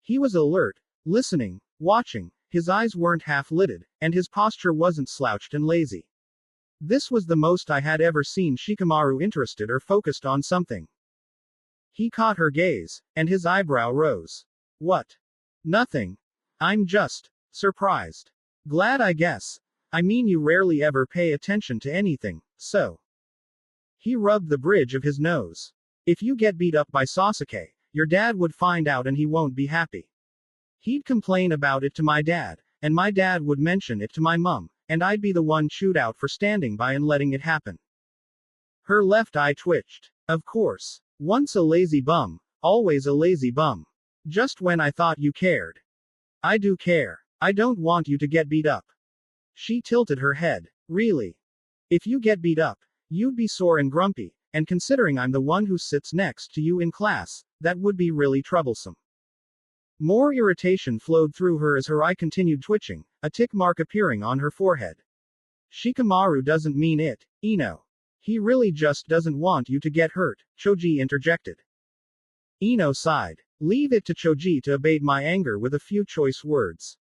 He was alert, listening, watching, his eyes weren't half-lidded, and his posture wasn't slouched and lazy. This was the most I had ever seen Shikamaru interested or focused on something. He caught her gaze, and his eyebrow rose. What? Nothing. I'm just surprised. Glad, I guess. I mean, you rarely ever pay attention to anything, so. He rubbed the bridge of his nose. If you get beat up by Sasuke, your dad would find out and he won't be happy. He'd complain about it to my dad, and my dad would mention it to my mum, and I'd be the one chewed out for standing by and letting it happen. Her left eye twitched. Of course. Once a lazy bum, always a lazy bum. Just when I thought you cared. I do care. I don't want you to get beat up. She tilted her head. Really? If you get beat up, you'd be sore and grumpy, and considering I'm the one who sits next to you in class, that would be really troublesome. More irritation flowed through her as her eye continued twitching, a tick mark appearing on her forehead. Shikamaru doesn't mean it, Ino. He really just doesn't want you to get hurt, Choji interjected. Ino sighed. Leave it to Choji to abate my anger with a few choice words.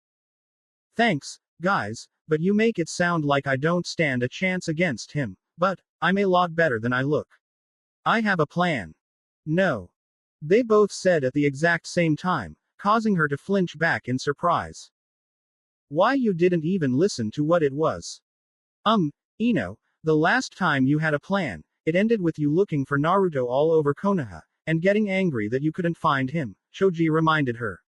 Thanks, guys, but you make it sound like I don't stand a chance against him, but, I'm a lot better than I look. I have a plan. No. They both said at the exact same time, causing her to flinch back in surprise. Why you didn't even listen to what it was? Ino, the last time you had a plan, it ended with you looking for Naruto all over Konoha, and getting angry that you couldn't find him, Choji reminded her.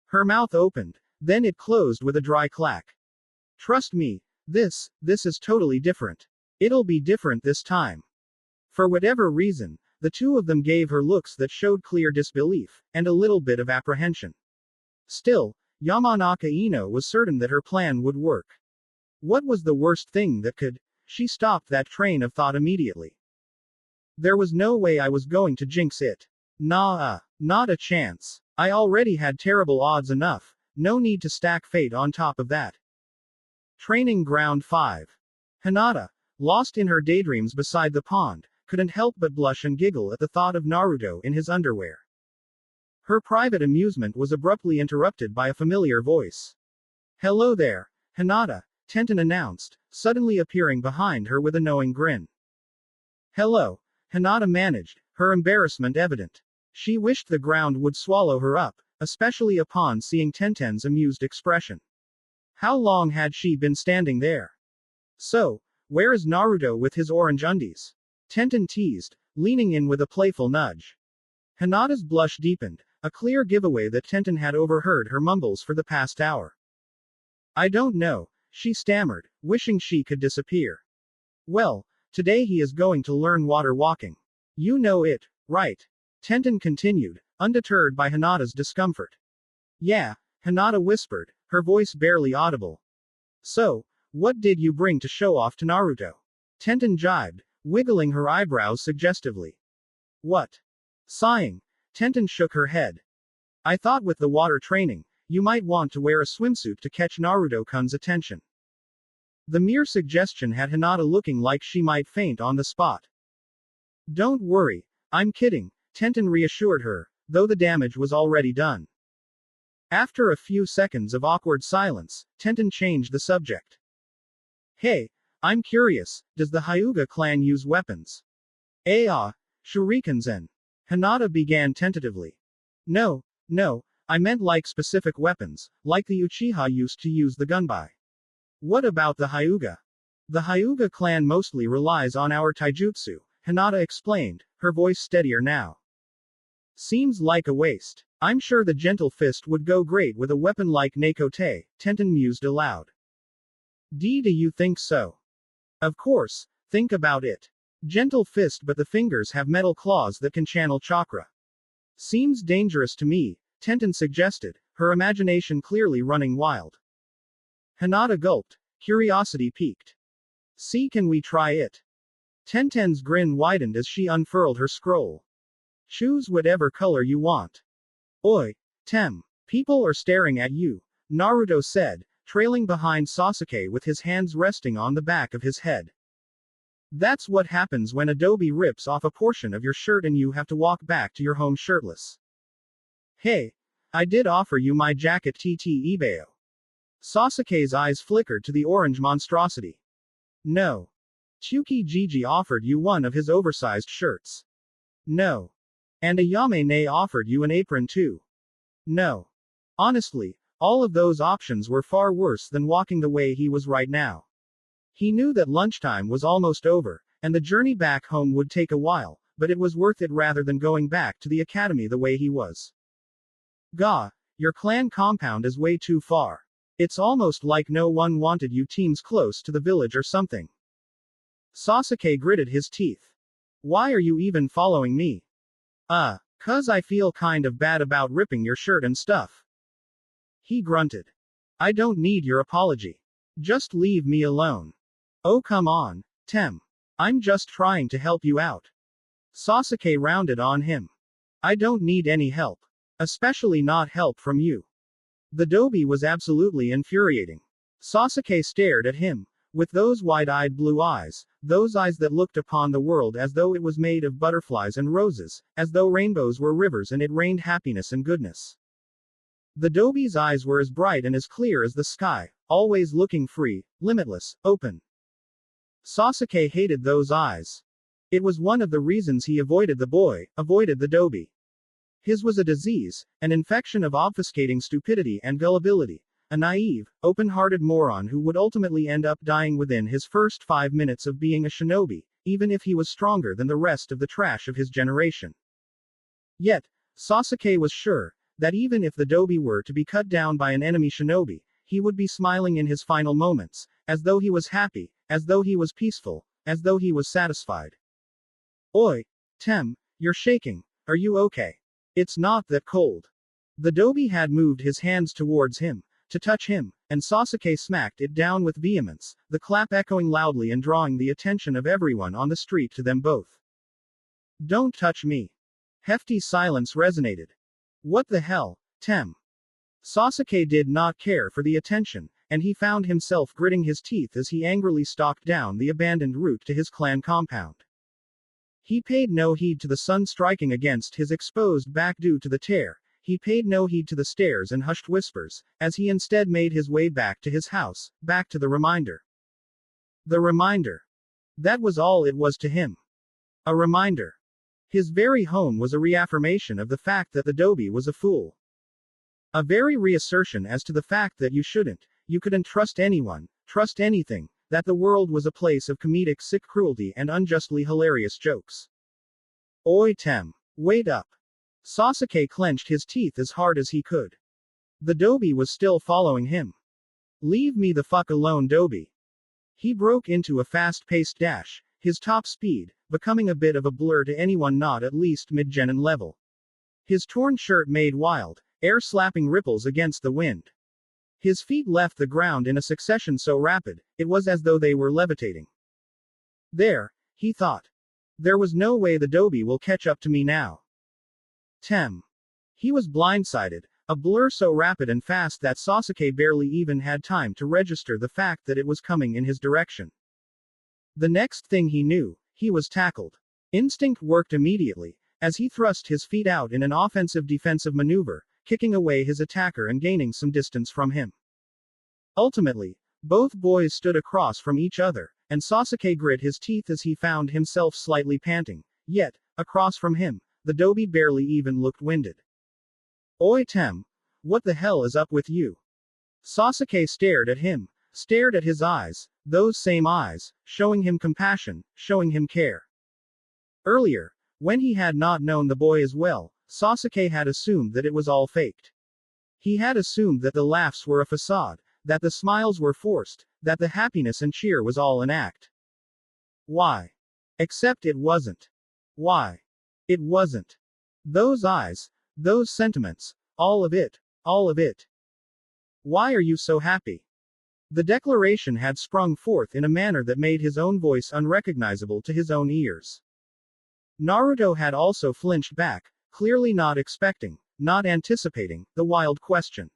Her mouth opened, then it closed with a dry clack. Trust me, this is totally different. It'll be different this time. For whatever reason, the two of them gave her looks that showed clear disbelief, and a little bit of apprehension. Still, Yamanaka Ino was certain that her plan would work. What was the worst thing that could? She stopped that train of thought immediately. There was no way I was going to jinx it. Not a chance. I already had terrible odds enough, no need to stack fate on top of that. Training Ground 5. Hinata, lost in her daydreams beside the pond, couldn't help but blush and giggle at the thought of Naruto in his underwear. Her private amusement was abruptly interrupted by a familiar voice. Hello there, Hinata, Tenten announced, suddenly appearing behind her with a knowing grin. Hello, Hinata managed, her embarrassment evident. She wished the ground would swallow her up, especially upon seeing Tenten's amused expression. How long had she been standing there? So, where is Naruto with his orange undies? Tenten teased, leaning in with a playful nudge. Hinata's blush deepened, a clear giveaway that Tenten had overheard her mumbles for the past hour. I don't know, she stammered, wishing she could disappear. Well, today he is going to learn water walking. You know it, right? Tenten continued, undeterred by Hinata's discomfort. Yeah, Hinata whispered, her voice barely audible. So, what did you bring to show off to Naruto? Tenten jibed, wiggling her eyebrows suggestively. What? Sighing, Tenten shook her head. I thought with the water training, you might want to wear a swimsuit to catch Naruto-kun's attention. The mere suggestion had Hinata looking like she might faint on the spot. Don't worry, I'm kidding, Tenten reassured her, though the damage was already done. After a few seconds of awkward silence, Tenten changed the subject. Hey, I'm curious, does the Hyuga clan use weapons? Shurikens and. Hinata began tentatively. No, I meant like specific weapons, like the Uchiha used to use the gunbai. What about the Hyuga? The Hyuga clan mostly relies on our taijutsu, Hinata explained, her voice steadier now. Seems like a waste. I'm sure the gentle fist would go great with a weapon like Nekote, Tenten mused aloud. Do you think so? Of course, think about it. Gentle fist, but the fingers have metal claws that can channel chakra. Seems dangerous to me, Tenten suggested, her imagination clearly running wild. Hinata gulped, curiosity piqued. See, can we try it? Tenten's grin widened as she unfurled her scroll. Choose whatever color you want. Oi, Tem. People are staring at you, Naruto said, trailing behind Sasuke with his hands resting on the back of his head. That's what happens when Adobe rips off a portion of your shirt and you have to walk back to your home shirtless. Hey, I did offer you my jacket TT Ibeo. Sasuke's eyes flickered to the orange monstrosity. No. Chuki Jiji offered you one of his oversized shirts. No. And Ayame offered you an apron too. No. Honestly, all of those options were far worse than walking the way he was right now. He knew that lunchtime was almost over, and the journey back home would take a while, but it was worth it rather than going back to the academy the way he was. Gah, your clan compound is way too far. It's almost like no one wanted you teams close to the village or something. Sasuke gritted his teeth. Why are you even following me? 'Cause I feel kind of bad about ripping your shirt and stuff. He grunted. I don't need your apology. Just leave me alone. Oh come on, Tem. I'm just trying to help you out. Sasuke rounded on him. I don't need any help. Especially not help from you. The Dobi was absolutely infuriating. Sasuke stared at him, with those wide-eyed blue eyes, those eyes that looked upon the world as though it was made of butterflies and roses, as though rainbows were rivers and it rained happiness and goodness. The Dobi's eyes were as bright and as clear as the sky, always looking free, limitless, open. Sasuke hated those eyes. It was one of the reasons he avoided the boy, avoided the Dobi. His was a disease, an infection of obfuscating stupidity and gullibility. A naive, open-hearted moron who would ultimately end up dying within his first 5 minutes of being a shinobi, even if he was stronger than the rest of the trash of his generation. Yet, Sasuke was sure that even if the Dobi were to be cut down by an enemy shinobi, he would be smiling in his final moments, as though he was happy, as though he was peaceful, as though he was satisfied. Oi, Tem, you're shaking. Are you okay? It's not that cold. The Dobi had moved his hands towards him, to touch him, and Sasuke smacked it down with vehemence, the clap echoing loudly and drawing the attention of everyone on the street to them both. Don't touch me. Hefty silence resonated. What the hell, Tem? Sasuke did not care for the attention, and he found himself gritting his teeth as he angrily stalked down the abandoned route to his clan compound. He paid no heed to the sun striking against his exposed back due to the tear. He paid no heed to the stares and hushed whispers, as he instead made his way back to his house, back to the reminder. The reminder. That was all it was to him. A reminder. His very home was a reaffirmation of the fact that the Dobi was a fool. A very reassertion as to the fact that you couldn't trust anyone, trust anything, that the world was a place of comedic sick cruelty and unjustly hilarious jokes. Oi Tem. Wait up. Sasuke clenched his teeth as hard as he could. The Dobi was still following him. Leave me the fuck alone, Dobi. He broke into a fast-paced dash, his top speed becoming a bit of a blur to anyone not at least mid-genin level. His torn shirt made wild, air-slapping ripples against the wind. His feet left the ground in a succession so rapid, it was as though they were levitating. There, he thought. There was no way the Dobi will catch up to me now. Tem. He was blindsided, a blur so rapid and fast that Sasuke barely even had time to register the fact that it was coming in his direction. The next thing he knew, he was tackled. Instinct worked immediately, as he thrust his feet out in an offensive-defensive maneuver, kicking away his attacker and gaining some distance from him. Ultimately, both boys stood across from each other, and Sasuke grit his teeth as he found himself slightly panting. Yet, across from him, the Dobi barely even looked winded. Oi Tem. What the hell is up with you? Sasuke stared at him, stared at his eyes, those same eyes, showing him compassion, showing him care. Earlier, when he had not known the boy as well, Sasuke had assumed that it was all faked. He had assumed that the laughs were a facade, that the smiles were forced, that the happiness and cheer was all an act. Why? Except it wasn't. Why? It wasn't. Those eyes, those sentiments, all of it, all of it. Why are you so happy? The declaration had sprung forth in a manner that made his own voice unrecognizable to his own ears. Naruto had also flinched back, clearly not expecting, not anticipating, the wild question.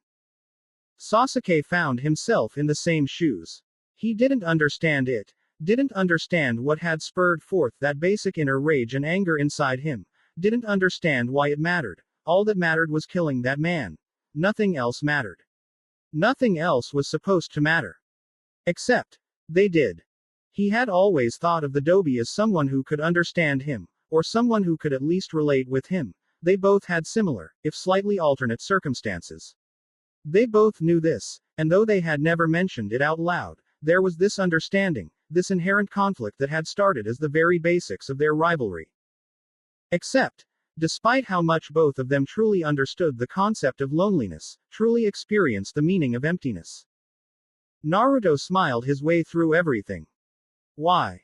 Sasuke found himself in the same shoes. He didn't understand it, didn't understand what had spurred forth that basic inner rage and anger inside him, didn't understand why it mattered. All that mattered was killing that man. Nothing else mattered. Nothing else was supposed to matter. Except, they did. He had always thought of the Dobi as someone who could understand him, or someone who could at least relate with him. They both had similar, if slightly alternate circumstances. They both knew this, and though they had never mentioned it out loud, there was this understanding, this inherent conflict that had started as the very basics of their rivalry. Except, despite how much both of them truly understood the concept of loneliness, truly experienced the meaning of emptiness. Naruto smiled his way through everything. Why?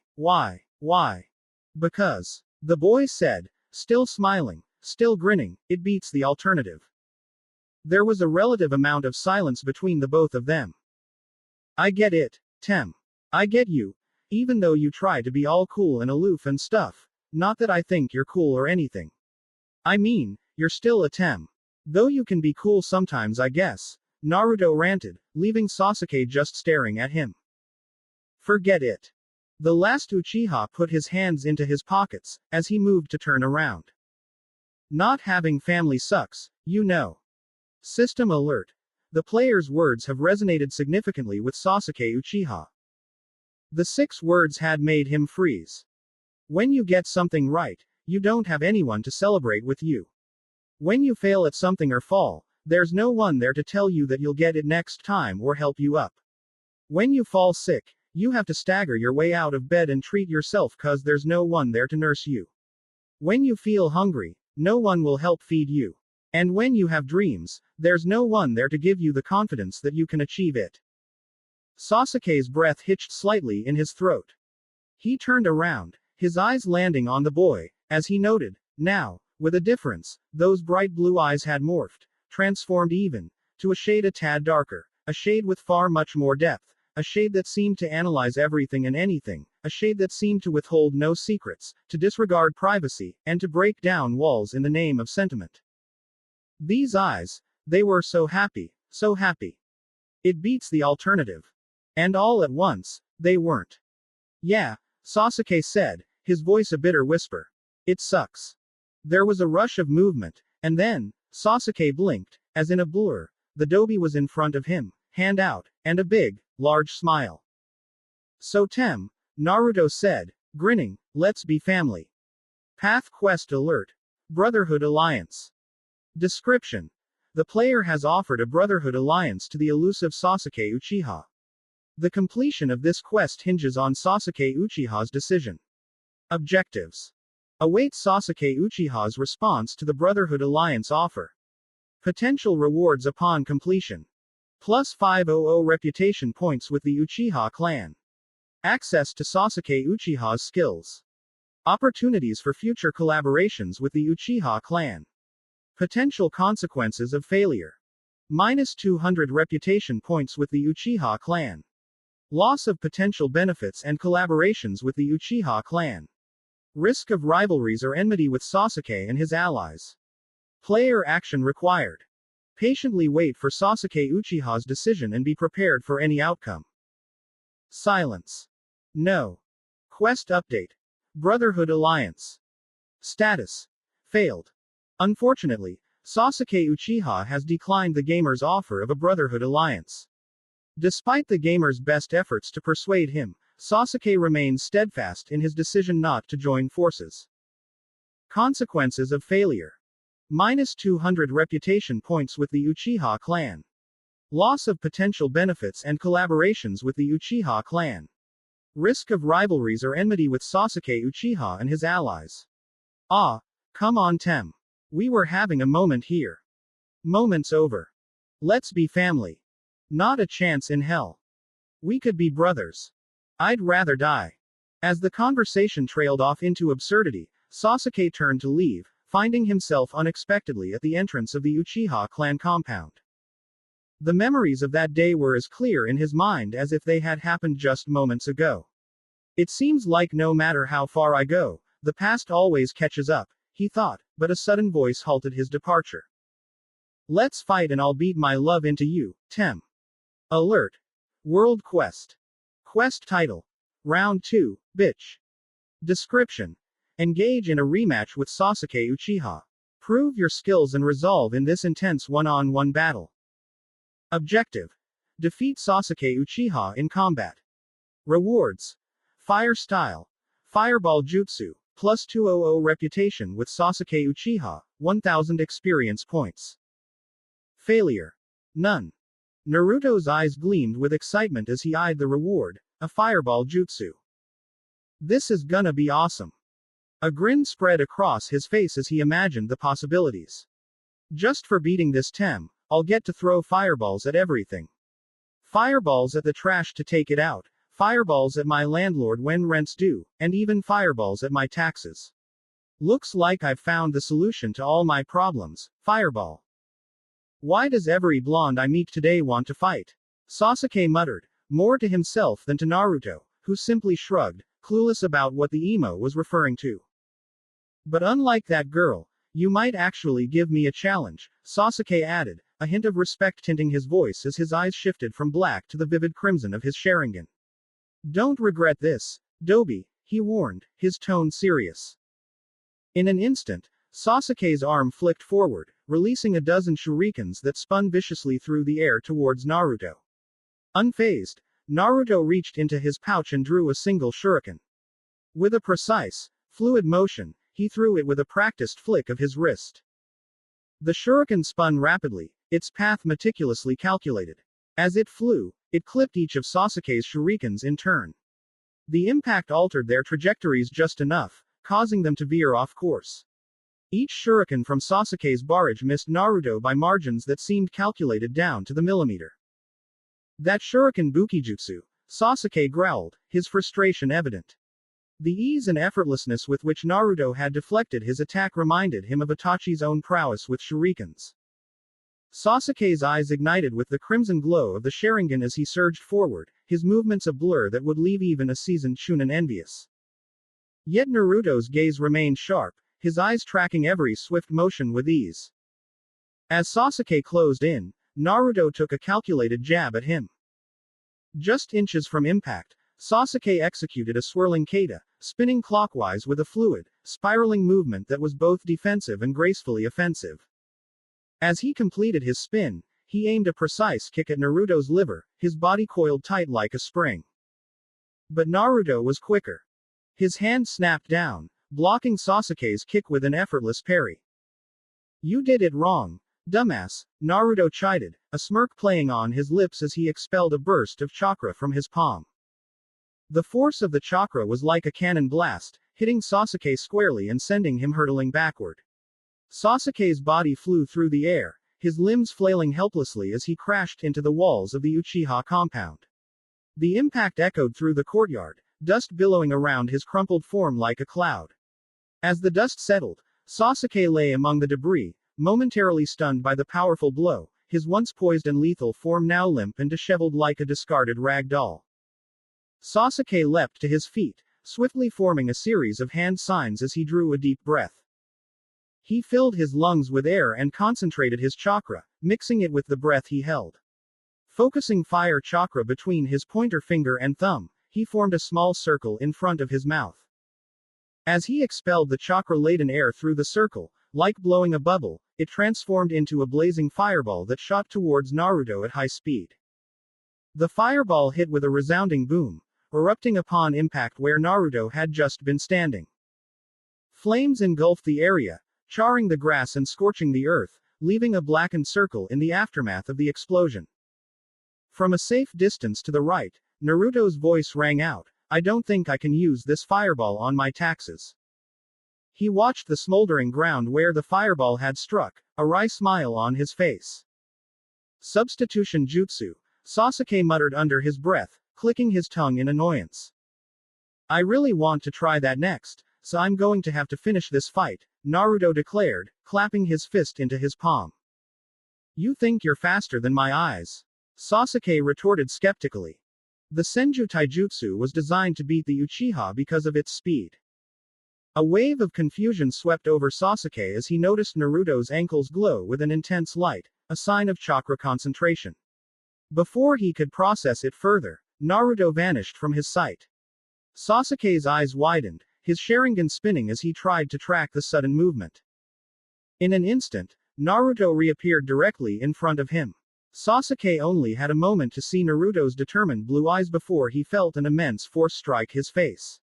Because. The boy said, still smiling, still grinning, it beats the alternative. There was a relative amount of silence between the both of them. I get it, Tem. I get you, even though you try to be all cool and aloof and stuff. Not that I think you're cool or anything. I mean, you're still a Tem. Though you can be cool sometimes, I guess. Naruto ranted, leaving Sasuke just staring at him. Forget it. The last Uchiha put his hands into his pockets, as he moved to turn around. Not having family sucks, you know. System alert. The player's words have resonated significantly with Sasuke Uchiha. The 6 words had made him freeze. When you get something right, you don't have anyone to celebrate with you. When you fail at something or fall, there's no one there to tell you that you'll get it next time or help you up. When you fall sick, you have to stagger your way out of bed and treat yourself 'cause there's no one there to nurse you. When you feel hungry, no one will help feed you. And when you have dreams, there's no one there to give you the confidence that you can achieve it. Sasuke's breath hitched slightly in his throat. He turned around, his eyes landing on the boy, as he noted, now, with a difference, those bright blue eyes had morphed, transformed even, to a shade a tad darker, a shade with far much more depth, a shade that seemed to analyze everything and anything, a shade that seemed to withhold no secrets, to disregard privacy, and to break down walls in the name of sentiment. These eyes, they were so happy, so happy. It beats the alternative. And all at once, they weren't. Yeah, Sasuke said, his voice a bitter whisper. It sucks. There was a rush of movement, and then, Sasuke blinked, as in a blur, the Dobi was in front of him, hand out, and a big, large smile. So Tem, Naruto said, grinning, let's be family. Path Quest Alert. Brotherhood Alliance. Description. The player has offered a Brotherhood Alliance to the elusive Sasuke Uchiha. The completion of this quest hinges on Sasuke Uchiha's decision. Objectives. Await Sasuke Uchiha's response to the Brotherhood Alliance offer. Potential rewards upon completion. Plus 500 reputation points with the Uchiha clan. Access to Sasuke Uchiha's skills. Opportunities for future collaborations with the Uchiha clan. Potential consequences of failure. Minus 200 reputation points with the Uchiha clan. Loss of potential benefits and collaborations with the Uchiha clan. Risk of rivalries or enmity with Sasuke and his allies. Player action required. Patiently wait for Sasuke Uchiha's decision and be prepared for any outcome. Silence. No. Quest update. Brotherhood Alliance. Status. Failed. Unfortunately, Sasuke Uchiha has declined the gamer's offer of a Brotherhood Alliance. Despite the gamer's best efforts to persuade him, Sasuke remains steadfast in his decision not to join forces. Consequences of failure. Minus 200 reputation points with the Uchiha clan. Loss of potential benefits and collaborations with the Uchiha clan. Risk of rivalries or enmity with Sasuke Uchiha and his allies. Ah, come on Tem. We were having a moment here. Moment's over. Let's be family. Not a chance in hell. We could be brothers. I'd rather die. As the conversation trailed off into absurdity, Sasuke turned to leave, finding himself unexpectedly at the entrance of the Uchiha clan compound. The memories of that day were as clear in his mind as if they had happened just moments ago. It seems like no matter how far I go, the past always catches up, he thought, but a sudden voice halted his departure. Let's fight and I'll beat my love into you, Tem. Alert. World Quest. Quest title. Round 2, Bitch. Description. Engage in a rematch with Sasuke Uchiha. Prove your skills and resolve in this intense one-on-one battle. Objective. Defeat Sasuke Uchiha in combat. Rewards. Fire Style. Fireball Jutsu. Plus 200 reputation with Sasuke Uchiha. 1000 experience points. Failure. None. Naruto's eyes gleamed with excitement as he eyed the reward, a fireball jutsu. This is gonna be awesome. A grin spread across his face as he imagined the possibilities. Just for beating this Tem, I'll get to throw fireballs at everything. Fireballs at the trash to take it out, fireballs at my landlord when rent's due, and even fireballs at my taxes. Looks like I've found the solution to all my problems, fireball. Why does every blonde I meet today want to fight? Sasuke muttered, more to himself than to Naruto, who simply shrugged, clueless about what the emo was referring to. But unlike that girl, you might actually give me a challenge, Sasuke added, a hint of respect tinting his voice as his eyes shifted from black to the vivid crimson of his Sharingan. Don't regret this, Dobi, he warned, his tone serious. In an instant, Sasuke's arm flicked forward, releasing a dozen shurikens that spun viciously through the air towards Naruto. Unfazed, Naruto reached into his pouch and drew a single shuriken. With a precise, fluid motion, he threw it with a practiced flick of his wrist. The shuriken spun rapidly, its path meticulously calculated. As it flew, it clipped each of Sasuke's shurikens in turn. The impact altered their trajectories just enough, causing them to veer off course. Each shuriken from Sasuke's barrage missed Naruto by margins that seemed calculated down to the millimeter. That shuriken bukijutsu, Sasuke growled, his frustration evident. The ease and effortlessness with which Naruto had deflected his attack reminded him of Itachi's own prowess with shurikens. Sasuke's eyes ignited with the crimson glow of the Sharingan as he surged forward, his movements a blur that would leave even a seasoned Chunin envious. Yet Naruto's gaze remained sharp, his eyes tracking every swift motion with ease. As Sasuke closed in, Naruto took a calculated jab at him. Just inches from impact, Sasuke executed a swirling kata, spinning clockwise with a fluid, spiraling movement that was both defensive and gracefully offensive. As he completed his spin, he aimed a precise kick at Naruto's liver, his body coiled tight like a spring. But Naruto was quicker. His hand snapped down, blocking Sasuke's kick with an effortless parry. "You did it wrong, dumbass," Naruto chided, a smirk playing on his lips as he expelled a burst of chakra from his palm. The force of the chakra was like a cannon blast, hitting Sasuke squarely and sending him hurtling backward. Sasuke's body flew through the air, his limbs flailing helplessly as he crashed into the walls of the Uchiha compound. The impact echoed through the courtyard, dust billowing around his crumpled form like a cloud. As the dust settled, Sasuke lay among the debris, momentarily stunned by the powerful blow, his once poised and lethal form now limp and disheveled like a discarded rag doll. Sasuke leapt to his feet, swiftly forming a series of hand signs as he drew a deep breath. He filled his lungs with air and concentrated his chakra, mixing it with the breath he held. Focusing fire chakra between his pointer finger and thumb, he formed a small circle in front of his mouth. As he expelled the chakra-laden air through the circle, like blowing a bubble, it transformed into a blazing fireball that shot towards Naruto at high speed. The fireball hit with a resounding boom, erupting upon impact where Naruto had just been standing. Flames engulfed the area, charring the grass and scorching the earth, leaving a blackened circle in the aftermath of the explosion. From a safe distance to the right, Naruto's voice rang out, "I don't think I can use this fireball on my taxes." He watched the smoldering ground where the fireball had struck, a wry smile on his face. Substitution jutsu, Sasuke muttered under his breath, clicking his tongue in annoyance. "I really want to try that next, so I'm going to have to finish this fight," Naruto declared, clapping his fist into his palm. "You think you're faster than my eyes?" Sasuke retorted skeptically. The Senju Taijutsu was designed to beat the Uchiha because of its speed. A wave of confusion swept over Sasuke as he noticed Naruto's ankles glow with an intense light, a sign of chakra concentration. Before he could process it further, Naruto vanished from his sight. Sasuke's eyes widened, his Sharingan spinning as he tried to track the sudden movement. In an instant, Naruto reappeared directly in front of him. Sasuke only had a moment to see Naruto's determined blue eyes before he felt an immense force strike his face.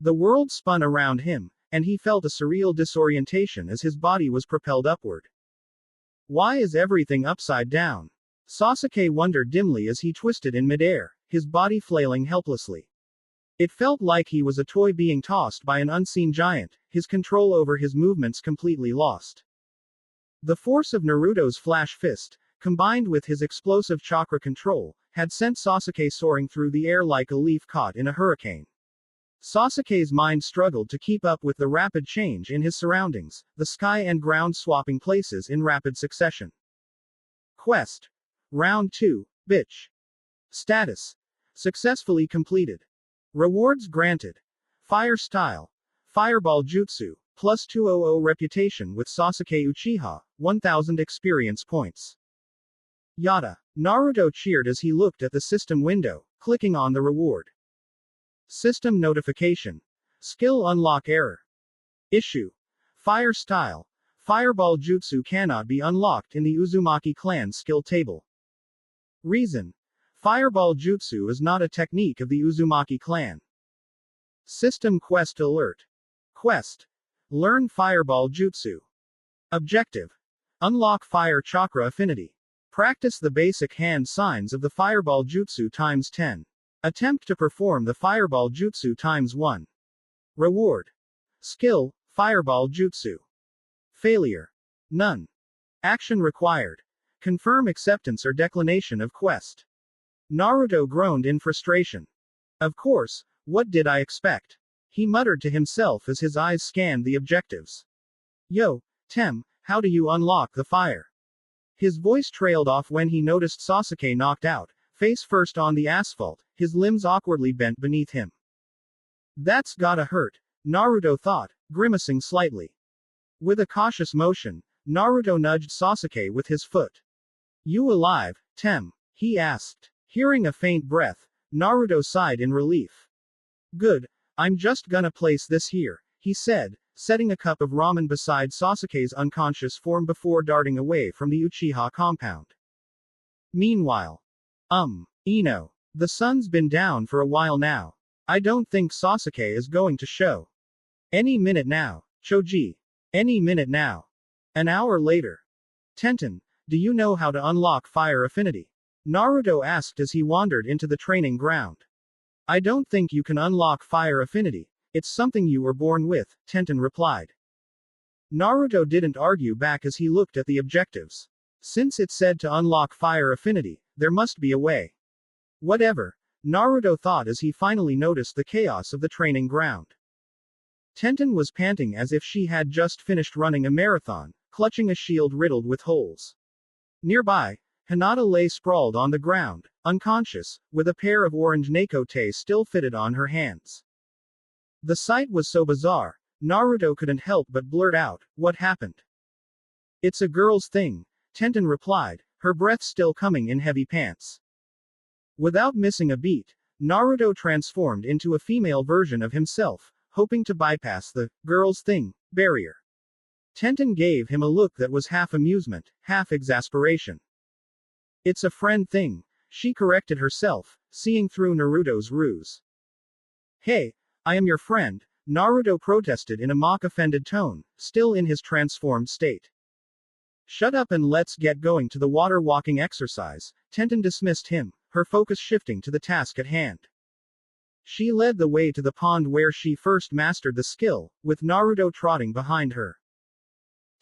The world spun around him, and he felt a surreal disorientation as his body was propelled upward. Why is everything upside down? Sasuke wondered dimly as he twisted in midair, his body flailing helplessly. It felt like he was a toy being tossed by an unseen giant, his control over his movements completely lost. The force of Naruto's flash fist, combined with his explosive chakra control, had sent Sasuke soaring through the air like a leaf caught in a hurricane. Sasuke's mind struggled to keep up with the rapid change in his surroundings, the sky and ground swapping places in rapid succession. Quest. Round 2, bitch. Status. Successfully completed. Rewards granted. Fire style. Fireball jutsu, plus 200 reputation with Sasuke Uchiha, 1000 experience points. Yada. Naruto cheered as he looked at the system window, clicking on the reward. System notification. Skill unlock error. Issue. Fire style. Fireball jutsu cannot be unlocked in the Uzumaki clan skill table. Reason. Fireball Jutsu is not a technique of the Uzumaki clan. System Quest Alert. Quest. Learn Fireball Jutsu. Objective. Unlock Fire Chakra Affinity. Practice the basic hand signs of the Fireball Jutsu times 10. Attempt to perform the Fireball Jutsu times 1. Reward. Skill, Fireball Jutsu. Failure. None. Action required. Confirm acceptance or declination of quest. Naruto groaned in frustration. Of course, what did I expect? He muttered to himself as his eyes scanned the objectives. Yo, Tem, how do you unlock the fire? His voice trailed off when he noticed Sasuke knocked out, face first on the asphalt, his limbs awkwardly bent beneath him. That's gotta hurt, Naruto thought, grimacing slightly. With a cautious motion, Naruto nudged Sasuke with his foot. You alive, Tem? He asked. Hearing a faint breath, Naruto sighed in relief. Good, I'm just gonna place this here, he said, setting a cup of ramen beside Sasuke's unconscious form before darting away from the Uchiha compound. Meanwhile, Ino, the sun's been down for a while now. I don't think Sasuke is going to show. Any minute now, Choji. Any minute now. An hour later. Tenten, do you know how to unlock fire affinity? Naruto asked as he wandered into the training ground. I don't think you can unlock fire affinity. It's something you were born with, Tenten replied. Naruto didn't argue back as he looked at the objectives. Since it said to unlock fire affinity, there must be a way. Whatever, Naruto thought as he finally noticed the chaos of the training ground. Tenten was panting as if she had just finished running a marathon, clutching a shield riddled with holes. Nearby, Hinata lay sprawled on the ground, unconscious, with a pair of orange Nakote still fitted on her hands. The sight was so bizarre, Naruto couldn't help but blurt out, what happened? It's a girl's thing, Tenten replied, her breath still coming in heavy pants. Without missing a beat, Naruto transformed into a female version of himself, hoping to bypass the girl's thing barrier. Tenten gave him a look that was half amusement, half exasperation. It's a friend thing, she corrected herself, seeing through Naruto's ruse. Hey, I am your friend, Naruto protested in a mock-offended tone, still in his transformed state. Shut up and let's get going to the water walking exercise, Tenten dismissed him, her focus shifting to the task at hand. She led the way to the pond where she first mastered the skill, with Naruto trotting behind her.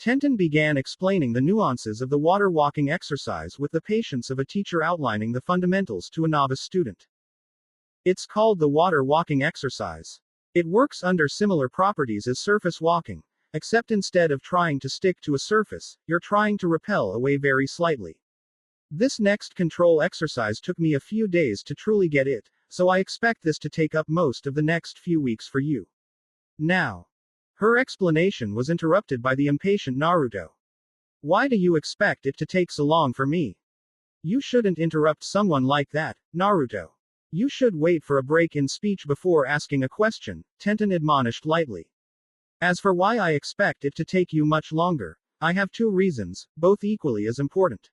Tenten began explaining the nuances of the water walking exercise with the patience of a teacher outlining the fundamentals to a novice student. It's called the water walking exercise. It works under similar properties as surface walking, except instead of trying to stick to a surface, you're trying to repel away very slightly. This next control exercise took me a few days to truly get it, so I expect this to take up most of the next few weeks for you. Now. Her explanation was interrupted by the impatient Naruto. Why do you expect it to take so long for me? You shouldn't interrupt someone like that, Naruto. You should wait for a break in speech before asking a question, Tenten admonished lightly. As for why I expect it to take you much longer, I have two reasons, both equally as important.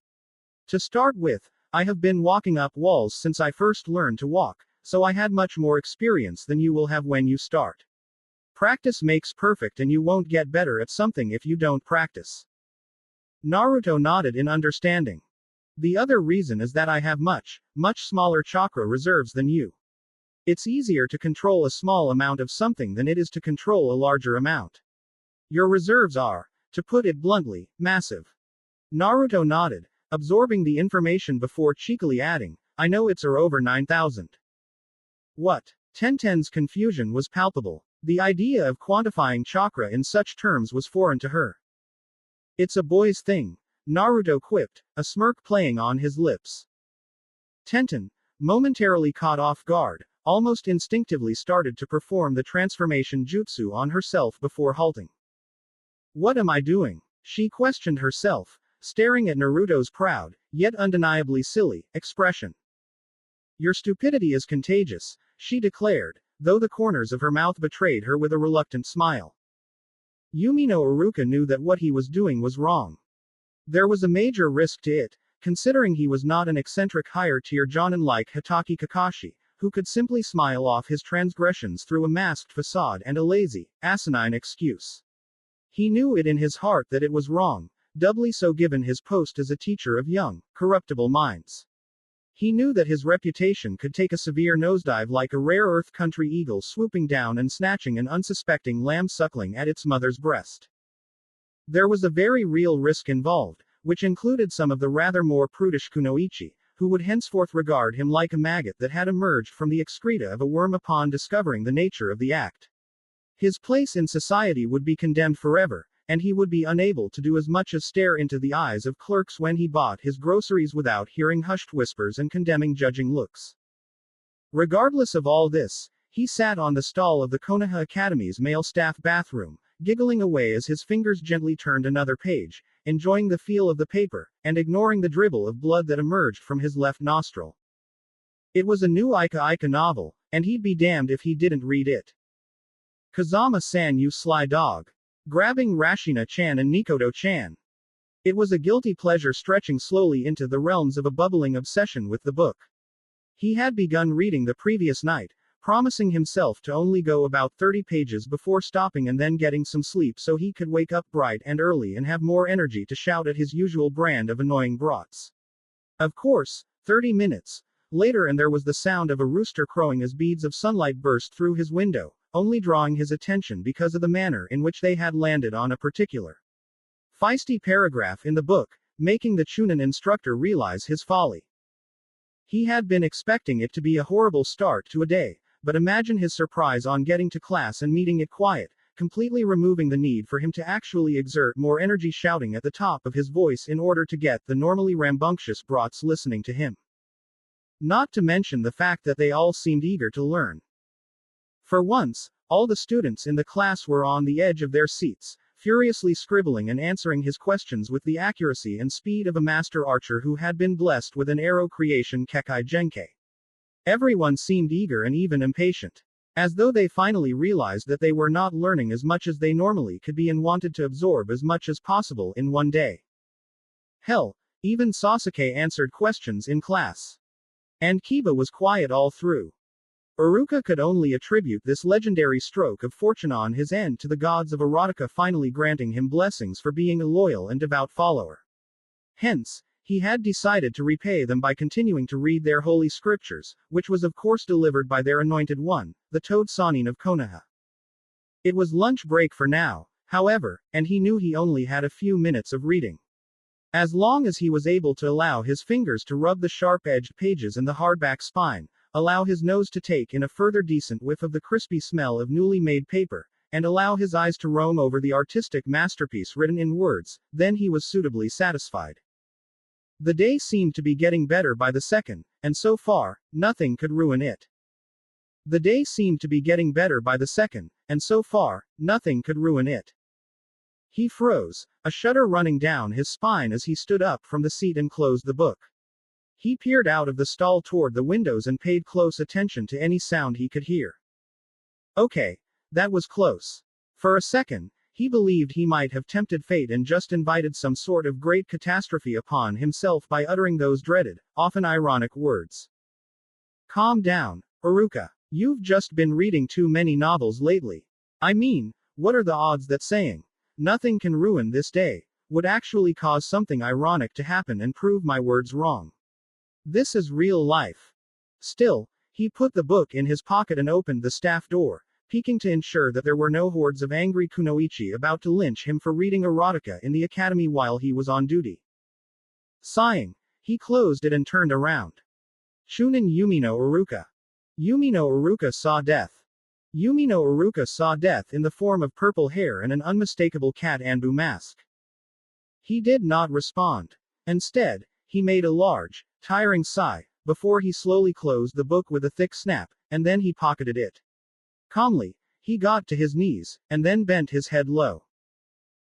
To start with, I have been walking up walls since I first learned to walk, so I had much more experience than you will have when you start. Practice makes perfect and you won't get better at something if you don't practice. Naruto nodded in understanding. The other reason is that I have much smaller chakra reserves than you. It's easier to control a small amount of something than it is to control a larger amount. Your reserves are, to put it bluntly, massive. Naruto nodded, absorbing the information before cheekily adding, I know it's over 9,000. What? Tenten's confusion was palpable. The idea of quantifying chakra in such terms was foreign to her. It's a boy's thing, Naruto quipped, a smirk playing on his lips. Tenten, momentarily caught off guard, almost instinctively started to perform the transformation jutsu on herself before halting. What am I doing? She questioned herself, staring at Naruto's proud, yet undeniably silly, expression. Your stupidity is contagious, she declared, though the corners of her mouth betrayed her with a reluctant smile. Yumi no Iruka knew that what he was doing was wrong. There was a major risk to it, considering he was not an eccentric higher-tier jonin like Hitaki Kakashi, who could simply smile off his transgressions through a masked facade and a lazy, asinine excuse. He knew it in his heart that it was wrong, doubly so given his post as a teacher of young, corruptible minds. He knew that his reputation could take a severe nosedive like a rare earth country eagle swooping down and snatching an unsuspecting lamb suckling at its mother's breast. There was a very real risk involved, which included some of the rather more prudish kunoichi, who would henceforth regard him like a maggot that had emerged from the excreta of a worm upon discovering the nature of the act. His place in society would be condemned forever, and he would be unable to do as much as stare into the eyes of clerks when he bought his groceries without hearing hushed whispers and condemning judging looks. Regardless of all this, he sat on the stall of the Konoha Academy's male staff bathroom, giggling away as his fingers gently turned another page, enjoying the feel of the paper, and ignoring the dribble of blood that emerged from his left nostril. It was a new Ika novel, and he'd be damned if he didn't read it. Kazama-san, you sly dog. Grabbing Rashina-chan and Nikoto-chan. It was a guilty pleasure stretching slowly into the realms of a bubbling obsession with the book. He had begun reading the previous night, promising himself to only go about 30 pages before stopping and then getting some sleep so he could wake up bright and early and have more energy to shout at his usual brand of annoying brats. Of course, 30 minutes later and there was the sound of a rooster crowing as beads of sunlight burst through his window, only drawing his attention because of the manner in which they had landed on a particular feisty paragraph in the book, making the Chunin instructor realize his folly. He had been expecting it to be a horrible start to a day, but imagine his surprise on getting to class and meeting it quiet, completely removing the need for him to actually exert more energy shouting at the top of his voice in order to get the normally rambunctious brats listening to him. Not to mention the fact that they all seemed eager to learn. For once, all the students in the class were on the edge of their seats, furiously scribbling and answering his questions with the accuracy and speed of a master archer who had been blessed with an arrow creation Kekai Genkei. Everyone seemed eager and even impatient. As though they finally realized that they were not learning as much as they normally could be and wanted to absorb as much as possible in one day. Hell, even Sasuke answered questions in class. And Kiba was quiet all through. Iruka could only attribute this legendary stroke of fortune on his end to the gods of erotica finally granting him blessings for being a loyal and devout follower. Hence, he had decided to repay them by continuing to read their holy scriptures, which was of course delivered by their anointed one, the Toad Sanin of Konoha. It was lunch break for now, however, and he knew he only had a few minutes of reading. As long as he was able to allow his fingers to rub the sharp-edged pages and the hardback spine, allow his nose to take in a further decent whiff of the crispy smell of newly made paper, and allow his eyes to roam over the artistic masterpiece written in words, then he was suitably satisfied. The day seemed to be getting better by the second, and so far, nothing could ruin it. The day seemed to be getting better by the second, and so far, nothing could ruin it. He froze, a shudder running down his spine as he stood up from the seat and closed the book. He peered out of the stall toward the windows and paid close attention to any sound he could hear. Okay, that was close. For a second, he believed he might have tempted fate and just invited some sort of great catastrophe upon himself by uttering those dreaded, often ironic words. Calm down, Iruka. You've just been reading too many novels lately. I mean, what are the odds that saying, "Nothing can ruin this day," would actually cause something ironic to happen and prove my words wrong? This is real life. Still, he put the book in his pocket and opened the staff door, peeking to ensure that there were no hordes of angry kunoichi about to lynch him for reading erotica in the academy while he was on duty. Sighing, he closed it and turned around. Chunin Yumino Iruka. Yumino Iruka saw death. Yumino Iruka saw death in the form of purple hair and an unmistakable cat Anbu mask. He did not respond. Instead, he made a large, tiring sigh, before he slowly closed the book with a thick snap, and then he pocketed it. Calmly, he got to his knees, and then bent his head low.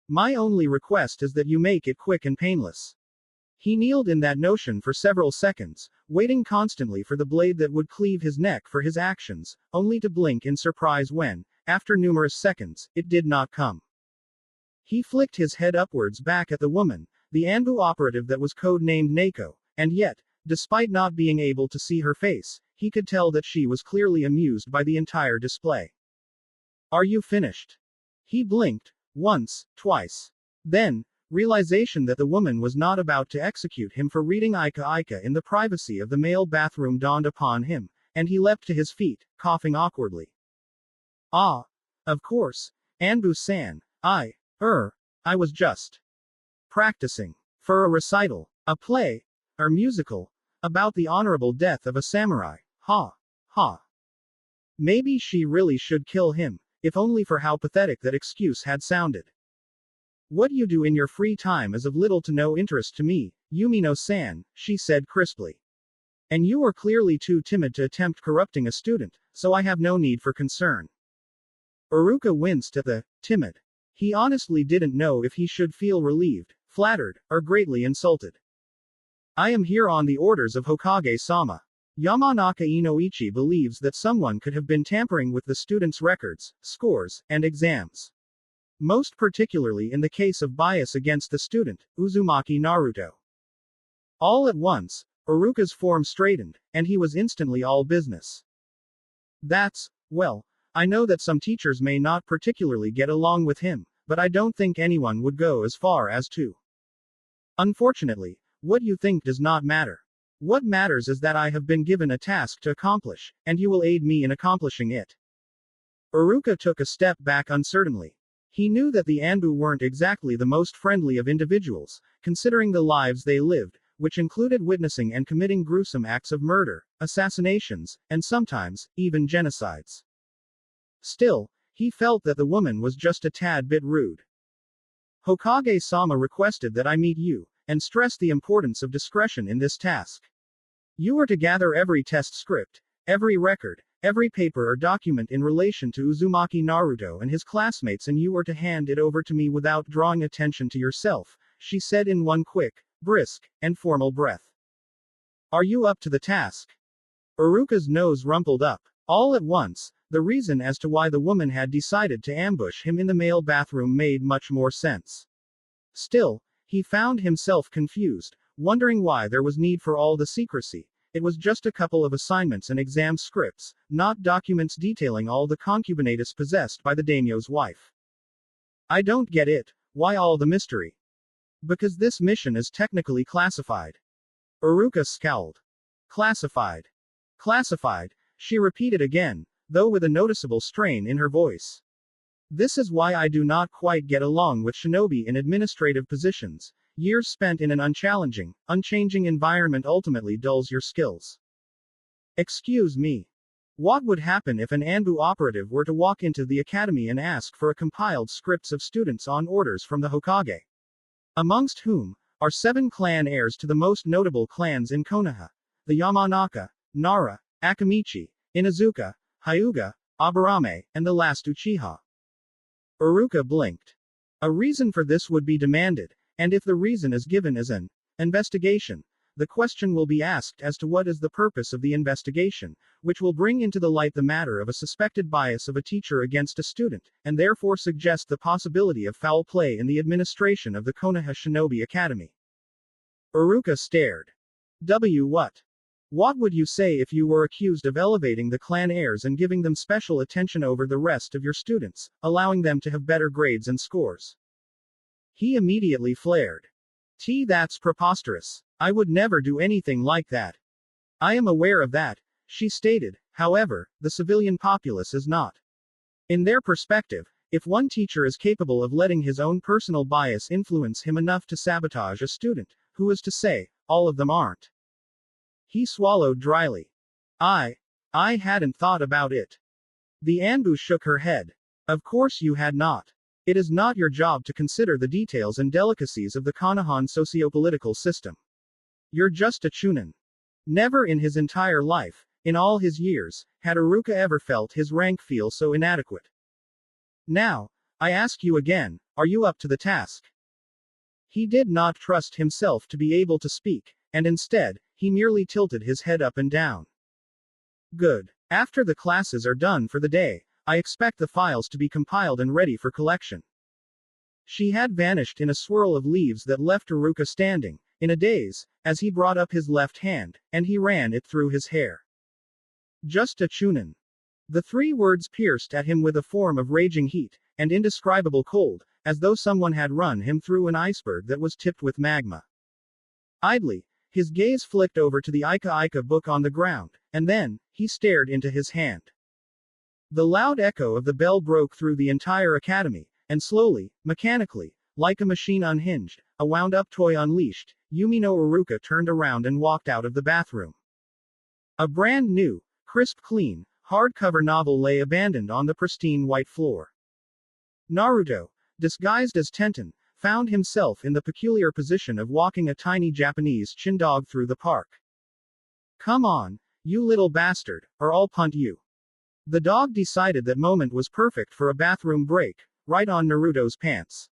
My only request is that you make it quick and painless. He kneeled in that notion for several seconds, waiting constantly for the blade that would cleave his neck for his actions, only to blink in surprise when, after numerous seconds, it did not come. He flicked his head upwards back at the woman, the Anbu operative that was code-named Nako, and yet, despite not being able to see her face, he could tell that she was clearly amused by the entire display. Are you finished? He blinked, once, twice. Then, realization that the woman was not about to execute him for reading Ika Ika in the privacy of the male bathroom dawned upon him, and he leapt to his feet, coughing awkwardly. Ah. Of course. Anbu-san. I was just practicing for a recital, a play, or musical, about the honorable death of a samurai. Ha. Ha. Maybe she really should kill him, if only for how pathetic that excuse had sounded. What you do in your free time is of little to no interest to me, Yumino-san, she said crisply. And you are clearly too timid to attempt corrupting a student, so I have no need for concern. Uruka winced at the timid. He honestly didn't know if he should feel relieved, flattered, or greatly insulted. I am here on the orders of Hokage-sama. Yamanaka Inoichi believes that someone could have been tampering with the students' records, scores, and exams. Most particularly in the case of bias against the student, Uzumaki Naruto. All at once, Uruka's form straightened, and he was instantly all business. Well, I know that some teachers may not particularly get along with him, but I don't think anyone would go as far as to. Unfortunately, what you think does not matter. What matters is that I have been given a task to accomplish, and you will aid me in accomplishing it. Uruka took a step back uncertainly. He knew that the Anbu weren't exactly the most friendly of individuals, considering the lives they lived, which included witnessing and committing gruesome acts of murder, assassinations, and sometimes, even genocides. Still, he felt that the woman was just a tad bit rude. Hokage-sama requested that I meet you, and stressed the importance of discretion in this task. You are to gather every test script, every record, every paper or document in relation to Uzumaki Naruto and his classmates, and you are to hand it over to me without drawing attention to yourself, she said in one quick, brisk, and formal breath. Are you up to the task? Uruka's nose rumpled up. All at once, the reason as to why the woman had decided to ambush him in the male bathroom made much more sense. Still, he found himself confused, wondering why there was need for all the secrecy. It was just a couple of assignments and exam scripts, not documents detailing all the concubinatus possessed by the daimyo's wife. I don't get it. Why all the mystery? Because this mission is technically classified. Uruka scowled. Classified. Classified, she repeated again, though with a noticeable strain in her voice. This is why I do not quite get along with shinobi in administrative positions. Years spent in an unchanging environment ultimately dulls your skills. Excuse me. What would happen if an Anbu operative were to walk into the academy and ask for a compiled scripts of students on orders from the Hokage? Amongst whom are 7 clan heirs to the most notable clans in Konoha: the Yamanaka, Nara, Akamichi, Inuzuka, Hyuga, Aburame, and the last Uchiha. Uruka blinked. A reason for this would be demanded, and if the reason is given as an investigation, the question will be asked as to what is the purpose of the investigation, which will bring into the light the matter of a suspected bias of a teacher against a student, and therefore suggest the possibility of foul play in the administration of the Konoha Shinobi Academy. Uruka stared. What? What would you say if you were accused of elevating the clan heirs and giving them special attention over the rest of your students, allowing them to have better grades and scores? He immediately flared. That's preposterous. I would never do anything like that. I am aware of that, she stated. However, the civilian populace is not. In their perspective, if one teacher is capable of letting his own personal bias influence him enough to sabotage a student, who is to say, all of them aren't? He swallowed dryly. I hadn't thought about it. The Anbu shook her head. Of course you had not. It is not your job to consider the details and delicacies of the Konohan socio-political system. You're just a chunin. Never in his entire life, in all his years, had Uruka ever felt his rank feel so inadequate. Now, I ask you again, are you up to the task? He did not trust himself to be able to speak, and instead, he merely tilted his head up and down. Good. After the classes are done for the day, I expect the files to be compiled and ready for collection. She had vanished in a swirl of leaves that left Iruka standing, in a daze, as he brought up his left hand, and he ran it through his hair. Just a chunin. The 3 words pierced at him with a form of raging heat, and indescribable cold, as though someone had run him through an iceberg that was tipped with magma. Idly, his gaze flicked over to the Ika Ika book on the ground, and then, he stared into his hand. The loud echo of the bell broke through the entire academy, and slowly, mechanically, like a machine unhinged, a wound-up toy unleashed, Yumi no Iruka turned around and walked out of the bathroom. A brand new, crisp clean, hardcover novel lay abandoned on the pristine white floor. Naruto, disguised as Tenten, found himself in the peculiar position of walking a tiny Japanese chindog through the park. Come on, you little bastard, or I'll punt you. The dog decided that moment was perfect for a bathroom break, right on Naruto's pants.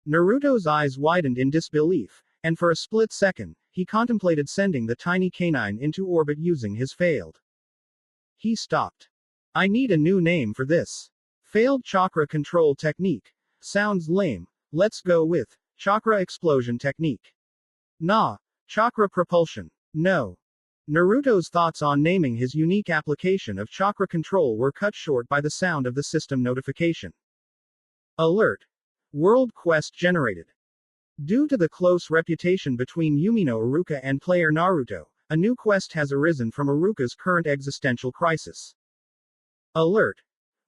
Naruto's eyes widened in disbelief, and for a split second, he contemplated sending the tiny canine into orbit using his failed. He stopped. I need a new name for this. Failed chakra control technique. Sounds lame. Let's go with chakra explosion technique. Nah, chakra propulsion. No. Naruto's thoughts on naming his unique application of chakra control were cut short by the sound of the system notification. Alert. World quest generated. Due to the close reputation between Yumi no Iruka and player Naruto, a new quest has arisen from Iruka's current existential crisis. Alert.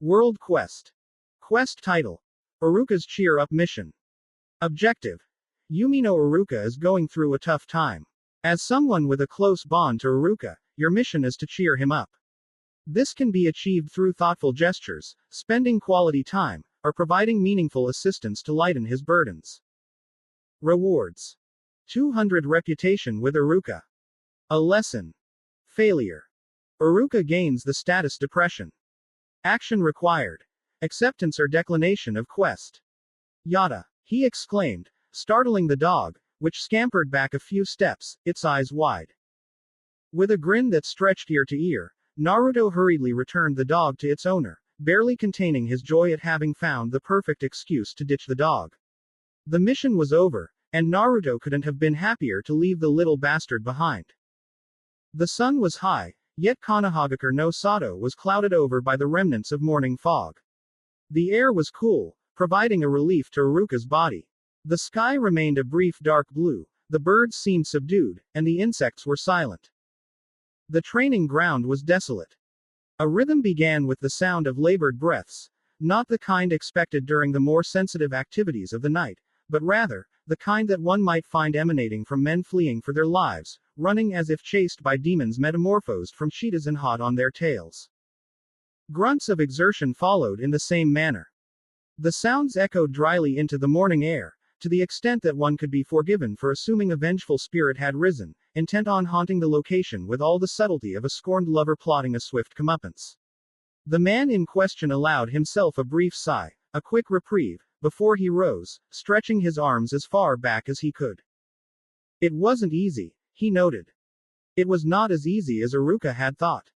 World quest. Quest title. Iruka's Cheer Up Mission. Objective. Yumi no Iruka is going through a tough time. As someone with a close bond to Iruka, your mission is to cheer him up. This can be achieved through thoughtful gestures, spending quality time, or providing meaningful assistance to lighten his burdens. Rewards. 200 reputation with Iruka. A lesson. Failure. Iruka gains the status depression. Action required. Acceptance or declination of quest. Yada. He exclaimed, startling the dog, which scampered back a few steps, its eyes wide. With a grin that stretched ear to ear, Naruto hurriedly returned the dog to its owner, barely containing his joy at having found the perfect excuse to ditch the dog. The mission was over, and Naruto couldn't have been happier to leave the little bastard behind. The sun was high, yet Konohagakure no Sato was clouded over by the remnants of morning fog. The air was cool, providing a relief to Iruka's body. The sky remained a brief dark blue, the birds seemed subdued, and the insects were silent. The training ground was desolate. A rhythm began with the sound of labored breaths, not the kind expected during the more sensitive activities of the night, but rather, the kind that one might find emanating from men fleeing for their lives, running as if chased by demons metamorphosed from cheetahs and hot on their tails. Grunts of exertion followed in the same manner. The sounds echoed dryly into the morning air, to the extent that one could be forgiven for assuming a vengeful spirit had risen, intent on haunting the location with all the subtlety of a scorned lover plotting a swift comeuppance. The man in question allowed himself a brief sigh, a quick reprieve, before he rose, stretching his arms as far back as he could. It wasn't easy, he noted. It was not as easy as Iruka had thought.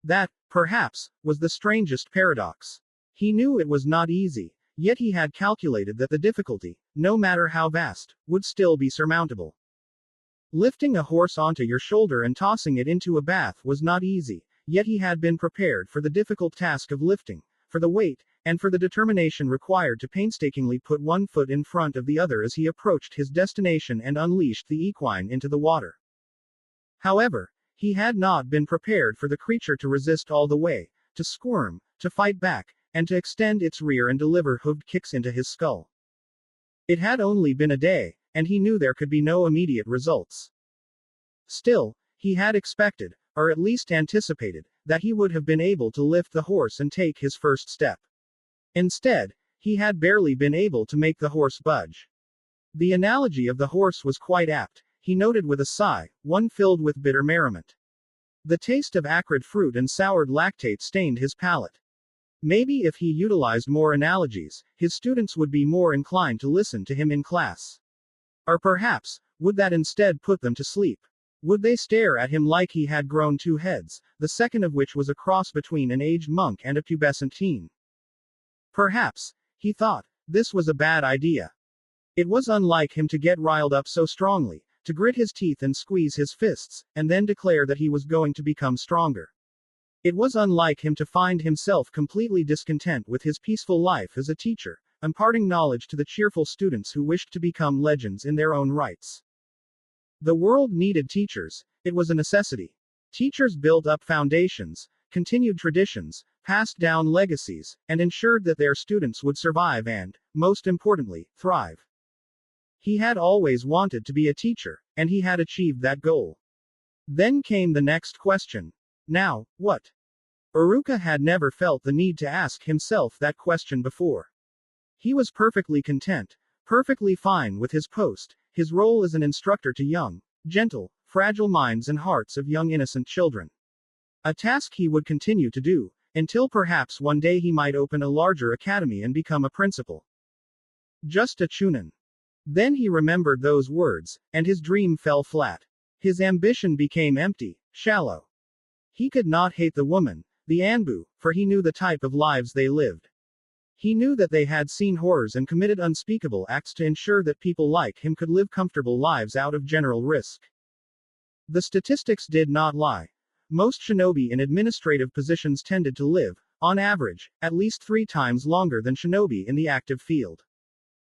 That, perhaps, was the strangest paradox. He knew it was not easy, yet he had calculated that the difficulty, no matter how vast, would still be surmountable. Lifting a horse onto your shoulder and tossing it into a bath was not easy, yet he had been prepared for the difficult task of lifting, for the weight, and for the determination required to painstakingly put one foot in front of the other as he approached his destination and unleashed the equine into the water. However, he had not been prepared for the creature to resist all the way, to squirm, to fight back, and to extend its rear and deliver hooved kicks into his skull. It had only been a day, and he knew there could be no immediate results. Still, he had expected, or at least anticipated, that he would have been able to lift the horse and take his first step. Instead, he had barely been able to make the horse budge. The analogy of the horse was quite apt, he noted with a sigh, one filled with bitter merriment. The taste of acrid fruit and soured lactate stained his palate. Maybe if he utilized more analogies, his students would be more inclined to listen to him in class. Or perhaps, would that instead put them to sleep? Would they stare at him like he had grown 2 heads, the second of which was a cross between an aged monk and a pubescent teen? Perhaps, he thought, This was a bad idea. It was unlike him to get riled up so strongly, to grit his teeth and squeeze his fists, and then declare that he was going to become stronger. It was unlike him to find himself completely discontent with his peaceful life as a teacher, imparting knowledge to the cheerful students who wished to become legends in their own rights. The world needed teachers. It was a necessity. Teachers built up foundations, continued traditions, passed down legacies, and ensured that their students would survive and, most importantly, thrive. He had always wanted to be a teacher, and he had achieved that goal. Then came the next question. Now, what? Iruka had never felt the need to ask himself that question before. He was perfectly content, perfectly fine with his post, his role as an instructor to young, gentle, fragile minds and hearts of young innocent children. A task he would continue to do, until perhaps one day he might open a larger academy and become a principal. Just a chunin. Then he remembered those words, and his dream fell flat. His ambition became empty, shallow. He could not hate the woman, the Anbu, for he knew the type of lives they lived. He knew that they had seen horrors and committed unspeakable acts to ensure that people like him could live comfortable lives out of general risk. The statistics did not lie. Most shinobi in administrative positions tended to live, on average, at least 3 times longer than shinobi in the active field.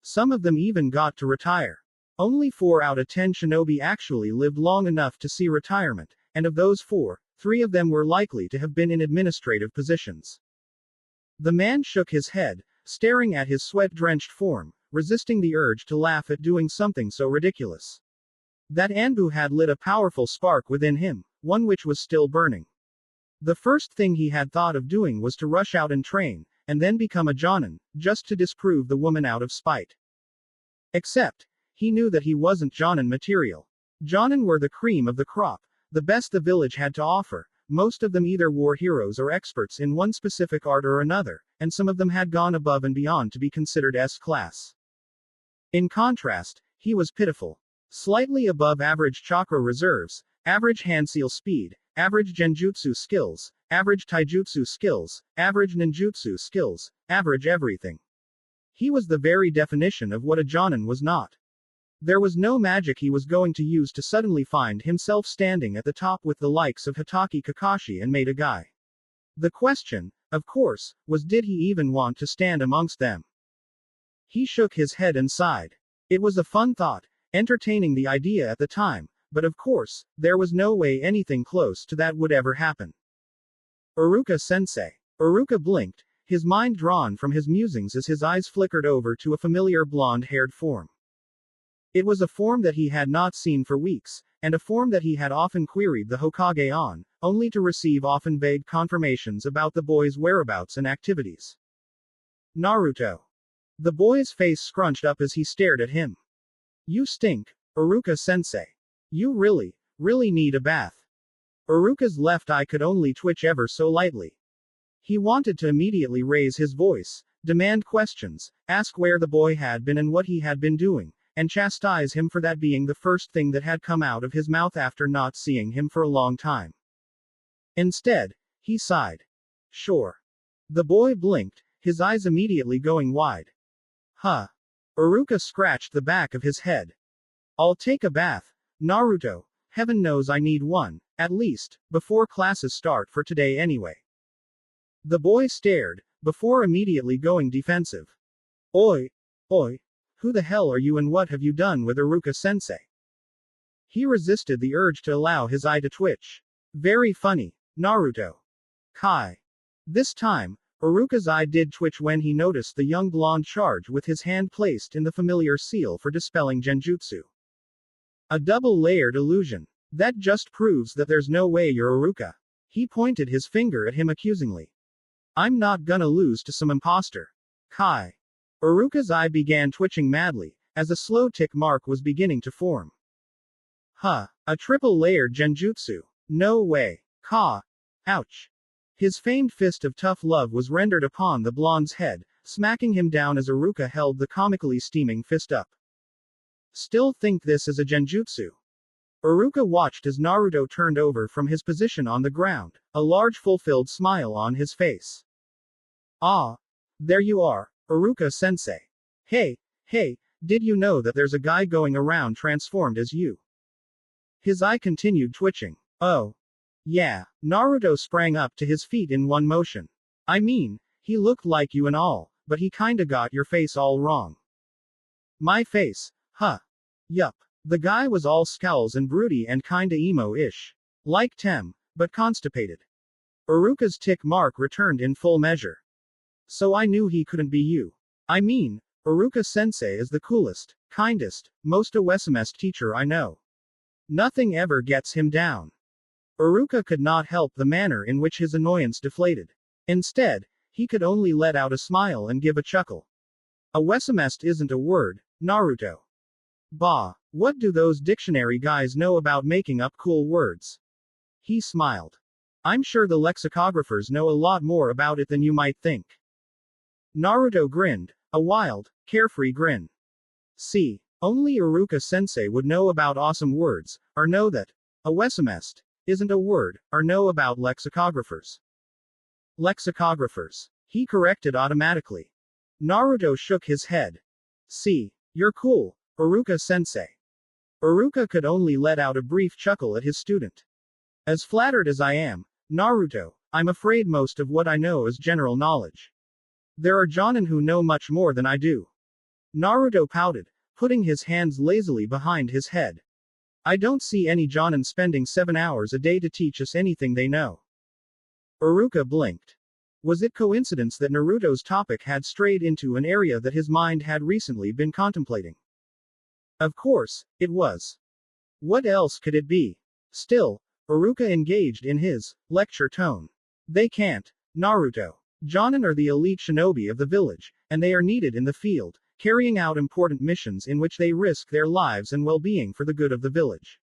Some of them even got to retire. Only 4 out of 10 shinobi actually lived long enough to see retirement, and of those 4, 3 of them were likely to have been in administrative positions. The man shook his head, staring at his sweat-drenched form, resisting the urge to laugh at doing something so ridiculous. That Anbu had lit a powerful spark within him, one which was still burning. The first thing he had thought of doing was to rush out and train, and then become a jonin, just to disprove the woman out of spite. Except, he knew that he wasn't jonin material. Jonin were the cream of the crop, the best the village had to offer. Most of them either were heroes or experts in one specific art or another, and some of them had gone above and beyond to be considered S-class. In contrast, he was pitiful. Slightly above average chakra reserves, average handseal speed, average genjutsu skills, average taijutsu skills, average ninjutsu skills, average everything. He was the very definition of what a jonin was not. There was no magic he was going to use to suddenly find himself standing at the top with the likes of Hitaki Kakashi and Maida Guy. The question, of course, was did he even want to stand amongst them? He shook his head and sighed. It was a fun thought, entertaining the idea at the time, but of course, there was no way anything close to that would ever happen. Iruka-sensei. Iruka blinked, his mind drawn from his musings as his eyes flickered over to a familiar blonde-haired form. It was a form that he had not seen for weeks, and a form that he had often queried the Hokage on, only to receive often vague confirmations about the boy's whereabouts and activities. Naruto. The boy's face scrunched up as he stared at him. You stink, Iruka-sensei. You really need a bath. Iruka's left eye could only twitch ever so lightly. He wanted to immediately raise his voice, demand questions, ask where the boy had been and what he had been doing, and chastise him for that being the first thing that had come out of his mouth after not seeing him for a long time. Instead, he sighed. Sure. The boy blinked, his eyes immediately going wide. Huh. Iruka scratched the back of his head. I'll take a bath, Naruto. Heaven knows I need one, at least, before classes start for today anyway. The boy stared, before immediately going defensive. Oi. Who the hell are you and what have you done with Iruka-sensei? He resisted the urge to allow his eye to twitch. Very funny, Naruto. Kai. This time, Iruka's eye did twitch when he noticed the young blonde charge with his hand placed in the familiar seal for dispelling genjutsu. A double-layered illusion. That just proves that there's no way you're Iruka. He pointed his finger at him accusingly. I'm not gonna lose to some imposter. Kai. Iruka's eye began twitching madly, as a slow tick mark was beginning to form. Huh. A triple-layered genjutsu. No way. Ka. Ouch. His famed fist of tough love was rendered upon the blonde's head, smacking him down as Iruka held the comically steaming fist up. Still think this is a genjutsu? Iruka watched as Naruto turned over from his position on the ground, a large fulfilled smile on his face. Ah. There you are, Iruka-sensei. Hey, did you know that there's a guy going around transformed as you? His eye continued twitching. Oh. Yeah. Naruto sprang up to his feet in one motion. I mean, he looked like you and all, but he kinda got your face all wrong. My face? Huh. Yup. The guy was all scowls and broody and kinda emo-ish. Like Tem, but constipated. Uruka's tick mark returned in full measure. So I knew he couldn't be you. I mean, Uruka-sensei is the coolest, kindest, most awesomeest teacher I know. Nothing ever gets him down. Uruka could not help the manner in which his annoyance deflated. Instead, he could only let out a smile and give a chuckle. Awesomest isn't a word, Naruto. Bah, what do those dictionary guys know about making up cool words? He smiled. I'm sure the lexicographers know a lot more about it than you might think. Naruto grinned, a wild, carefree grin. See, only Uruka-sensei would know about awesome words, or know that awesomest isn't a word, or know about lexicographers. Lexicographers. He corrected automatically. Naruto shook his head. See, you're cool, Uruka-sensei. Uruka could only let out a brief chuckle at his student. As flattered as I am, Naruto, I'm afraid most of what I know is general knowledge. There are jonin who know much more than I do. Naruto pouted, putting his hands lazily behind his head. I don't see any jonin spending 7 hours a day to teach us anything they know. Uruka blinked. Was it coincidence that Naruto's topic had strayed into an area that his mind had recently been contemplating? Of course, it was. What else could it be? Still, Uruka engaged in his lecture tone. They can't, Naruto. Jonin are the elite shinobi of the village, and they are needed in the field, carrying out important missions in which they risk their lives and well-being for the good of the village.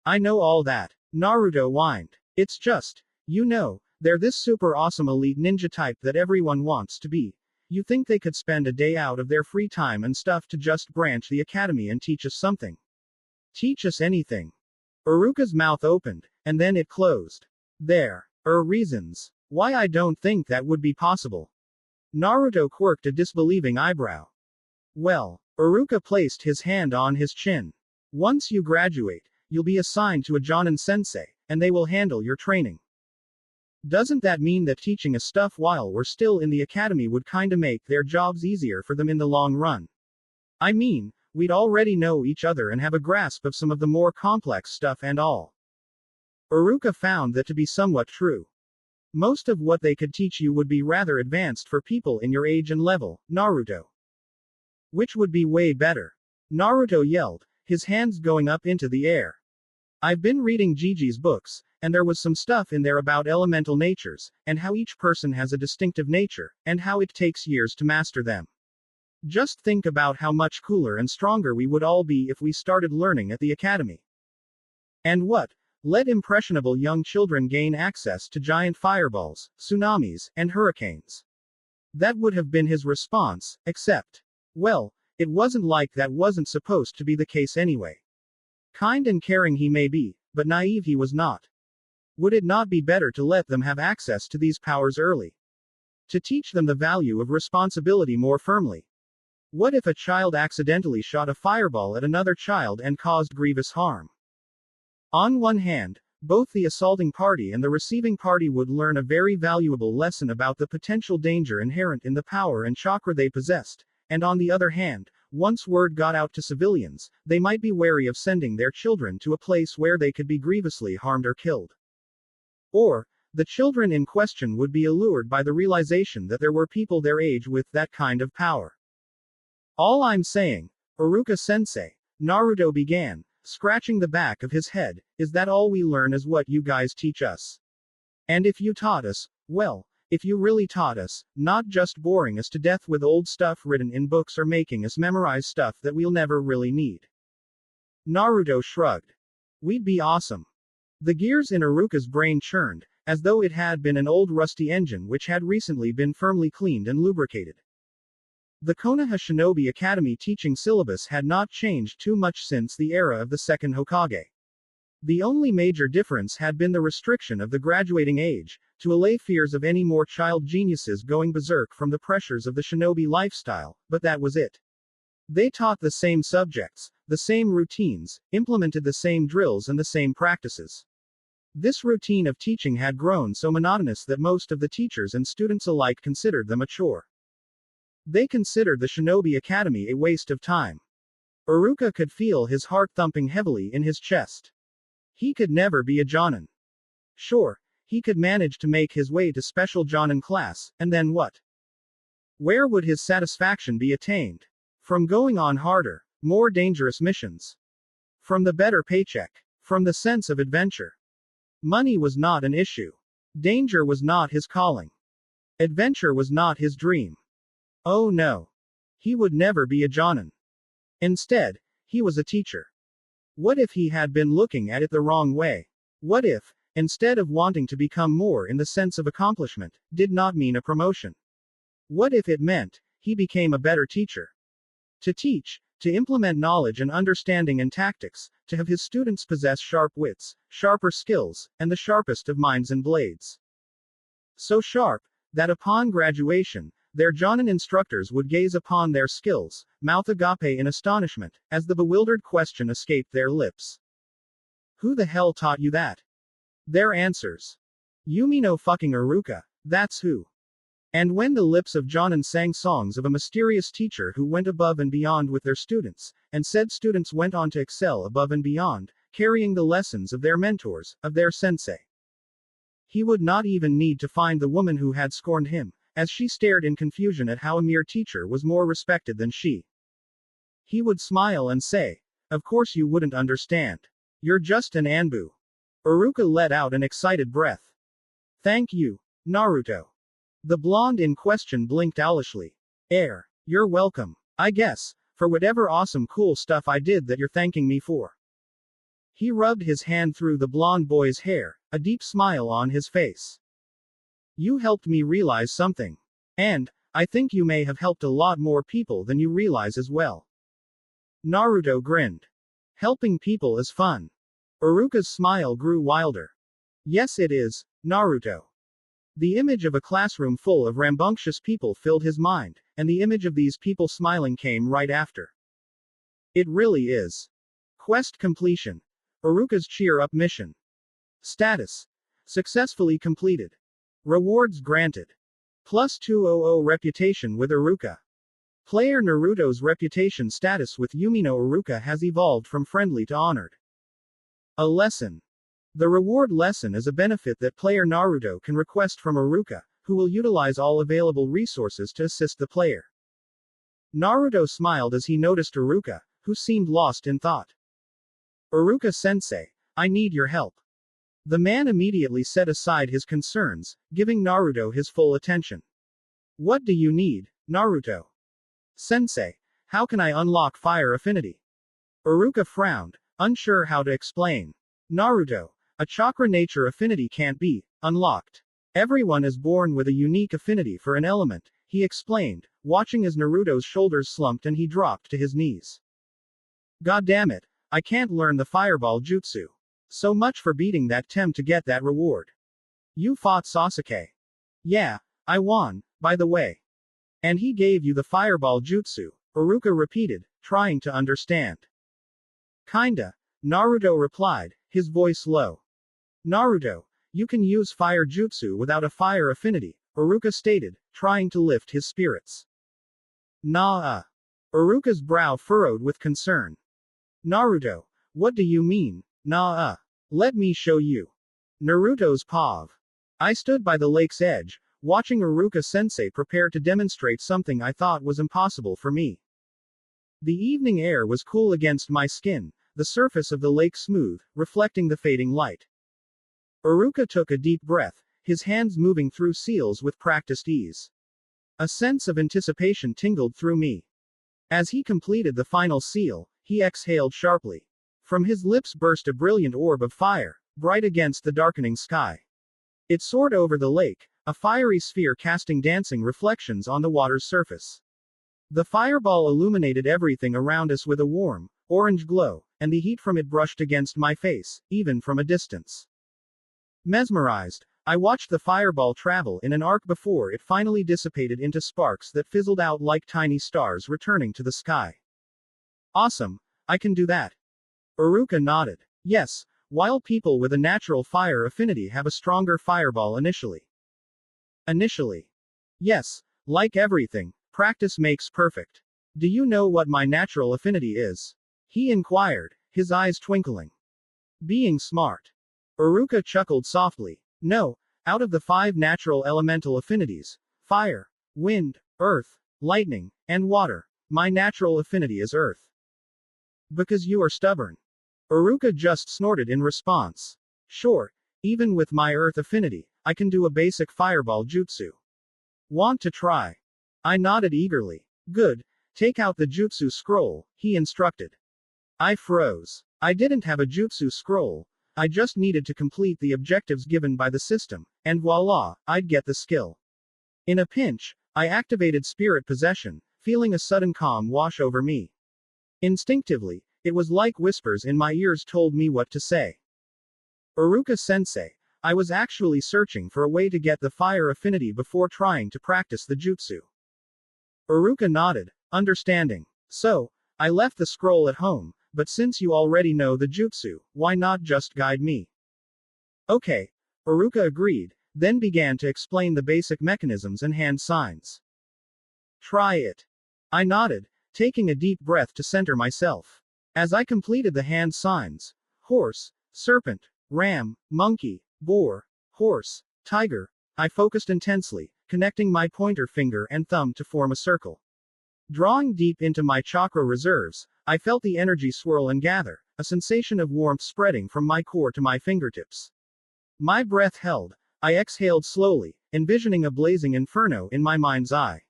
I know all that, Naruto whined. It's just, they're this super awesome elite ninja type that everyone wants to be. You think they could spend a day out of their free time and stuff to just branch the academy and teach us something? Teach us anything. Uruka's mouth opened, and then it closed. There are reasons why I don't think that would be possible. Naruto quirked a disbelieving eyebrow. Well, Uruka placed his hand on his chin. Once you graduate, you'll be assigned to a jonin sensei, and they will handle your training. Doesn't that mean that teaching us stuff while we're still in the academy would kinda make their jobs easier for them in the long run? I mean, we'd already know each other and have a grasp of some of the more complex stuff and all. Uruka found that to be somewhat true. Most of what they could teach you would be rather advanced for people in your age and level, Naruto. Which would be way better. Naruto yelled, his hands going up into the air. I've been reading Gigi's books, and there was some stuff in there about elemental natures, and how each person has a distinctive nature, and how it takes years to master them. Just think about how much cooler and stronger we would all be if we started learning at the academy. And what? Let impressionable young children gain access to giant fireballs, tsunamis, and hurricanes. That would have been his response, except, well, it wasn't like that wasn't supposed to be the case anyway. Kind and caring he may be, but naive he was not. Would it not be better to let them have access to these powers early? To teach them the value of responsibility more firmly? What if a child accidentally shot a fireball at another child and caused grievous harm? On one hand, both the assaulting party and the receiving party would learn a very valuable lesson about the potential danger inherent in the power and chakra they possessed, and on the other hand, once word got out to civilians, they might be wary of sending their children to a place where they could be grievously harmed or killed. Or, the children in question would be allured by the realization that there were people their age with that kind of power. All I'm saying, Uruka-sensei, Naruto began, scratching the back of his head, is that all we learn is what you guys teach us. And if you taught us, well, if you really taught us, not just boring us to death with old stuff written in books or making us memorize stuff that we'll never really need. Naruto shrugged. We'd be awesome. The gears in Uruka's brain churned, as though it had been an old rusty engine which had recently been firmly cleaned and lubricated. The Konoha Shinobi Academy teaching syllabus had not changed too much since the era of the second Hokage. The only major difference had been the restriction of the graduating age, to allay fears of any more child geniuses going berserk from the pressures of the shinobi lifestyle, but that was it. They taught the same subjects, the same routines, implemented the same drills and the same practices. This routine of teaching had grown so monotonous that most of the teachers and students alike considered them a chore. They considered the Shinobi Academy a waste of time. Iruka could feel his heart thumping heavily in his chest. He could never be a Jonin. Sure, he could manage to make his way to special Jonin class, and then what? Where would his satisfaction be attained? From going on harder, more dangerous missions. From the better paycheck. From the sense of adventure. Money was not an issue. Danger was not his calling. Adventure was not his dream. Oh no. He would never be a Jonin. Instead, he was a teacher. What if he had been looking at it the wrong way? What if, instead of wanting to become more in the sense of accomplishment, did not mean a promotion? What if it meant, he became a better teacher? To teach, to implement knowledge and understanding and tactics, to have his students possess sharp wits, sharper skills, and the sharpest of minds and blades. So sharp, that upon graduation, their Jonin instructors would gaze upon their skills, mouth agape in astonishment, as the bewildered question escaped their lips. Who the hell taught you that? Their answers. Yumi no fucking Iruka, that's who. And when the lips of Jonin sang songs of a mysterious teacher who went above and beyond with their students, and said students went on to excel above and beyond, carrying the lessons of their mentors, of their sensei. He would not even need to find the woman who had scorned him, as she stared in confusion at how a mere teacher was more respected than she. He would smile and say, "Of course you wouldn't understand. You're just an Anbu." Iruka let out an excited breath. "Thank you, Naruto." The blonde in question blinked owlishly. You're welcome. I guess, for whatever awesome cool stuff I did that you're thanking me for." He rubbed his hand through the blonde boy's hair, a deep smile on his face. "You helped me realize something. And, I think you may have helped a lot more people than you realize as well." Naruto grinned. "Helping people is fun." Iruka's smile grew wilder. "Yes it is, Naruto." The image of a classroom full of rambunctious people filled his mind, and the image of these people smiling came right after. "It really is." Quest completion. Iruka's cheer-up mission. Status. Successfully completed. Rewards granted. Plus 200 reputation with Iruka. Player Naruto's reputation status with Yumi no Iruka has evolved from friendly to honored. A lesson. The reward lesson is a benefit that player Naruto can request from Iruka, who will utilize all available resources to assist the player. Naruto smiled as he noticed Iruka, who seemed lost in thought. "Iruka-sensei, I need your help." The man immediately set aside his concerns, giving Naruto his full attention. "What do you need, Naruto?" "Sensei, how can I unlock fire affinity?" Iruka frowned, unsure how to explain. "Naruto, a chakra nature affinity can't be unlocked. Everyone is born with a unique affinity for an element," he explained, watching as Naruto's shoulders slumped and he dropped to his knees. "God damn it, I can't learn the fireball jutsu. So much for beating that Tem to get that reward. You fought Sasuke." "Yeah, I won, by the way." "And he gave you the fireball jutsu," Iruka repeated, trying to understand. "Kinda," Naruto replied, his voice low. "Naruto, you can use fire jutsu without a fire affinity," Iruka stated, trying to lift his spirits. Iruka's brow furrowed with concern. "Naruto, what do you mean, Let me show you." Naruto's pav. I stood by the lake's edge, watching Iruka-sensei prepare to demonstrate something I thought was impossible for me. The evening air was cool against my skin, the surface of the lake smooth, reflecting the fading light. Iruka took a deep breath, his hands moving through seals with practiced ease. A sense of anticipation tingled through me. As he completed the final seal, he exhaled sharply. From his lips burst a brilliant orb of fire, bright against the darkening sky. It soared over the lake, a fiery sphere casting dancing reflections on the water's surface. The fireball illuminated everything around us with a warm, orange glow, and the heat from it brushed against my face, even from a distance. Mesmerized, I watched the fireball travel in an arc before it finally dissipated into sparks that fizzled out like tiny stars returning to the sky. Awesome. I can do that. Uruka nodded. Yes, while people with a natural fire affinity have a stronger fireball initially. Initially. Yes, like everything, practice makes perfect. Do you know what my natural affinity is? He inquired, his eyes twinkling. Being smart. Uruka chuckled softly. No, out of the 5 natural elemental affinities, fire, wind, earth, lightning, and water, my natural affinity is earth. Because you are stubborn. Uruka just snorted in response. Sure, even with my earth affinity, I can do a basic fireball jutsu. Want to try? I nodded eagerly. Good, take out the jutsu scroll, he instructed. I froze. I didn't have a jutsu scroll. I just needed to complete the objectives given by the system, and voila, I'd get the skill. In a pinch, I activated spirit possession, feeling a sudden calm wash over me. Instinctively, it was like whispers in my ears told me what to say. Uruka-sensei, I was actually searching for a way to get the fire affinity before trying to practice the jutsu. Uruka nodded, understanding. So, I left the scroll at home, but since you already know the jutsu, why not just guide me? Okay. Uruka agreed, then began to explain the basic mechanisms and hand signs. Try it. I nodded, taking a deep breath to center myself. As I completed the hand signs, horse, serpent, ram, monkey, boar, horse, tiger, I focused intensely, connecting my pointer finger and thumb to form a circle. Drawing deep into my chakra reserves, I felt the energy swirl and gather, a sensation of warmth spreading from my core to my fingertips. My breath held. I exhaled slowly, envisioning a blazing inferno in my mind's eye.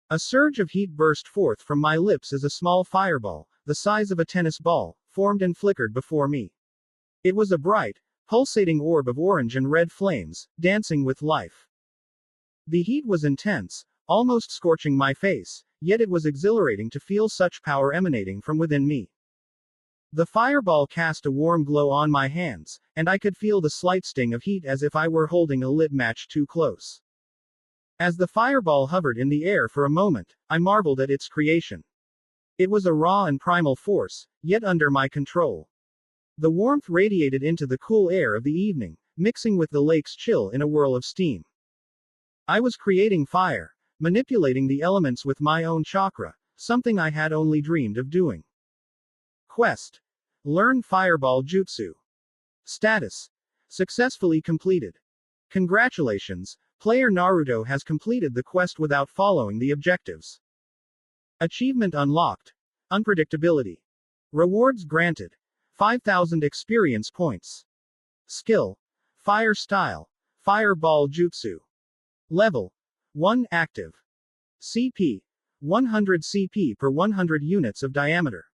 A surge of heat burst forth from my lips as a small fireball, the size of a tennis ball, formed and flickered before me. It was a bright, pulsating orb of orange and red flames, dancing with life. The heat was intense, almost scorching my face, yet it was exhilarating to feel such power emanating from within me. The fireball cast a warm glow on my hands, and I could feel the slight sting of heat as if I were holding a lit match too close. As the fireball hovered in the air for a moment, I marveled at its creation. It was a raw and primal force, yet under my control. The warmth radiated into the cool air of the evening, mixing with the lake's chill in a whirl of steam. I was creating fire, manipulating the elements with my own chakra, something I had only dreamed of doing. Quest. Learn Fireball Jutsu. Status. Successfully completed. Congratulations, player Naruto has completed the quest without following the objectives. Achievement unlocked. Unpredictability. Rewards granted. 5,000 experience points. Skill. Fire Style. Fireball Jutsu. Level. 1 active. CP. 100 CP per 100 units of diameter.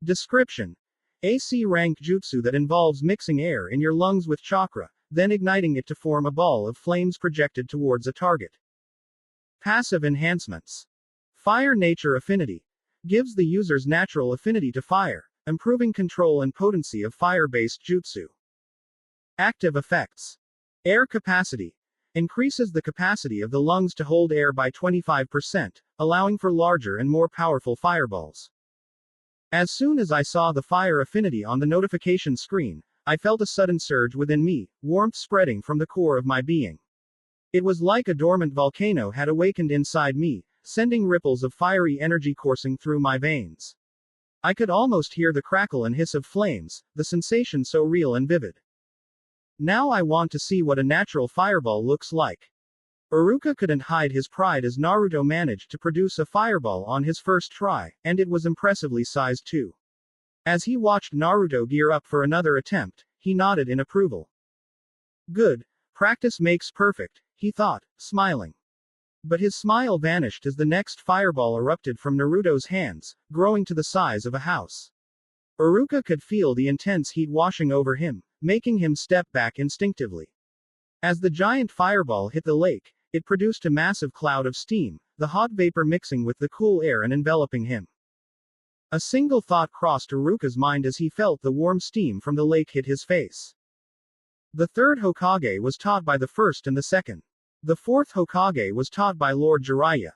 Description. AC rank jutsu that involves mixing air in your lungs with chakra, then igniting it to form a ball of flames projected towards a target. Passive enhancements. Fire Nature Affinity. Gives the user's natural affinity to fire, improving control and potency of fire-based jutsu. Active effects. Air capacity. Increases the capacity of the lungs to hold air by 25%, allowing for larger and more powerful fireballs. As soon as I saw the fire affinity on the notification screen, I felt a sudden surge within me, warmth spreading from the core of my being. It was like a dormant volcano had awakened inside me, sending ripples of fiery energy coursing through my veins. I could almost hear the crackle and hiss of flames, the sensation so real and vivid. Now I want to see what a natural fireball looks like. Uruka couldn't hide his pride as Naruto managed to produce a fireball on his first try, and it was impressively sized too. As he watched Naruto gear up for another attempt, he nodded in approval. Good, practice makes perfect, he thought, smiling. But his smile vanished as the next fireball erupted from Naruto's hands, growing to the size of a house. Uruka could feel the intense heat washing over him, making him step back instinctively. As the giant fireball hit the lake, it produced a massive cloud of steam, the hot vapor mixing with the cool air and enveloping him. A single thought crossed Uruka's mind as he felt the warm steam from the lake hit his face. The third Hokage was taught by the first and the second. The fourth Hokage was taught by Lord Jiraiya.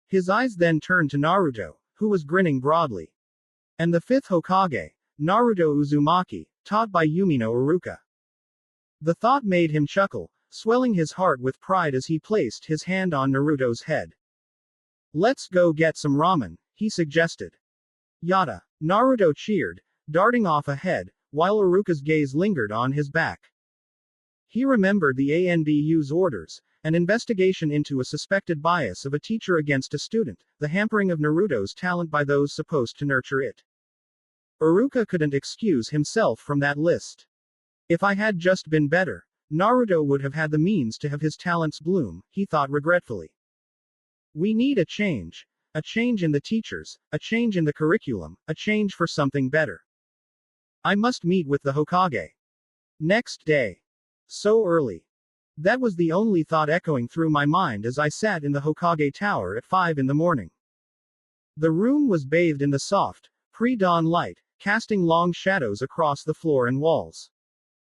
His eyes then turned to Naruto, who was grinning broadly. And the fifth Hokage, Naruto Uzumaki, taught by Yumino Iruka. The thought made him chuckle, swelling his heart with pride as he placed his hand on Naruto's head. Let's go get some ramen, he suggested. Yada. Naruto cheered, darting off ahead, while Iruka's gaze lingered on his back. He remembered the ANBU's orders, an investigation into a suspected bias of a teacher against a student, the hampering of Naruto's talent by those supposed to nurture it. Iruka couldn't excuse himself from that list. If I had just been better, Naruto would have had the means to have his talents bloom, he thought regretfully. We need a change. A change in the teachers, a change in the curriculum, a change for something better. I must meet with the Hokage. Next day. So early. That was the only thought echoing through my mind as I sat in the Hokage Tower at 5 in the morning. The room was bathed in the soft, pre-dawn light, casting long shadows across the floor and walls.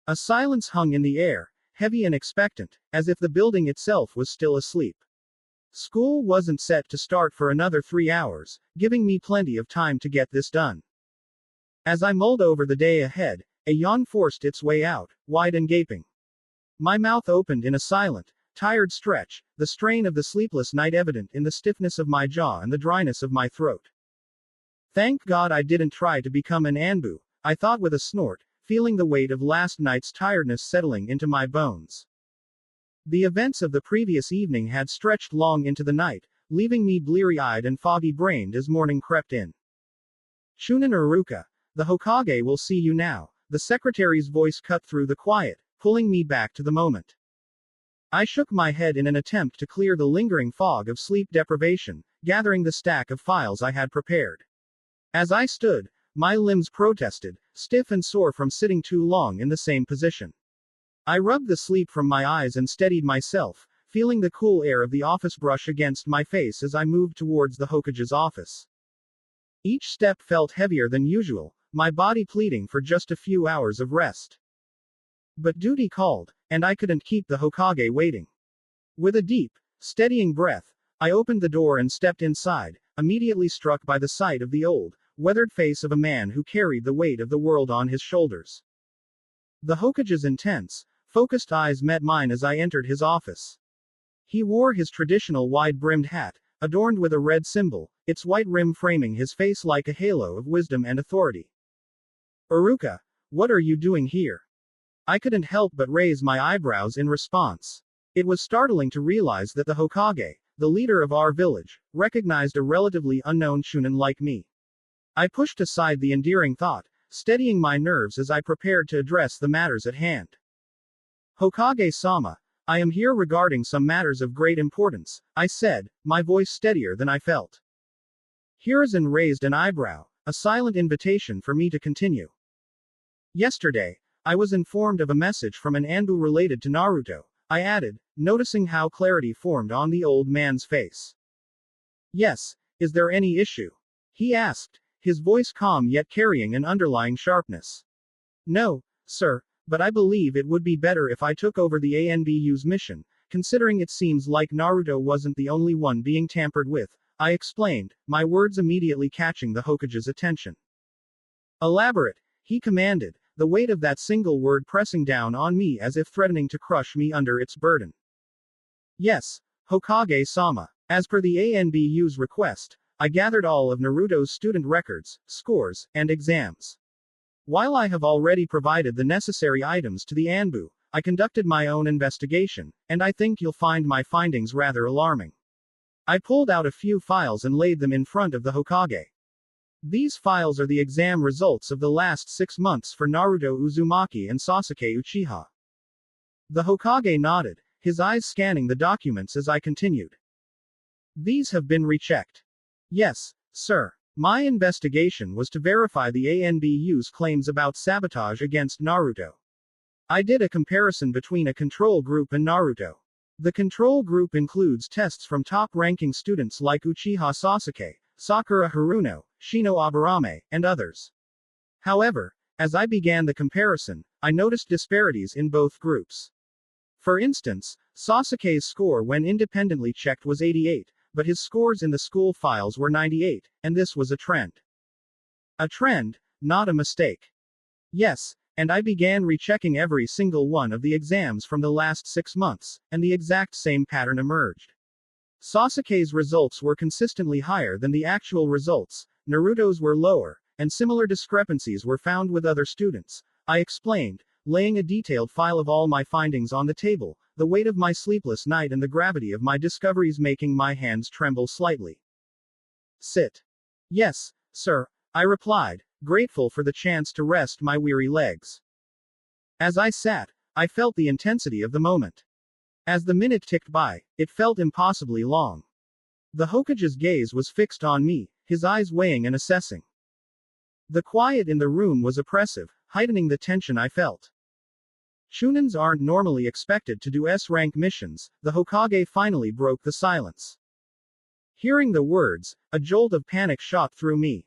A silence hung in the air, heavy and expectant, as if the building itself was still asleep. School wasn't set to start for another 3 hours, giving me plenty of time to get this done. As I mulled over the day ahead, a yawn forced its way out, wide and gaping. My mouth opened in a silent, tired stretch, the strain of the sleepless night evident in the stiffness of my jaw and the dryness of my throat. Thank God I didn't try to become an Anbu, I thought with a snort, feeling the weight of last night's tiredness settling into my bones. The events of the previous evening had stretched long into the night, leaving me bleary-eyed and foggy-brained as morning crept in. Chunin Iruka, the Hokage will see you now, the secretary's voice cut through the quiet, pulling me back to the moment. I shook my head in an attempt to clear the lingering fog of sleep deprivation, gathering the stack of files I had prepared. As I stood, my limbs protested, stiff and sore from sitting too long in the same position. I rubbed the sleep from my eyes and steadied myself, feeling the cool air of the office brush against my face as I moved towards the Hokage's office. Each step felt heavier than usual, my body pleading for just a few hours of rest. But duty called, and I couldn't keep the Hokage waiting. With a deep, steadying breath, I opened the door and stepped inside, immediately struck by the sight of the old, weathered face of a man who carried the weight of the world on his shoulders. The Hokage's intense, focused eyes met mine as I entered his office. He wore his traditional wide-brimmed hat, adorned with a red symbol, its white rim framing his face like a halo of wisdom and authority. Iruka, what are you doing here? I couldn't help but raise my eyebrows in response. It was startling to realize that the Hokage, the leader of our village, recognized a relatively unknown Chunin like me. I pushed aside the endearing thought, steadying my nerves as I prepared to address the matters at hand. Hokage-sama, I am here regarding some matters of great importance, I said, my voice steadier than I felt. Hiruzen raised an eyebrow, a silent invitation for me to continue. Yesterday, I was informed of a message from an Anbu related to Naruto, I added, noticing how clarity formed on the old man's face. Yes, is there any issue? He asked, his voice calm yet carrying an underlying sharpness. No, sir, but I believe it would be better if I took over the ANBU's mission, considering it seems like Naruto wasn't the only one being tampered with, I explained, my words immediately catching the Hokage's attention. Elaborate, he commanded, the weight of that single word pressing down on me as if threatening to crush me under its burden. Yes, Hokage-sama, as per the ANBU's request, I gathered all of Naruto's student records, scores, and exams. While I have already provided the necessary items to the Anbu, I conducted my own investigation, and I think you'll find my findings rather alarming. I pulled out a few files and laid them in front of the Hokage. These files are the exam results of the last 6 months for Naruto Uzumaki and Sasuke Uchiha. The Hokage nodded, his eyes scanning the documents as I continued. These have been rechecked. Yes, sir. My investigation was to verify the ANBU's claims about sabotage against Naruto. I did a comparison between a control group and Naruto. The control group includes tests from top-ranking students like Uchiha Sasuke, Sakura Haruno, Shino Aburame, and others. However, as I began the comparison, I noticed disparities in both groups. For instance, Sasuke's score when independently checked was 88, but his scores in the school files were 98, and this was a trend. A trend, not a mistake. Yes, and I began rechecking every single one of the exams from the last 6 months, and the exact same pattern emerged. Sasuke's results were consistently higher than the actual results, Naruto's were lower, and similar discrepancies were found with other students, I explained, laying a detailed file of all my findings on the table, the weight of my sleepless night and the gravity of my discoveries making my hands tremble slightly. Sit. Yes, sir, I replied, grateful for the chance to rest my weary legs. As I sat, I felt the intensity of the moment. As the minute ticked by, it felt impossibly long. The Hokage's gaze was fixed on me, his eyes weighing and assessing. The quiet in the room was oppressive, heightening the tension I felt. Shunins aren't normally expected to do S-rank missions, the Hokage finally broke the silence. Hearing the words, a jolt of panic shot through me.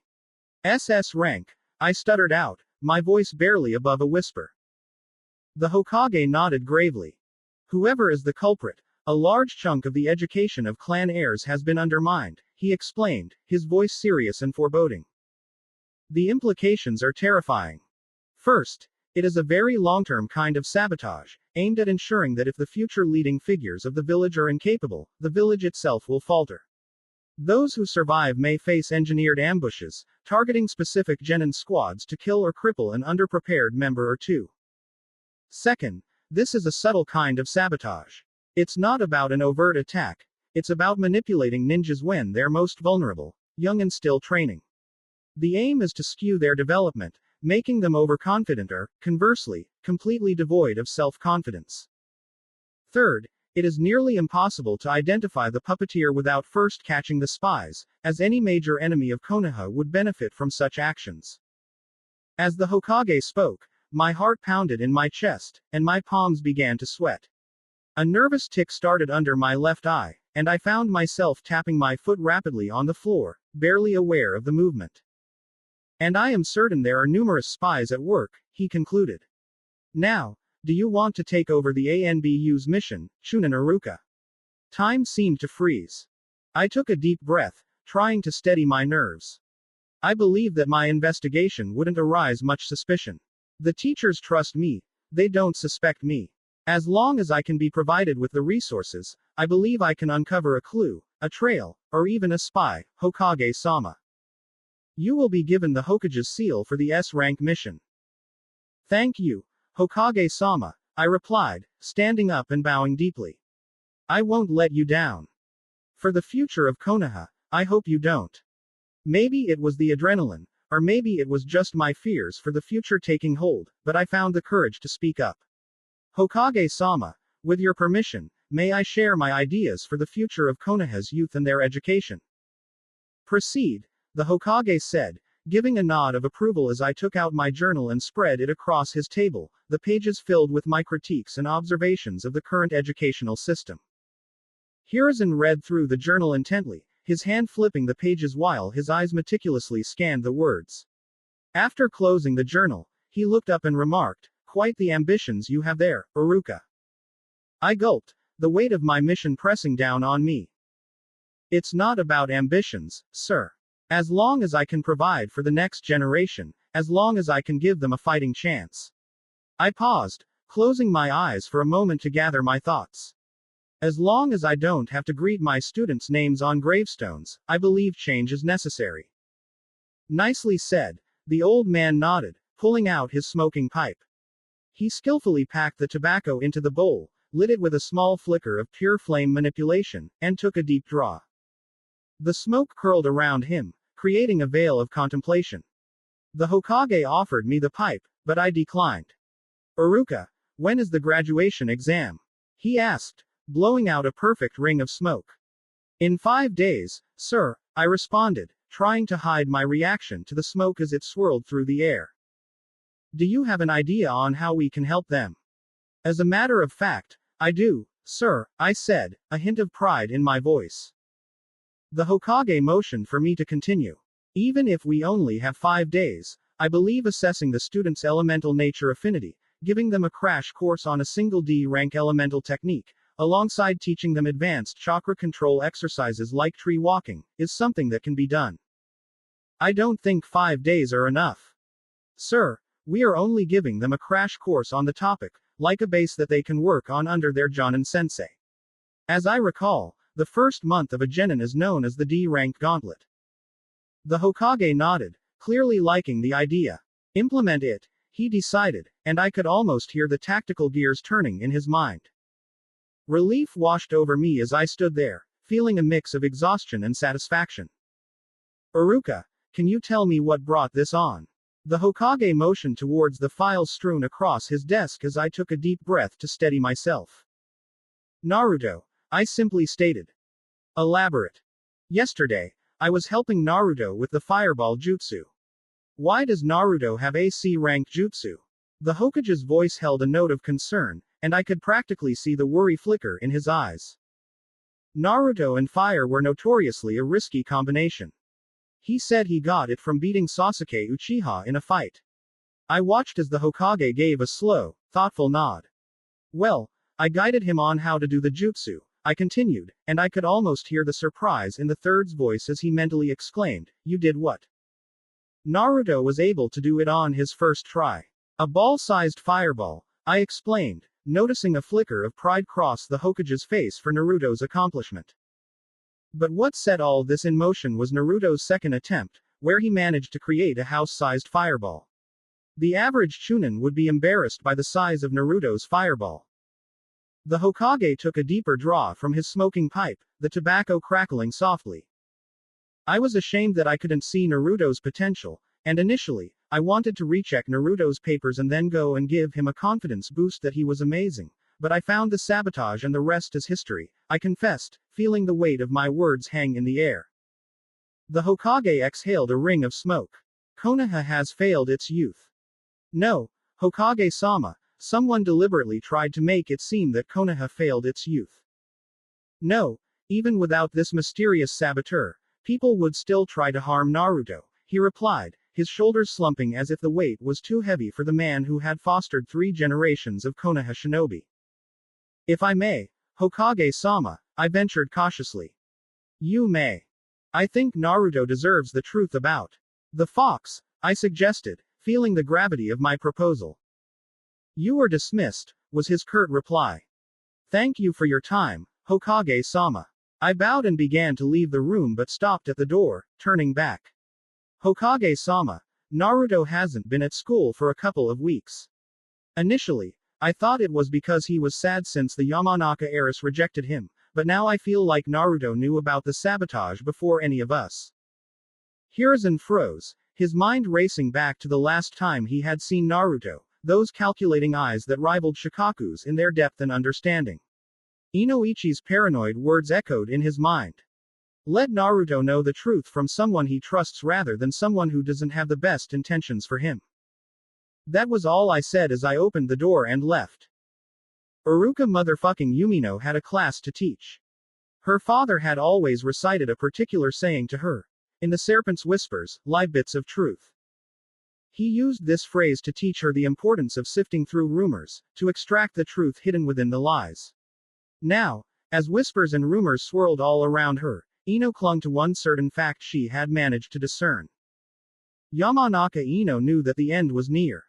SS rank, I stuttered out, my voice barely above a whisper. The Hokage nodded gravely. Whoever is the culprit, a large chunk of the education of clan heirs has been undermined, he explained, his voice serious and foreboding. The implications are terrifying. First, it is a very long-term kind of sabotage, aimed at ensuring that if the future leading figures of the village are incapable, the village itself will falter. Those who survive may face engineered ambushes, targeting specific genin squads to kill or cripple an underprepared member or two. Second, this is a subtle kind of sabotage. It's not about an overt attack, it's about manipulating ninjas when they're most vulnerable, young and still training. The aim is to skew their development, making them overconfident or, conversely, completely devoid of self-confidence. Third, it is nearly impossible to identify the puppeteer without first catching the spies, as any major enemy of Konoha would benefit from such actions. As the Hokage spoke, my heart pounded in my chest, and my palms began to sweat. A nervous tic started under my left eye, and I found myself tapping my foot rapidly on the floor, barely aware of the movement. And I am certain there are numerous spies at work, he concluded. Now, do you want to take over the ANBU's mission, Chunin Iruka? Time seemed to freeze. I took a deep breath, trying to steady my nerves. I believed that my investigation wouldn't arouse much suspicion. The teachers trust me, they don't suspect me. As long as I can be provided with the resources, I believe I can uncover a clue, a trail, or even a spy, Hokage-sama. You will be given the Hokage's seal for the S-rank mission. Thank you, Hokage-sama, I replied, standing up and bowing deeply. I won't let you down. For the future of Konoha, I hope you don't. Maybe it was the adrenaline, or maybe it was just my fears for the future taking hold, but I found the courage to speak up. Hokage-sama, with your permission, may I share my ideas for the future of Konoha's youth and their education? Proceed, the Hokage said, giving a nod of approval as I took out my journal and spread it across his table, the pages filled with my critiques and observations of the current educational system. Hiruzen read through the journal intently, his hand flipping the pages while his eyes meticulously scanned the words. After closing the journal, he looked up and remarked, "Quite the ambitions you have there, Iruka." I gulped, the weight of my mission pressing down on me. It's not about ambitions, sir. As long as I can provide for the next generation, as long as I can give them a fighting chance. I paused, closing my eyes for a moment to gather my thoughts. As long as I don't have to greet my students' names on gravestones, I believe change is necessary. Nicely said, the old man nodded, pulling out his smoking pipe. He skillfully packed the tobacco into the bowl, lit it with a small flicker of pure flame manipulation, and took a deep draw. The smoke curled around him, creating a veil of contemplation. The Hokage offered me the pipe, but I declined. Iruka, when is the graduation exam? He asked, blowing out a perfect ring of smoke. In 5 days, sir, I responded, trying to hide my reaction to the smoke as it swirled through the air. Do you have an idea on how we can help them? As a matter of fact, I do, sir, I said, a hint of pride in my voice. The Hokage motioned for me to continue. Even if we only have 5 days, I believe assessing the student's elemental nature affinity, giving them a crash course on a single D-rank elemental technique, alongside teaching them advanced chakra control exercises like tree walking, is something that can be done. I don't think 5 days are enough. Sir, we are only giving them a crash course on the topic, like a base that they can work on under their Jonin sensei. As I recall, the first month of a genin is known as the D-rank gauntlet. The Hokage nodded, clearly liking the idea. Implement it, he decided, and I could almost hear the tactical gears turning in his mind. Relief washed over me as I stood there, feeling a mix of exhaustion and satisfaction. Iruka, can you tell me what brought this on? The Hokage motioned towards the files strewn across his desk as I took a deep breath to steady myself. Naruto, I simply stated. Elaborate. Yesterday, I was helping Naruto with the fireball jutsu. Why does Naruto have a C-rank jutsu? The Hokage's voice held a note of concern, and I could practically see the worry flicker in his eyes. Naruto and fire were notoriously a risky combination. He said he got it from beating Sasuke Uchiha in a fight. I watched as the Hokage gave a slow, thoughtful nod. Well, I guided him on how to do the jutsu, I continued, and I could almost hear the surprise in the third's voice as he mentally exclaimed, "You did what?" Naruto was able to do it on his first try. A ball-sized fireball, I explained, noticing a flicker of pride cross the Hokage's face for Naruto's accomplishment. But what set all this in motion was Naruto's second attempt, where he managed to create a house-sized fireball. The average Chunin would be embarrassed by the size of Naruto's fireball. The Hokage took a deeper draw from his smoking pipe, the tobacco crackling softly. I was ashamed that I couldn't see Naruto's potential, and initially, I wanted to recheck Naruto's papers and then go and give him a confidence boost that he was amazing. But I found the sabotage and the rest is history, I confessed, feeling the weight of my words hang in the air. The Hokage exhaled a ring of smoke. Konoha has failed its youth. No, Hokage-sama, someone deliberately tried to make it seem that Konoha failed its youth. No, even without this mysterious saboteur, people would still try to harm Naruto, he replied, his shoulders slumping as if the weight was too heavy for the man who had fostered 3 generations of Konoha shinobi. If I may, Hokage-sama, I ventured cautiously. You may. I think Naruto deserves the truth about the fox, I suggested, feeling the gravity of my proposal. You are dismissed, was his curt reply. Thank you for your time, Hokage-sama. I bowed and began to leave the room but stopped at the door, turning back. Hokage-sama, Naruto hasn't been at school for a couple of weeks. Initially, I thought it was because he was sad since the Yamanaka heiress rejected him, but now I feel like Naruto knew about the sabotage before any of us. Hiruzen froze, his mind racing back to the last time he had seen Naruto, those calculating eyes that rivaled Shikaku's in their depth and understanding. Inoichi's paranoid words echoed in his mind. Let Naruto know the truth from someone he trusts rather than someone who doesn't have the best intentions for him. That was all I said as I opened the door and left. Iruka motherfucking Yumino had a class to teach. Her father had always recited a particular saying to her. In the serpent's whispers, lie bits of truth. He used this phrase to teach her the importance of sifting through rumors, to extract the truth hidden within the lies. Now, as whispers and rumors swirled all around her, Ino clung to one certain fact she had managed to discern. Yamanaka Ino knew that the end was near.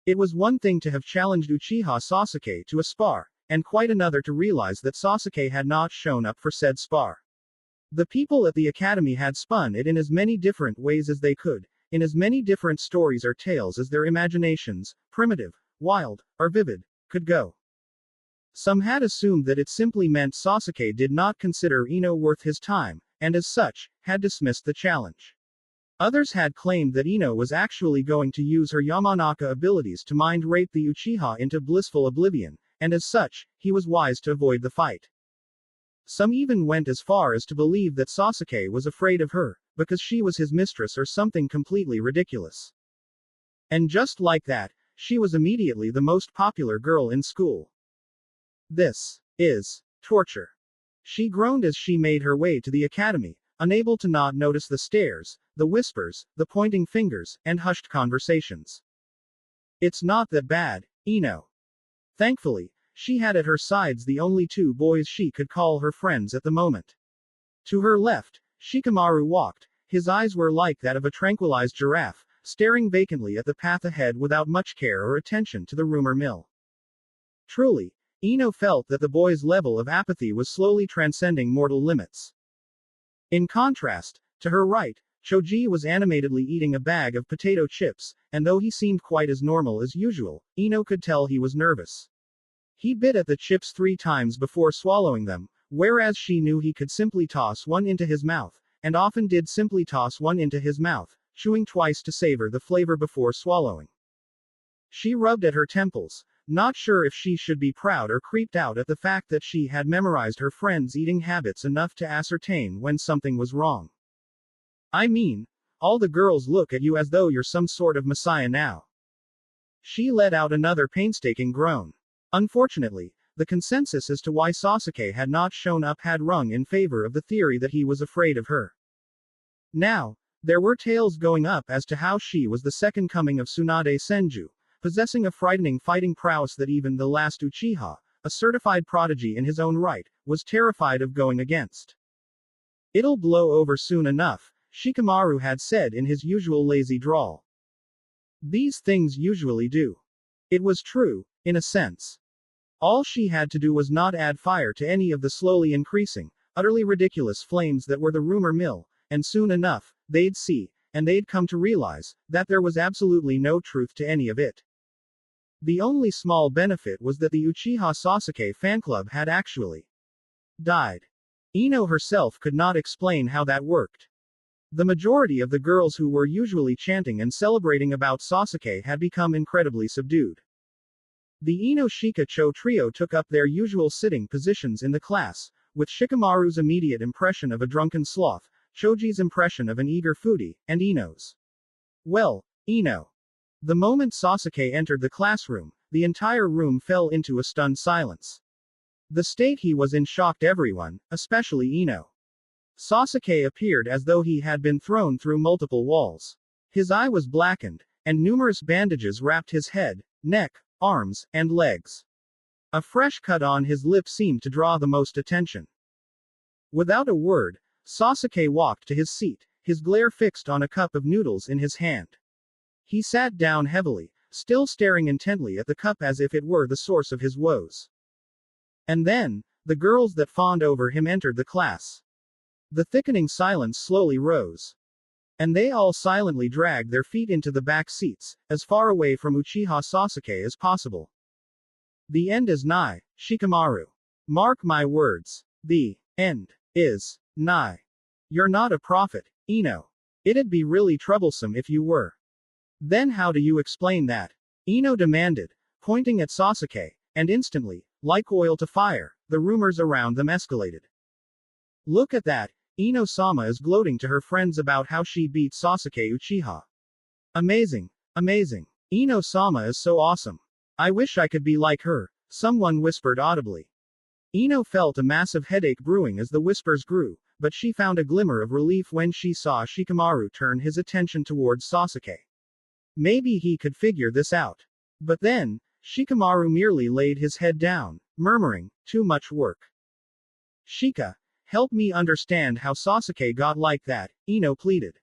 It was one thing to have challenged Uchiha Sasuke to a spar, and quite another to realize that Sasuke had not shown up for said spar. The people at the academy had spun it in as many different ways as they could, in as many different stories or tales as their imaginations, primitive, wild, or vivid, could go. Some had assumed that it simply meant Sasuke did not consider Ino worth his time, and as such, had dismissed the challenge. Others had claimed that Ino was actually going to use her Yamanaka abilities to mind rape the Uchiha into blissful oblivion, and as such, he was wise to avoid the fight. Some even went as far as to believe that Sasuke was afraid of her, because she was his mistress or something completely ridiculous. And just like that, she was immediately the most popular girl in school. This is torture. She groaned as she made her way to the academy, unable to not notice the stares, the whispers, the pointing fingers, and hushed conversations. It's not that bad, Ino. Thankfully, she had at her sides the only two boys she could call her friends at the moment. To her left, Shikamaru walked. His eyes were like that of a tranquilized giraffe, staring vacantly at the path ahead without much care or attention to the rumor mill. Truly, Ino felt that the boy's level of apathy was slowly transcending mortal limits. In contrast, to her right, Choji was animatedly eating a bag of potato chips, and though he seemed quite as normal as usual, Ino could tell he was nervous. He bit at the chips 3 times before swallowing them, whereas she knew he could simply toss one into his mouth, and often did simply toss one into his mouth, chewing twice to savor the flavor before swallowing. She rubbed at her temples, not sure if she should be proud or creeped out at the fact that she had memorized her friend's eating habits enough to ascertain when something was wrong. I mean, all the girls look at you as though you're some sort of messiah now. She let out another painstaking groan. Unfortunately, the consensus as to why Sasuke had not shown up had rung in favor of the theory that he was afraid of her. Now, there were tales going up as to how she was the second coming of Tsunade Senju, possessing a frightening fighting prowess that even the last Uchiha, a certified prodigy in his own right, was terrified of going against. It'll blow over soon enough, Shikamaru had said in his usual lazy drawl. These things usually do. It was true, in a sense. All she had to do was not add fire to any of the slowly increasing, utterly ridiculous flames that were the rumor mill, and soon enough, they'd see, and they'd come to realize, that there was absolutely no truth to any of it. The only small benefit was that the Uchiha Sasuke fan club had actually died. Ino herself could not explain how that worked. The majority of the girls who were usually chanting and celebrating about Sasuke had become incredibly subdued. The Ino Shika Cho trio took up their usual sitting positions in the class, with Shikamaru's immediate impression of a drunken sloth, Choji's impression of an eager foodie, and Ino's. Well, Ino. The moment Sasuke entered the classroom, the entire room fell into a stunned silence. The state he was in shocked everyone, especially Ino. Sasuke appeared as though he had been thrown through multiple walls. His eye was blackened, and numerous bandages wrapped his head, neck, arms, and legs. A fresh cut on his lip seemed to draw the most attention. Without a word, Sasuke walked to his seat, his glare fixed on a cup of noodles in his hand. He sat down heavily, still staring intently at the cup as if it were the source of his woes. And then, the girls that fawned over him entered the class. The thickening silence slowly rose. And they all silently dragged their feet into the back seats, as far away from Uchiha Sasuke as possible. The end is nigh, Shikamaru. Mark my words. The end is nigh. You're not a prophet, Ino. It'd be really troublesome if you were. Then how do you explain that? Ino demanded, pointing at Sasuke, and instantly, like oil to fire, the rumors around them escalated. Look at that, Ino-sama is gloating to her friends about how she beat Sasuke Uchiha. Amazing, amazing. Ino-sama is so awesome. I wish I could be like her, someone whispered audibly. Ino felt a massive headache brewing as the whispers grew, but she found a glimmer of relief when she saw Shikamaru turn his attention towards Sasuke. Maybe he could figure this out. But then, Shikamaru merely laid his head down, murmuring, too much work. Shika, help me understand how Sasuke got like that, Ino pleaded.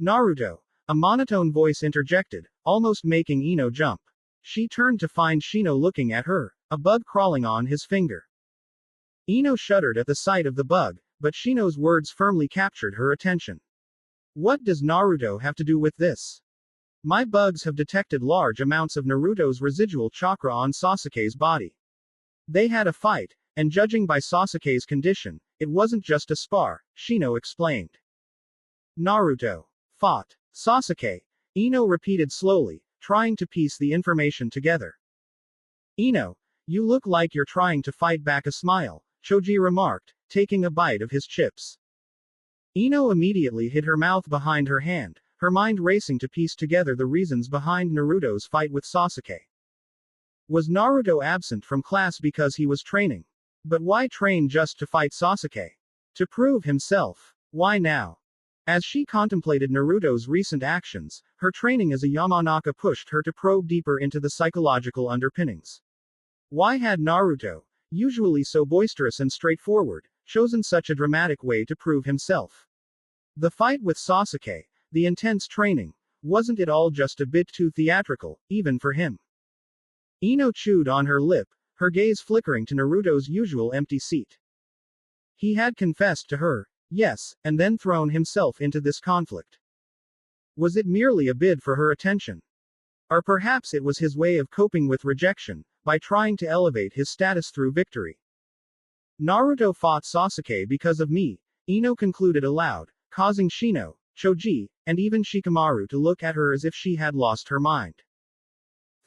Naruto, a monotone voice interjected, almost making Ino jump. She turned to find Shino looking at her, a bug crawling on his finger. Ino shuddered at the sight of the bug, but Shino's words firmly captured her attention. What does Naruto have to do with this? My bugs have detected large amounts of Naruto's residual chakra on Sasuke's body. They had a fight, and judging by Sasuke's condition, it wasn't just a spar, Shino explained. Naruto fought Sasuke, Ino repeated slowly, trying to piece the information together. Ino, you look like you're trying to fight back a smile, Choji remarked, taking a bite of his chips. Ino immediately hid her mouth behind her hand, her mind racing to piece together the reasons behind Naruto's fight with Sasuke. Was Naruto absent from class because he was training? But why train just to fight Sasuke? To prove himself? Why now? As she contemplated Naruto's recent actions, her training as a Yamanaka pushed her to probe deeper into the psychological underpinnings. Why had Naruto, usually so boisterous and straightforward, chosen such a dramatic way to prove himself? The fight with Sasuke, the intense training, wasn't it all just a bit too theatrical, even for him? Ino chewed on her lip, her gaze flickering to Naruto's usual empty seat. He had confessed to her, yes, and then thrown himself into this conflict. Was it merely a bid for her attention? Or perhaps it was his way of coping with rejection, by trying to elevate his status through victory. Naruto fought Sasuke because of me, Ino concluded aloud, causing Shino, Choji, and even Shikamaru to look at her as if she had lost her mind.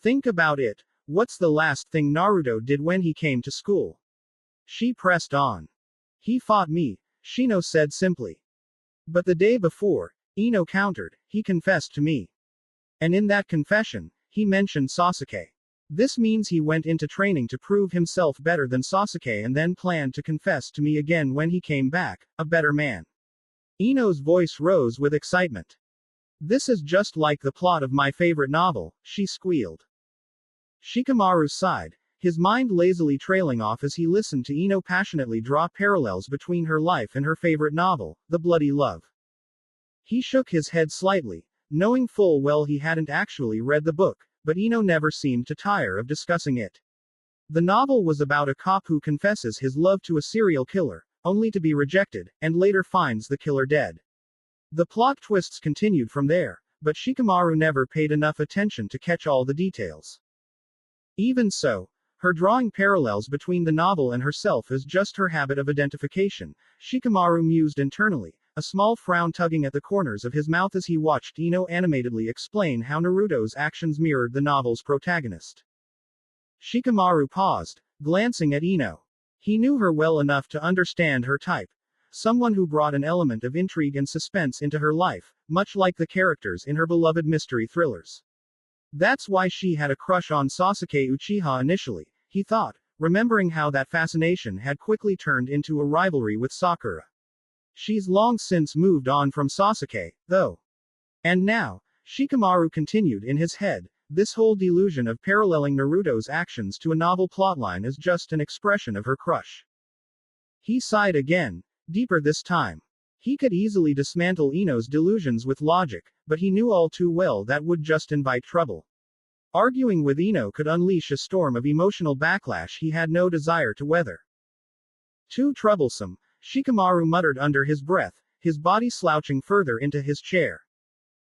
Think about it, what's the last thing Naruto did when he came to school? She pressed on. He fought me, Shino said simply. But the day before, Ino countered, he confessed to me. And in that confession, he mentioned Sasuke. This means he went into training to prove himself better than Sasuke and then planned to confess to me again when he came back, a better man. Ino's voice rose with excitement. This is just like the plot of my favorite novel, she squealed. Shikamaru sighed, his mind lazily trailing off as he listened to Ino passionately draw parallels between her life and her favorite novel, The Bloody Love. He shook his head slightly, knowing full well he hadn't actually read the book, but Ino never seemed to tire of discussing it. The novel was about a cop who confesses his love to a serial killer, only to be rejected, and later finds the killer dead. The plot twists continued from there, but Shikamaru never paid enough attention to catch all the details. Even so, her drawing parallels between the novel and herself is just her habit of identification, Shikamaru mused internally, a small frown tugging at the corners of his mouth as he watched Ino animatedly explain how Naruto's actions mirrored the novel's protagonist. Shikamaru paused, glancing at Ino. He knew her well enough to understand her type. Someone who brought an element of intrigue and suspense into her life, much like the characters in her beloved mystery thrillers. That's why she had a crush on Sasuke Uchiha initially, he thought, remembering how that fascination had quickly turned into a rivalry with Sakura. She's long since moved on from Sasuke, though. And now, Shikamaru continued in his head, this whole delusion of paralleling Naruto's actions to a novel plotline is just an expression of her crush. He sighed again, deeper this time. He could easily dismantle Ino's delusions with logic, but he knew all too well that would just invite trouble. Arguing with Ino could unleash a storm of emotional backlash he had no desire to weather. Too troublesome, Shikamaru muttered under his breath, his body slouching further into his chair.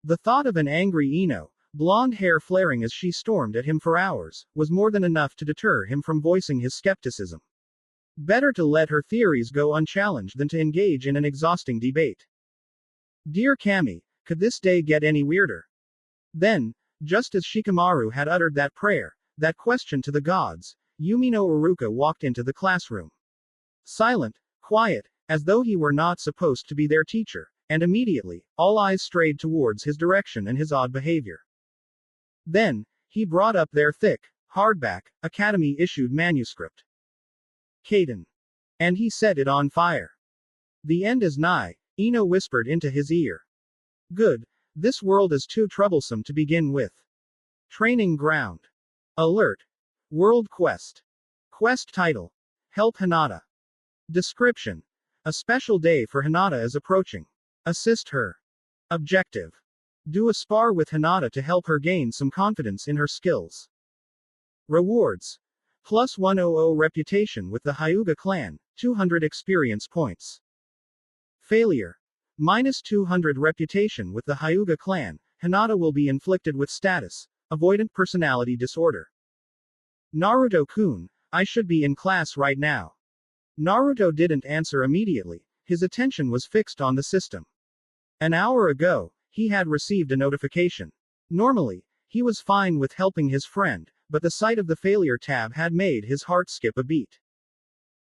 The thought of an angry Ino, blonde hair flaring as she stormed at him for hours, was more than enough to deter him from voicing his skepticism. Better to let her theories go unchallenged than to engage in an exhausting debate. Dear Kami, could this day get any weirder? Then, just as Shikamaru had uttered that prayer, that question to the gods, Yumino Iruka walked into the classroom. Silent, quiet, as though he were not supposed to be their teacher, and immediately, all eyes strayed towards his direction and his odd behavior. Then, he brought up their thick, hardback, Academy-issued manuscript. Kaden. And he set it on fire. The end is nigh, Ino whispered into his ear. Good, this world is too troublesome to begin with. Training ground. Alert. World quest. Quest title. Help Hinata. Description. A special day for Hinata is approaching. Assist her. Objective. Do a spar with Hinata to help her gain some confidence in her skills. Rewards. Plus 100 reputation with the Hyuga clan, 200 experience points. Failure. Minus 200 reputation with the Hyuga clan, Hinata will be inflicted with status, avoidant personality disorder. Naruto-kun, I should be in class right now. Naruto didn't answer immediately, his attention was fixed on the system. An hour ago, he had received a notification. Normally, he was fine with helping his friend, but the sight of the failure tab had made his heart skip a beat.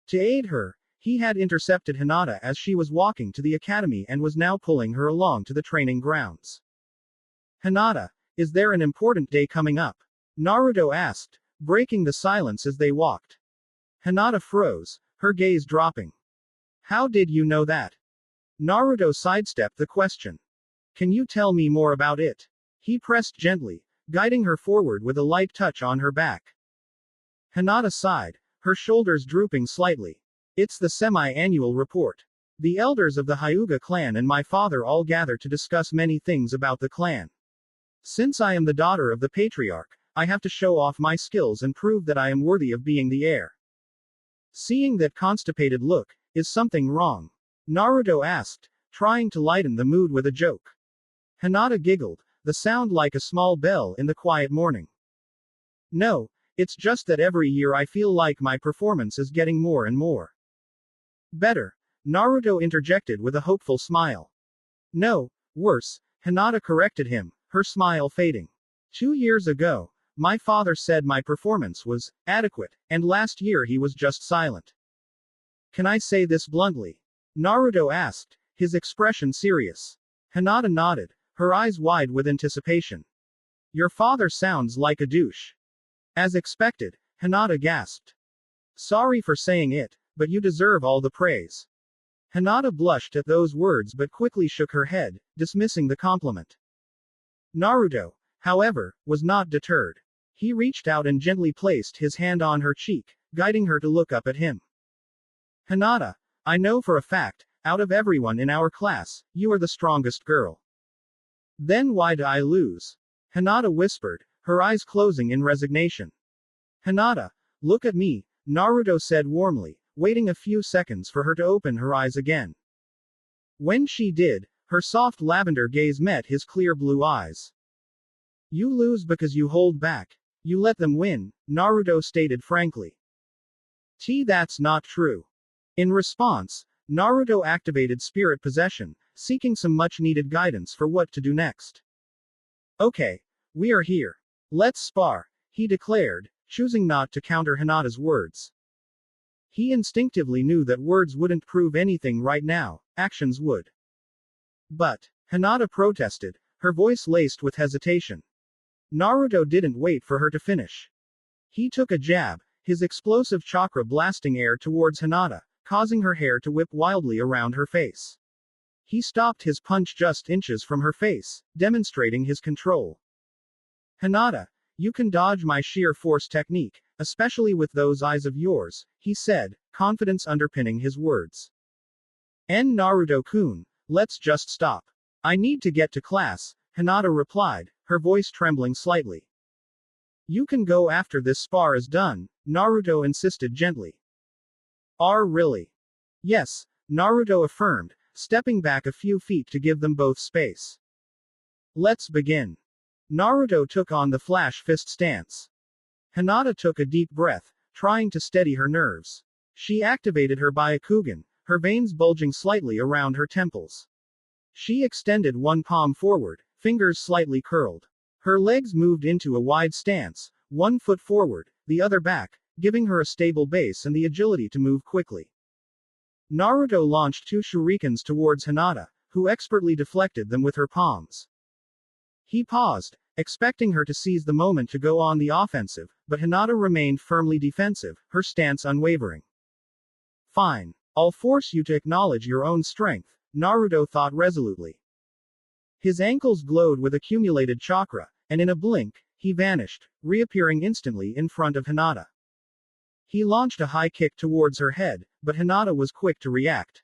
To aid her, he had intercepted Hinata as she was walking to the academy and was now pulling her along to the training grounds. Hinata, is there an important day coming up? Naruto asked, breaking the silence as they walked. Hinata froze, her gaze dropping. How did you know that? Naruto sidestepped the question. Can you tell me more about it? He pressed gently, guiding her forward with a light touch on her back. Hinata sighed, her shoulders drooping slightly. It's the semi-annual report. The elders of the Hyuga clan and my father all gather to discuss many things about the clan. Since I am the daughter of the patriarch, I have to show off my skills and prove that I am worthy of being the heir. Seeing that constipated look, is something wrong? Naruto asked, trying to lighten the mood with a joke. Hinata giggled, the sound like a small bell in the quiet morning. No, it's just that every year I feel like my performance is getting more and more better, Naruto interjected with a hopeful smile. No, worse, Hinata corrected him, her smile fading. 2 years ago, my father said my performance was adequate, and last year he was just silent. Can I say this bluntly? Naruto asked, his expression serious. Hinata nodded, her eyes wide with anticipation. Your father sounds like a douche. As expected, Hinata gasped. Sorry for saying it, but you deserve all the praise. Hinata blushed at those words but quickly shook her head, dismissing the compliment. Naruto, however, was not deterred. He reached out and gently placed his hand on her cheek, guiding her to look up at him. Hinata, I know for a fact, out of everyone in our class, you are the strongest girl. Then why do I lose? Hinata whispered, her eyes closing in resignation. Hinata, look at me, Naruto said warmly, waiting a few seconds for her to open her eyes again. When she did, her soft lavender gaze met his clear blue eyes. You lose because you hold back. You let them win, Naruto stated frankly. That's not true. In response, Naruto activated spirit possession, seeking some much-needed guidance for what to do next. Okay, we are here. Let's spar, he declared, choosing not to counter Hinata's words. He instinctively knew that words wouldn't prove anything right now, actions would. But, Hinata protested, her voice laced with hesitation. Naruto didn't wait for her to finish. He took a jab, his explosive chakra blasting air towards Hinata, causing her hair to whip wildly around her face. He stopped his punch just inches from her face, demonstrating his control. Hinata, you can dodge my sheer force technique, especially with those eyes of yours, he said, confidence underpinning his words. Naruto-kun, let's just stop. I need to get to class, Hinata replied, her voice trembling slightly. You can go after this spar is done, Naruto insisted gently. Really? Yes, Naruto affirmed, stepping back a few feet to give them both space. Let's begin. Naruto took on the flash fist stance. Hinata took a deep breath, trying to steady her nerves. She activated her Byakugan, her veins bulging slightly around her temples. She extended one palm forward, fingers slightly curled. Her legs moved into a wide stance, one foot forward, the other back, giving her a stable base and the agility to move quickly. Naruto launched 2 shurikens towards Hinata, who expertly deflected them with her palms. He paused, expecting her to seize the moment to go on the offensive, but Hinata remained firmly defensive, her stance unwavering. Fine. I'll force you to acknowledge your own strength, Naruto thought resolutely. His ankles glowed with accumulated chakra, and in a blink, he vanished, reappearing instantly in front of Hinata. He launched a high kick towards her head, but Hinata was quick to react.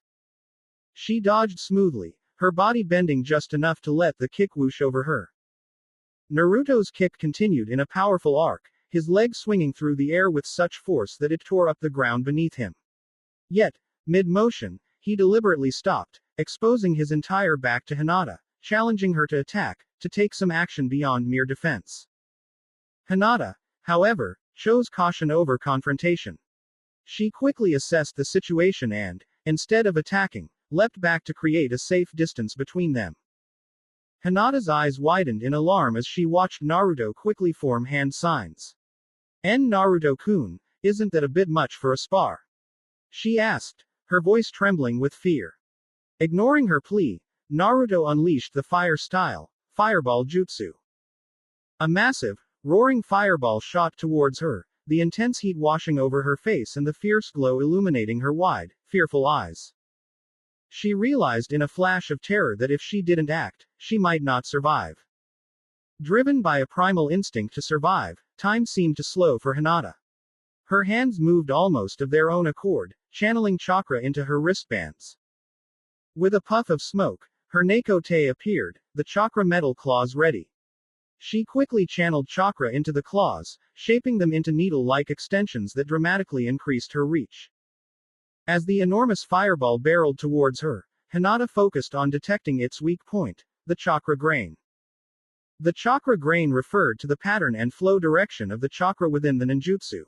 She dodged smoothly, her body bending just enough to let the kick whoosh over her. Naruto's kick continued in a powerful arc, his leg swinging through the air with such force that it tore up the ground beneath him. Yet, mid-motion, he deliberately stopped, exposing his entire back to Hinata, challenging her to attack, to take some action beyond mere defense. Hinata, however, chose caution over confrontation. She quickly assessed the situation and, instead of attacking, leapt back to create a safe distance between them. Hinata's eyes widened in alarm as she watched Naruto quickly form hand signs. Naruto-kun, isn't that a bit much for a spar? She asked, her voice trembling with fear. Ignoring her plea, Naruto unleashed the fire-style, fireball jutsu. A massive, roaring fireball shot towards her, the intense heat washing over her face and the fierce glow illuminating her wide, fearful eyes. She realized in a flash of terror that if she didn't act, she might not survive. Driven by a primal instinct to survive, time seemed to slow for Hinata. Her hands moved almost of their own accord, channeling chakra into her wristbands. With a puff of smoke, her Nakote appeared, the chakra metal claws ready. She quickly channeled chakra into the claws, shaping them into needle-like extensions that dramatically increased her reach. As the enormous fireball barreled towards her, Hinata focused on detecting its weak point, the chakra grain. The chakra grain referred to the pattern and flow direction of the chakra within the ninjutsu.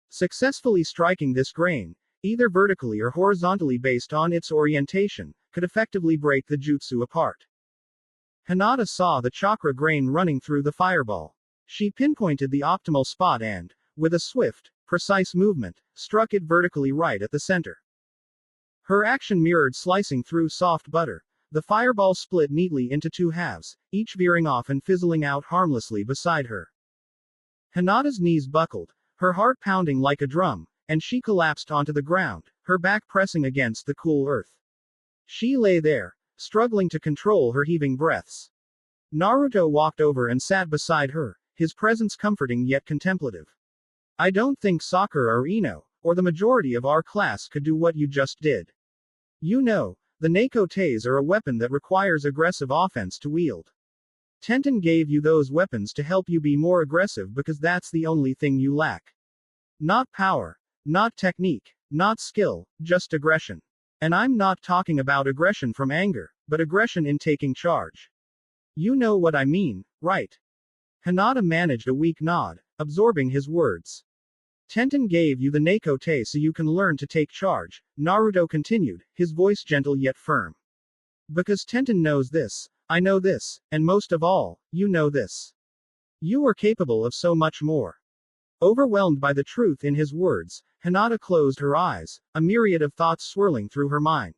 Successfully striking this grain, either vertically or horizontally based on its orientation, could effectively break the jutsu apart. Hinata saw the chakra grain running through the fireball. She pinpointed the optimal spot and, with a swift, precise movement, struck it vertically right at the center. Her action mirrored slicing through soft butter. The fireball split neatly into two halves, each veering off and fizzling out harmlessly beside her. Hinata's knees buckled, her heart pounding like a drum, and she collapsed onto the ground, her back pressing against the cool earth. She lay there, struggling to control her heaving breaths. Naruto walked over and sat beside her, his presence comforting yet contemplative. I don't think Sakura or Ino, or the majority of our class could do what you just did. You know, the Nakotes are a weapon that requires aggressive offense to wield. Tenten gave you those weapons to help you be more aggressive because that's the only thing you lack. Not power, not technique, not skill, just aggression. And I'm not talking about aggression from anger, but aggression in taking charge. You know what I mean, right? Hinata managed a weak nod, absorbing his words. Tenten gave you the Nakote so you can learn to take charge, Naruto continued, his voice gentle yet firm. Because Tenten knows this, I know this, and most of all, you know this. You are capable of so much more. Overwhelmed by the truth in his words, Hinata closed her eyes, a myriad of thoughts swirling through her mind.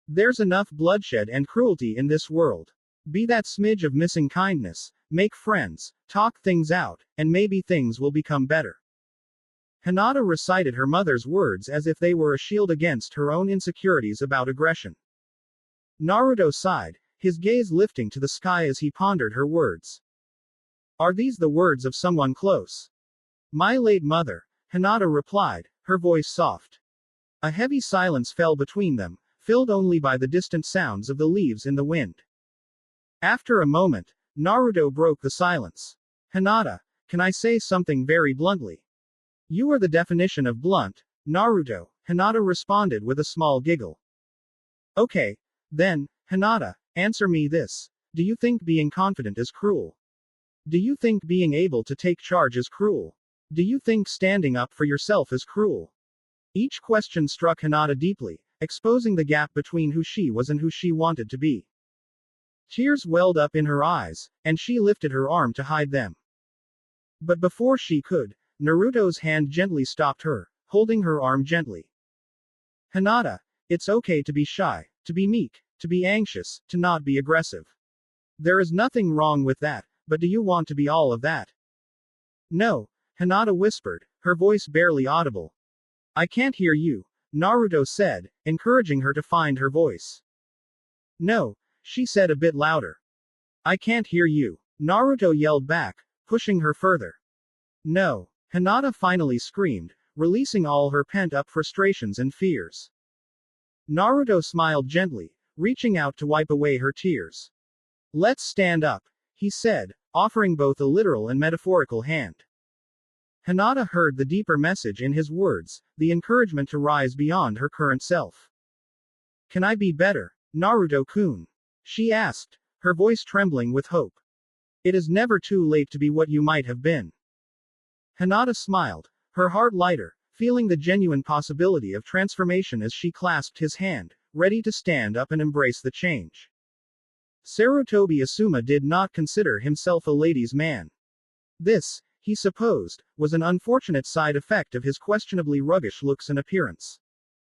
There's enough bloodshed and cruelty in this world. Be that smidge of missing kindness, make friends, talk things out, and maybe things will become better. Hinata recited her mother's words as if they were a shield against her own insecurities about aggression. Naruto sighed, his gaze lifting to the sky as he pondered her words. Are these the words of someone close? My late mother, Hinata replied, her voice soft. A heavy silence fell between them, filled only by the distant sounds of the leaves in the wind. After a moment, Naruto broke the silence. Hinata, can I say something very bluntly? You are the definition of blunt, Naruto, Hinata responded with a small giggle. Okay, then, Hinata, answer me this. Do you think being confident is cruel? Do you think being able to take charge is cruel? Do you think standing up for yourself is cruel? Each question struck Hinata deeply, exposing the gap between who she was and who she wanted to be. Tears welled up in her eyes, and she lifted her arm to hide them. But before she could, Naruto's hand gently stopped her, holding her arm gently. Hinata, it's okay to be shy, to be meek, to be anxious, to not be aggressive. There is nothing wrong with that, but do you want to be all of that? No, Hinata whispered, her voice barely audible. I can't hear you, Naruto said, encouraging her to find her voice. No, she said a bit louder. I can't hear you, Naruto yelled back, pushing her further. No, Hinata finally screamed, releasing all her pent-up frustrations and fears. Naruto smiled gently, reaching out to wipe away her tears. Let's stand up, he said, offering both a literal and metaphorical hand. Hinata heard the deeper message in his words, the encouragement to rise beyond her current self. Can I be better, Naruto-kun? She asked, her voice trembling with hope. It is never too late to be what you might have been. Hinata smiled, her heart lighter, feeling the genuine possibility of transformation as she clasped his hand, ready to stand up and embrace the change. Sarutobi Asuma did not consider himself a ladies' man. This, he supposed, was an unfortunate side effect of his questionably roguish looks and appearance.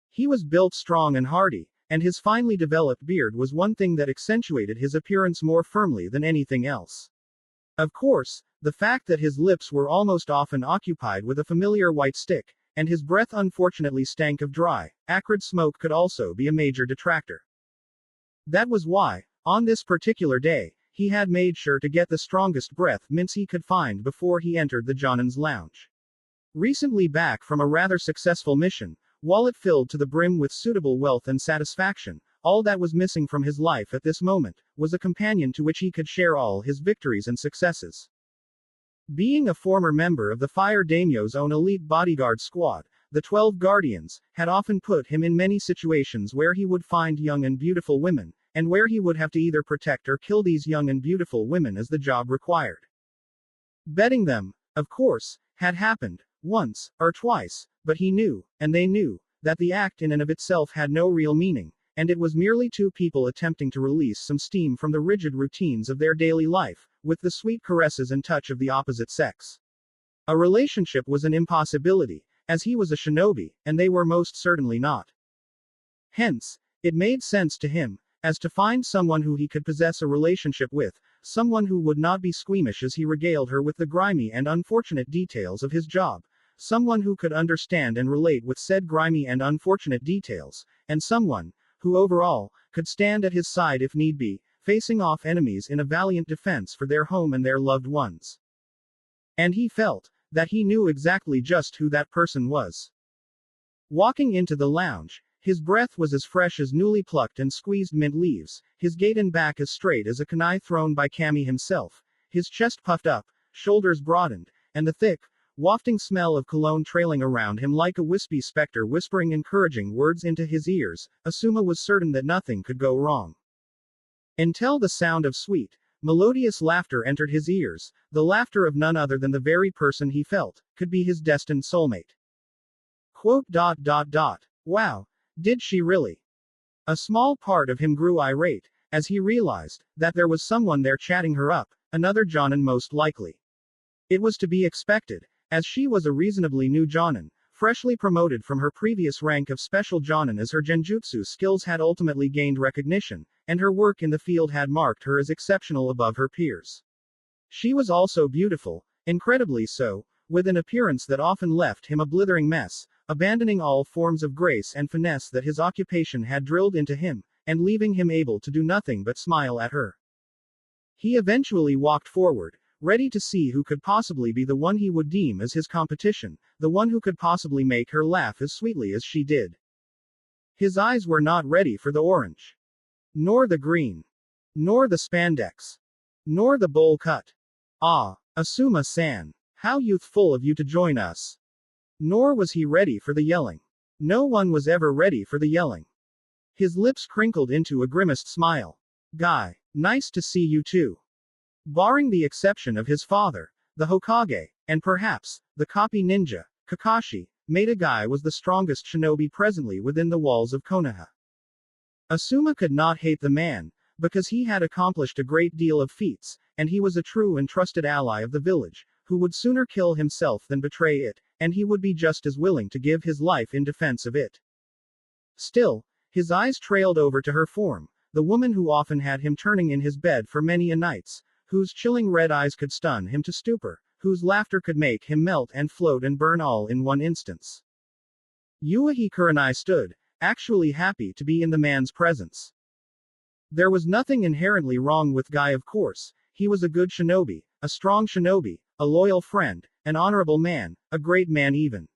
He was built strong and hardy, and his finely developed beard was one thing that accentuated his appearance more firmly than anything else. Of course, the fact that his lips were almost often occupied with a familiar white stick, and his breath unfortunately stank of dry, acrid smoke could also be a major detractor. That was why, on this particular day, he had made sure to get the strongest breath mints he could find before he entered the Jonin's lounge. Recently back from a rather successful mission, wallet filled to the brim with suitable wealth and satisfaction, all that was missing from his life at this moment was a companion to which he could share all his victories and successes. Being a former member of the Fire Daimyo's own elite bodyguard squad, the 12 Guardians had often put him in many situations where he would find young and beautiful women, and where he would have to either protect or kill these young and beautiful women as the job required. Betting them, of course, had happened, once, or twice, but he knew, and they knew, that the act in and of itself had no real meaning, and it was merely two people attempting to release some steam from the rigid routines of their daily life, with the sweet caresses and touch of the opposite sex. A relationship was an impossibility, as he was a shinobi, and they were most certainly not. Hence, it made sense to him, as to find someone who he could possess a relationship with, someone who would not be squeamish as he regaled her with the grimy and unfortunate details of his job, someone who could understand and relate with said grimy and unfortunate details, and someone who overall could stand at his side if need be, facing off enemies in a valiant defense for their home and their loved ones. And he felt that he knew exactly just who that person was. Walking into the lounge, his breath was as fresh as newly plucked and squeezed mint leaves, his gait and back as straight as a kunai thrown by Kami himself, his chest puffed up, shoulders broadened, and the thick, wafting smell of cologne trailing around him like a wispy specter whispering encouraging words into his ears. Asuma was certain that nothing could go wrong. Until the sound of sweet, melodious laughter entered his ears, the laughter of none other than the very person he felt could be his destined soulmate. Wow, did she really? A small part of him grew irate, as he realized that there was someone there chatting her up, another Jonin most likely. It was to be expected, as she was a reasonably new Jonin, freshly promoted from her previous rank of special Jonin as her genjutsu skills had ultimately gained recognition, and her work in the field had marked her as exceptional above her peers. She was also beautiful, incredibly so, with an appearance that often left him a blithering mess, abandoning all forms of grace and finesse that his occupation had drilled into him, and leaving him able to do nothing but smile at her. He eventually walked forward, ready to see who could possibly be the one he would deem as his competition, the one who could possibly make her laugh as sweetly as she did. His eyes were not ready for the orange, nor the green, nor the spandex, nor the bowl cut. Ah, Asuma-san, how youthful of you to join us. Nor was he ready for the yelling. No one was ever ready for the yelling. His lips crinkled into a grimaced smile. Guy, nice to see you too. Barring the exception of his father, the Hokage, and perhaps, the copy ninja, Kakashi, Maeda Guy was the strongest shinobi presently within the walls of Konoha. Asuma could not hate the man, because he had accomplished a great deal of feats, and he was a true and trusted ally of the village, who would sooner kill himself than betray it, and he would be just as willing to give his life in defense of it. Still, his eyes trailed over to her form, the woman who often had him turning in his bed for many a nights, whose chilling red eyes could stun him to stupor, whose laughter could make him melt and float and burn all in one instance. Yuichi Kurenai stood, actually happy to be in the man's presence. There was nothing inherently wrong with Guy, of course. He was a good shinobi, a strong shinobi, a loyal friend, an honorable man, a great man even.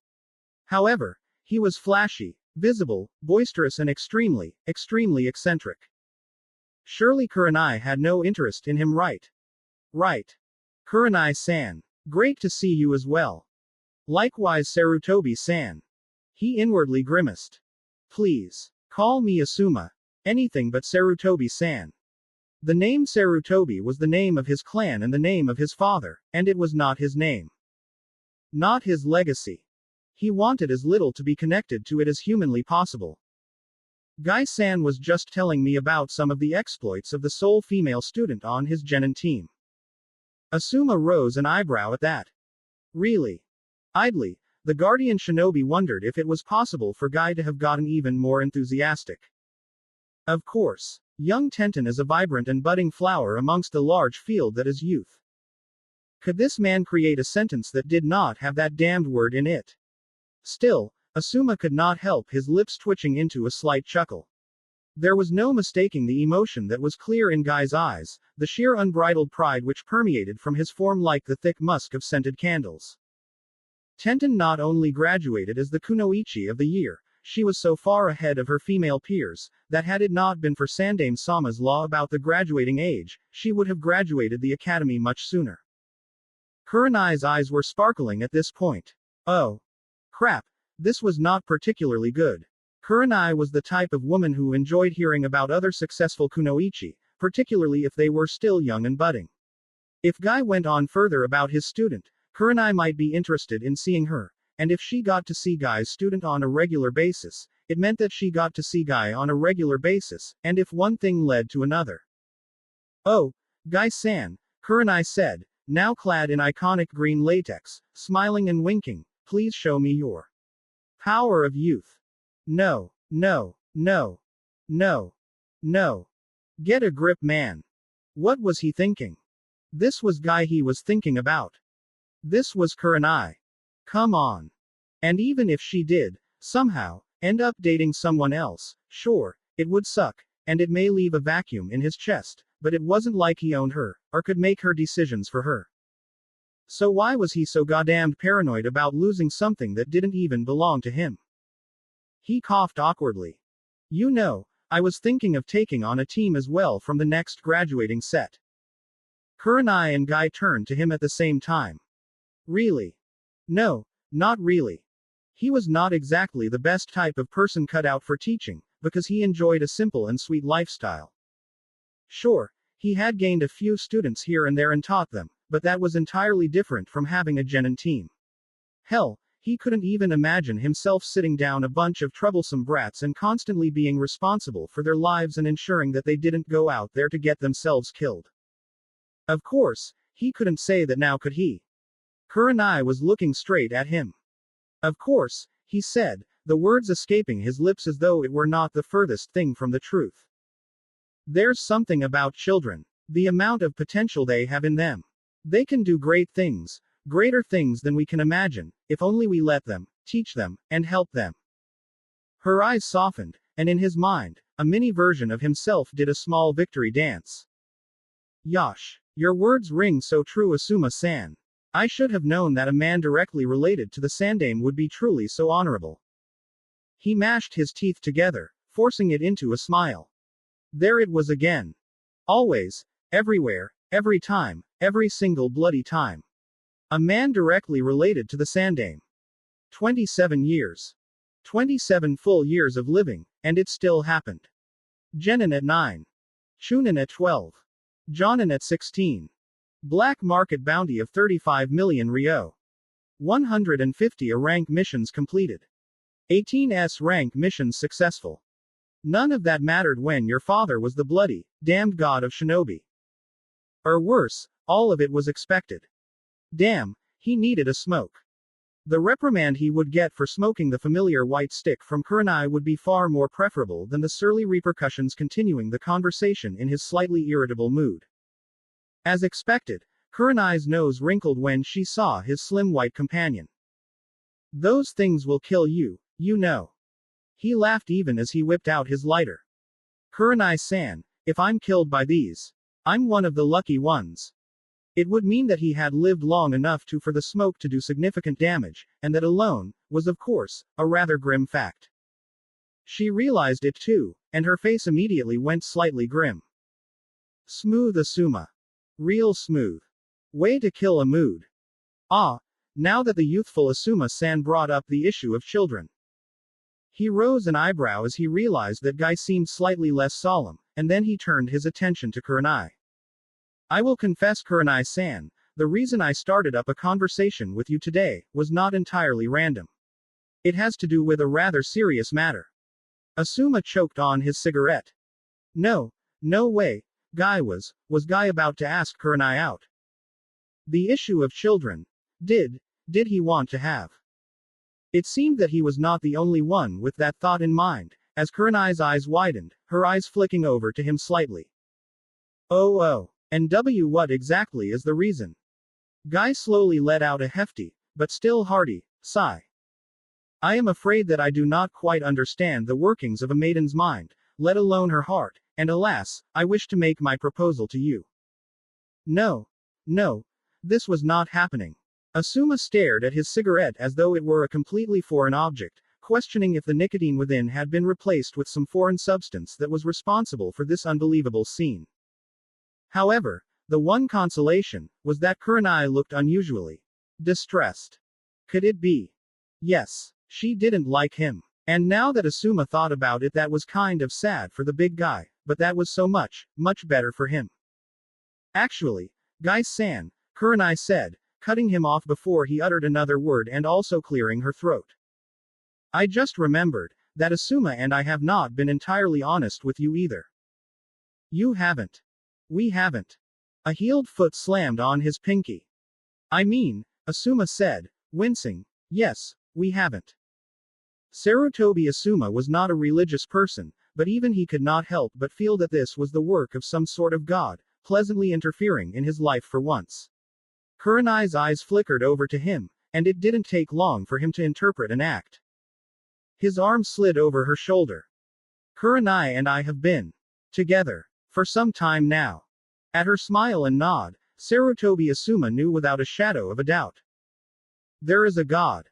However, he was flashy, visible, boisterous and extremely, extremely eccentric. Surely Kurenai had no interest in him, right? Right. Kurenai-san. Great to see you as well. Likewise Sarutobi-san. He inwardly grimaced. Please. Call me Asuma. Anything but Sarutobi-san. The name Sarutobi was the name of his clan and the name of his father, and it was not his name. Not his legacy. He wanted as little to be connected to it as humanly possible. Guy-san was just telling me about some of the exploits of the sole female student on his genin team. Asuma rose an eyebrow at that. Really? Idly, the guardian shinobi wondered if it was possible for Guy to have gotten even more enthusiastic. Of course, young Tenten is a vibrant and budding flower amongst the large field that is youth. Could this man create a sentence that did not have that damned word in it? Still, Asuma could not help his lips twitching into a slight chuckle. There was no mistaking the emotion that was clear in Guy's eyes, the sheer unbridled pride which permeated from his form like the thick musk of scented candles. Tenten not only graduated as the kunoichi of the year, she was so far ahead of her female peers, that had it not been for Sandaime Sama's law about the graduating age, she would have graduated the academy much sooner. Kurenai's eyes were sparkling at this point. Oh. Crap. This was not particularly good. Kurenai was the type of woman who enjoyed hearing about other successful kunoichi, particularly if they were still young and budding. If Guy went on further about his student, Kurenai might be interested in seeing her, and if she got to see Guy's student on a regular basis, it meant that she got to see Guy on a regular basis, and if one thing led to another. Oh, Guy-san, Kurenai said, now clad in iconic green latex, smiling and winking, please show me your power of youth. No, no, no, no, no. Get a grip, man. What was he thinking? This was Guy he was thinking about. This was Kurenai. Come on. And even if she did, somehow, end up dating someone else, sure, it would suck, and it may leave a vacuum in his chest, but it wasn't like he owned her, or could make her decisions for her. So why was he so goddamned paranoid about losing something that didn't even belong to him? He coughed awkwardly. You know, I was thinking of taking on a team as well from the next graduating set. Kurenai and Guy turned to him at the same time. Really? No, not really. He was not exactly the best type of person cut out for teaching, because he enjoyed a simple and sweet lifestyle. Sure, he had gained a few students here and there and taught them, but that was entirely different from having a genin team. Hell, he couldn't even imagine himself sitting down a bunch of troublesome brats and constantly being responsible for their lives and ensuring that they didn't go out there to get themselves killed. Of course, he couldn't say that now, could he? Kurenai was looking straight at him. Of course, he said, the words escaping his lips as though it were not the furthest thing from the truth. There's something about children. The amount of potential they have in them. They can do great things, greater things than we can imagine, if only we let them, teach them, and help them. Her eyes softened, and in his mind, a mini version of himself did a small victory dance. Yosh. Your words ring so true, Asuma-san. I should have known that a man directly related to the Sandaime would be truly so honorable. He mashed his teeth together, forcing it into a smile. There it was again. Always, everywhere, every time, every single bloody time. A man directly related to the Sandaime. 27 years. 27 full years of living, and it still happened. Genin at 9. Chunin at 12. Jonin at 16. Black market bounty of 35 million ryo. 150 A rank missions completed. 18 S rank missions successful. None of that mattered when your father was the bloody, damned god of shinobi. Or worse, all of it was expected. Damn, he needed a smoke. The reprimand he would get for smoking the familiar white stick from Kurenai would be far more preferable than the surly repercussions continuing the conversation in his slightly irritable mood. As expected, Kurenai's nose wrinkled when she saw his slim white companion. Those things will kill you, you know. He laughed even as he whipped out his lighter. Kurenai-san, if I'm killed by these, I'm one of the lucky ones. It would mean that he had lived long enough for the smoke to do significant damage, and that alone, was of course, a rather grim fact. She realized it too, and her face immediately went slightly grim. Smooth Asuma. Real smooth. Way to kill a mood. Ah, now that the youthful Asuma-san brought up the issue of children. He rose an eyebrow as he realized that Guy seemed slightly less solemn, and then he turned his attention to Kurenai. I will confess, Kurenai-san, the reason I started up a conversation with you today was not entirely random. It has to do with a rather serious matter. Asuma choked on his cigarette. No, no way. Guy was Guy about to ask Kurenai out? The issue of children. Did he want to have? It seemed that he was not the only one with that thought in mind, as Kurenai's eyes widened, her eyes flicking over to him slightly. Oh, and what exactly is the reason? Guy slowly let out a hefty, but still hearty, sigh. I am afraid that I do not quite understand the workings of a maiden's mind, let alone her heart, and alas, I wish to make my proposal to you. No. No. This was not happening. Asuma stared at his cigarette as though it were a completely foreign object, questioning if the nicotine within had been replaced with some foreign substance that was responsible for this unbelievable scene. However, the one consolation was that Kurenai looked unusually distressed. Could it be? Yes, she didn't like him. And now that Asuma thought about it, that was kind of sad for the big guy, but that was so much, much better for him. Actually, Guy-san, Kurenai said, cutting him off before he uttered another word and also clearing her throat. I just remembered that Asuma and I have not been entirely honest with you either. You haven't. We haven't. A heeled foot slammed on his pinky. I mean, Asuma said, wincing, yes, we haven't. Sarutobi Asuma was not a religious person, but even he could not help but feel that this was the work of some sort of god, pleasantly interfering in his life for once. Kurenai's eyes flickered over to him, and it didn't take long for him to interpret an act. His arm slid over her shoulder. Kurenai and I have been together for some time now. At her smile and nod, Sarutobi Asuma knew without a shadow of a doubt. There is a god.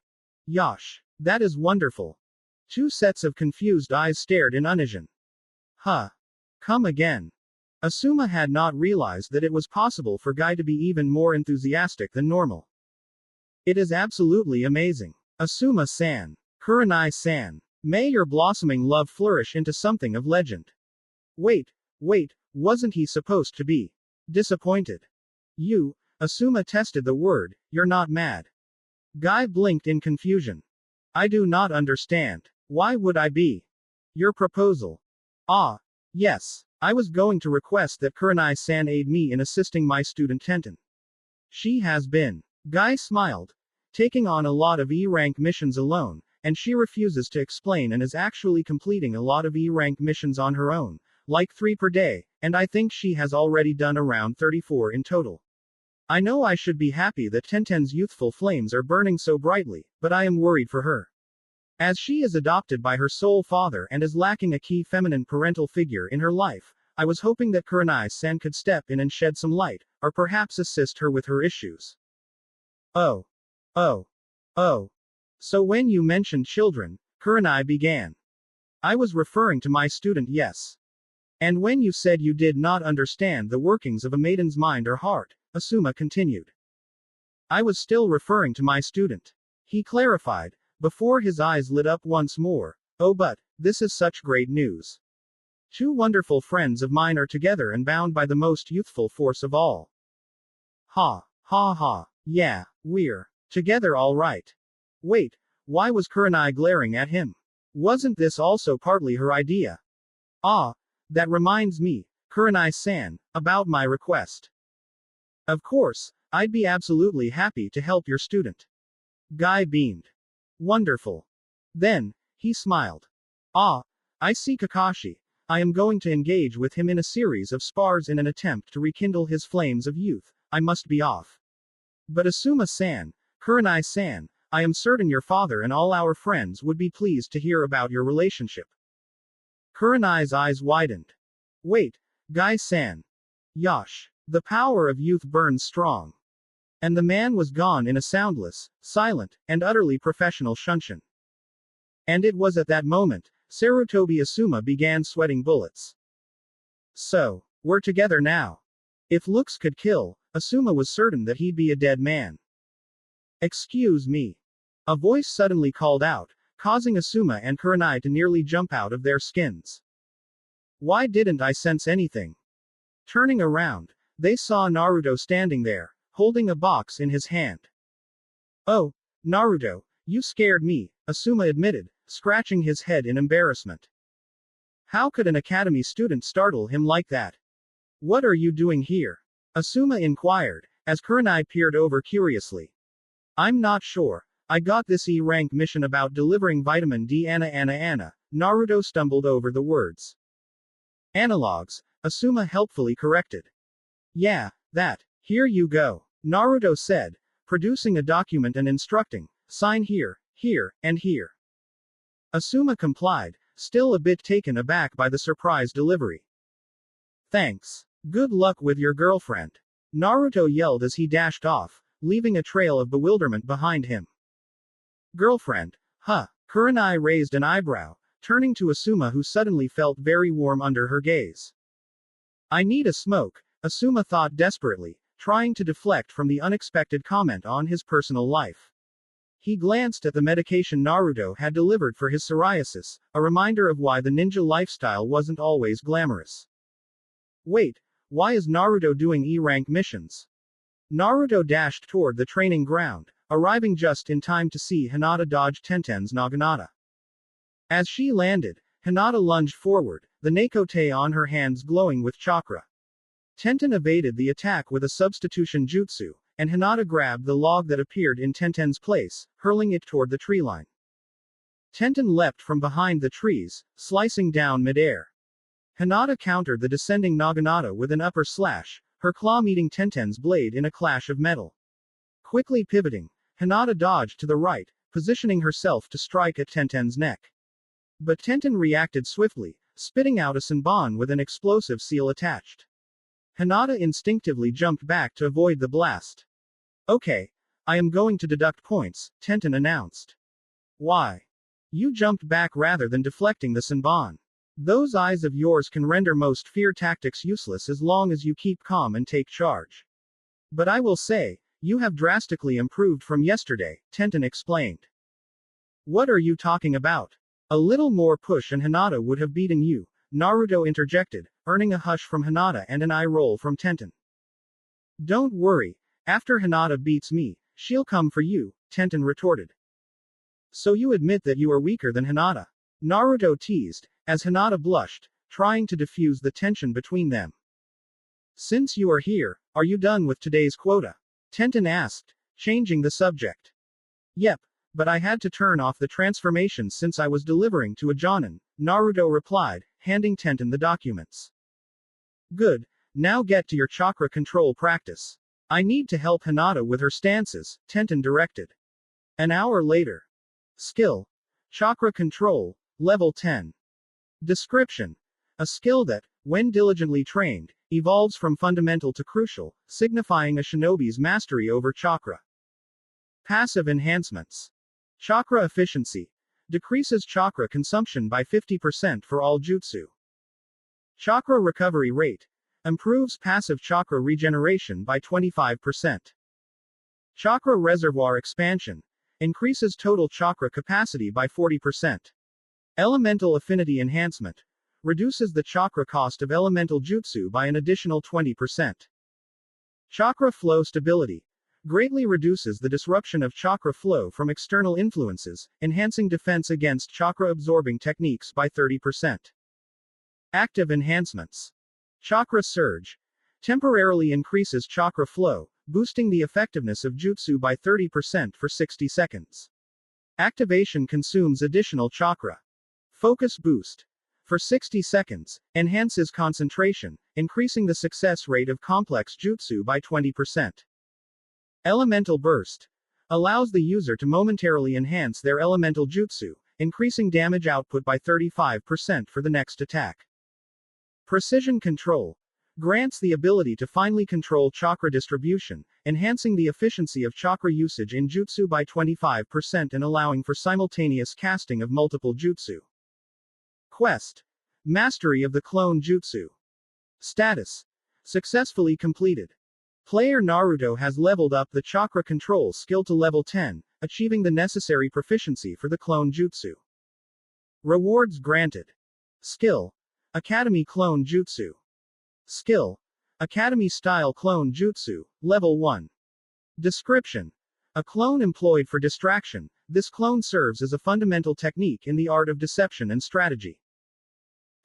Yosh. That is wonderful. Two sets of confused eyes stared in unison. Huh. Come again. Asuma had not realized that it was possible for Guy to be even more enthusiastic than normal. It is absolutely amazing. Asuma-san. Kurenai-san. May your blossoming love flourish into something of legend. Wait, wasn't he supposed to be disappointed? You, Asuma tested the word, you're not mad. Guy blinked in confusion. I do not understand. Why would I be? Your proposal. Ah, yes. I was going to request that Kurenai-san aid me in assisting my student Tenten. She has been. Guy smiled. Taking on a lot of E-rank missions alone, and she refuses to explain and is actually completing a lot of E-rank missions on her own, like 3 per day, and I think she has already done around 34 in total. I know I should be happy that Tenten's youthful flames are burning so brightly, but I am worried for her. As she is adopted by her soul father and is lacking a key feminine parental figure in her life, I was hoping that Kurenai-san could step in and shed some light, or perhaps assist her with her issues. Oh. So when you mentioned children, Kurenai began. I was referring to my student, yes. And when you said you did not understand the workings of a maiden's mind or heart, Asuma continued. I was still referring to my student. He clarified, before his eyes lit up once more. Oh, but this is such great news. 2 wonderful friends of mine are together and bound by the most youthful force of all. Ha. Yeah, we're together all right. Wait, why was Kurenai glaring at him? Wasn't this also partly her idea? Ah, that reminds me, Kurenai-san, about my request. Of course, I'd be absolutely happy to help your student. Guy beamed. Wonderful. Then, he smiled. Ah, I see Kakashi. I am going to engage with him in a series of spars in an attempt to rekindle his flames of youth. I must be off. But Asuma-san, Kurenai-san, I am certain your father and all our friends would be pleased to hear about your relationship. Kurenai's eyes widened. Wait, Guy-san. Yosh. The power of youth burns strong. And the man was gone in a soundless, silent, and utterly professional shunshin. And it was at that moment, Sarutobi Asuma began sweating bullets. So, we're together now. If looks could kill, Asuma was certain that he'd be a dead man. Excuse me. A voice suddenly called out, causing Asuma and Kurenai to nearly jump out of their skins. Why didn't I sense anything? Turning around, they saw Naruto standing there, holding a box in his hand. Oh, Naruto, you scared me, Asuma admitted, scratching his head in embarrassment. How could an academy student startle him like that? What are you doing here? Asuma inquired, as Kurenai peered over curiously. I'm not sure. I got this E-rank mission about delivering vitamin D. Anna. Naruto stumbled over the words. Analogs, Asuma helpfully corrected. Yeah, that. Here you go. Naruto said, producing a document and instructing, sign here, and here. Asuma complied, still a bit taken aback by the surprise delivery. Thanks. Good luck with your girlfriend. Naruto yelled as he dashed off, leaving a trail of bewilderment behind him. Girlfriend? Huh. Kurenai raised an eyebrow, turning to Asuma, who suddenly felt very warm under her gaze. I need a smoke, Asuma thought desperately, trying to deflect from the unexpected comment on his personal life. He glanced at the medication Naruto had delivered for his psoriasis, a reminder of why the ninja lifestyle wasn't always glamorous. Wait, why is Naruto doing E-rank missions? Naruto dashed toward the training ground, arriving just in time to see Hinata dodge Tenten's Naginata. As she landed, Hinata lunged forward, the Nekote on her hands glowing with chakra. Tenten evaded the attack with a substitution jutsu, and Hinata grabbed the log that appeared in Tenten's place, hurling it toward the tree line. Tenten leapt from behind the trees, slicing down midair. Hinata countered the descending Naginata with an upper slash, her claw meeting Tenten's blade in a clash of metal. Quickly pivoting, Hinata dodged to the right, positioning herself to strike at Tenten's neck. But Tenten reacted swiftly, spitting out a Senbon with an explosive seal attached. Hinata instinctively jumped back to avoid the blast. Okay. I am going to deduct points, Tenten announced. Why? You jumped back rather than deflecting the Senbon. Those eyes of yours can render most fear tactics useless as long as you keep calm and take charge. But I will say, you have drastically improved from yesterday, Tenten explained. What are you talking about? A little more push and Hinata would have beaten you, Naruto interjected, earning a hush from Hinata and an eye roll from Tenten. Don't worry, after Hinata beats me, she'll come for you, Tenten retorted. So you admit that you are weaker than Hinata? Naruto teased, as Hinata blushed, trying to diffuse the tension between them. Since you are here, are you done with today's quota? Tenten asked, changing the subject. Yep, but I had to turn off the transformation since I was delivering to a Jonin, Naruto replied, handing Tenten the documents. Good, now get to your chakra control practice. I need to help Hinata with her stances, Tenten directed. An hour later. Skill. Chakra control, level 10. Description. A skill that, when diligently trained, evolves from fundamental to crucial, signifying a shinobi's mastery over chakra. Passive enhancements. Chakra efficiency. Decreases chakra consumption by 50% for all jutsu. Chakra recovery rate. Improves passive chakra regeneration by 25%. Chakra reservoir expansion. Increases total chakra capacity by 40%. Elemental affinity enhancement. Reduces the chakra cost of elemental jutsu by an additional 20%. Chakra flow stability. Greatly reduces the disruption of chakra flow from external influences, enhancing defense against chakra-absorbing techniques by 30%. Active enhancements. Chakra surge. Temporarily increases chakra flow, boosting the effectiveness of jutsu by 30% for 60 seconds. Activation consumes additional chakra. Focus boost. For 60 seconds, enhances concentration, increasing the success rate of complex jutsu by 20%. Elemental burst. Allows the user to momentarily enhance their elemental jutsu, increasing damage output by 35% for the next attack. Precision control. Grants the ability to finely control chakra distribution, enhancing the efficiency of chakra usage in jutsu by 25% and allowing for simultaneous casting of multiple jutsu. Quest. Mastery of the clone jutsu. Status. Successfully completed. Player Naruto has leveled up the chakra control skill to level 10, achieving the necessary proficiency for the clone jutsu. Rewards granted. Skill. Academy Clone Jutsu. Skill. Academy Style Clone Jutsu, Level 1. Description. A clone employed for distraction, this clone serves as a fundamental technique in the art of deception and strategy.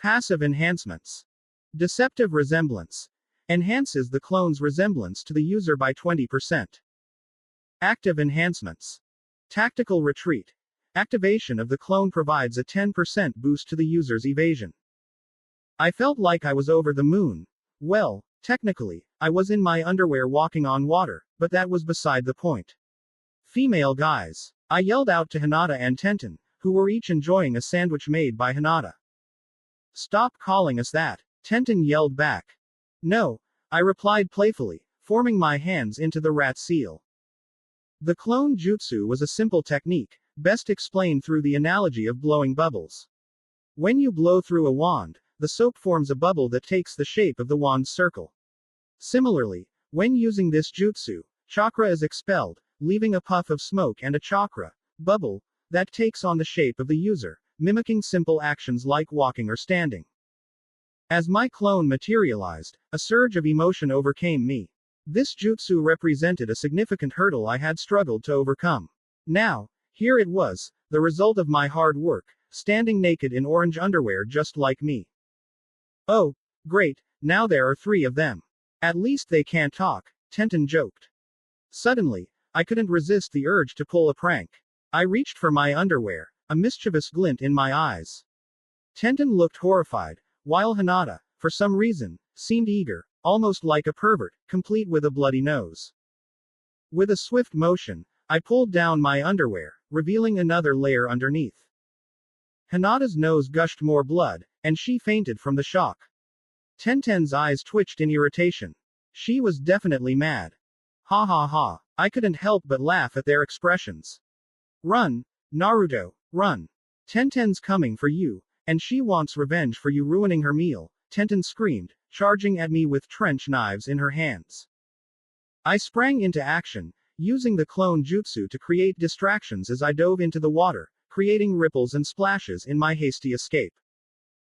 Passive enhancements. Deceptive resemblance. Enhances the clone's resemblance to the user by 20%. Active enhancements. Tactical retreat. Activation of the clone provides a 10% boost to the user's evasion. I felt like I was over the moon. Well, technically, I was in my underwear walking on water, but that was beside the point. Female guys. I yelled out to Hinata and Tenten, who were each enjoying a sandwich made by Hinata. Stop calling us that, Tenten yelled back. No, I replied playfully, forming my hands into the rat seal. The clone jutsu was a simple technique, best explained through the analogy of blowing bubbles. When you blow through a wand, the soap forms a bubble that takes the shape of the wand's circle. Similarly, when using this jutsu, chakra is expelled, leaving a puff of smoke and a chakra bubble that takes on the shape of the user, mimicking simple actions like walking or standing. As my clone materialized, a surge of emotion overcame me. This jutsu represented a significant hurdle I had struggled to overcome. Now, here it was, the result of my hard work, standing naked in orange underwear just like me. Oh, great, now there are 3 of them. At least they can't talk, Tenten joked. Suddenly, I couldn't resist the urge to pull a prank. I reached for my underwear, a mischievous glint in my eyes. Tenten looked horrified, while Hinata, for some reason, seemed eager, almost like a pervert, complete with a bloody nose. With a swift motion, I pulled down my underwear, revealing another layer underneath. Hinata's nose gushed more blood, and she fainted from the shock. Tenten's eyes twitched in irritation. She was definitely mad. Ha ha ha, I couldn't help but laugh at their expressions. Run, Naruto, run. Tenten's coming for you, and she wants revenge for you ruining her meal, Tenten screamed, charging at me with trench knives in her hands. I sprang into action, using the clone jutsu to create distractions as I dove into the water, creating ripples and splashes in my hasty escape.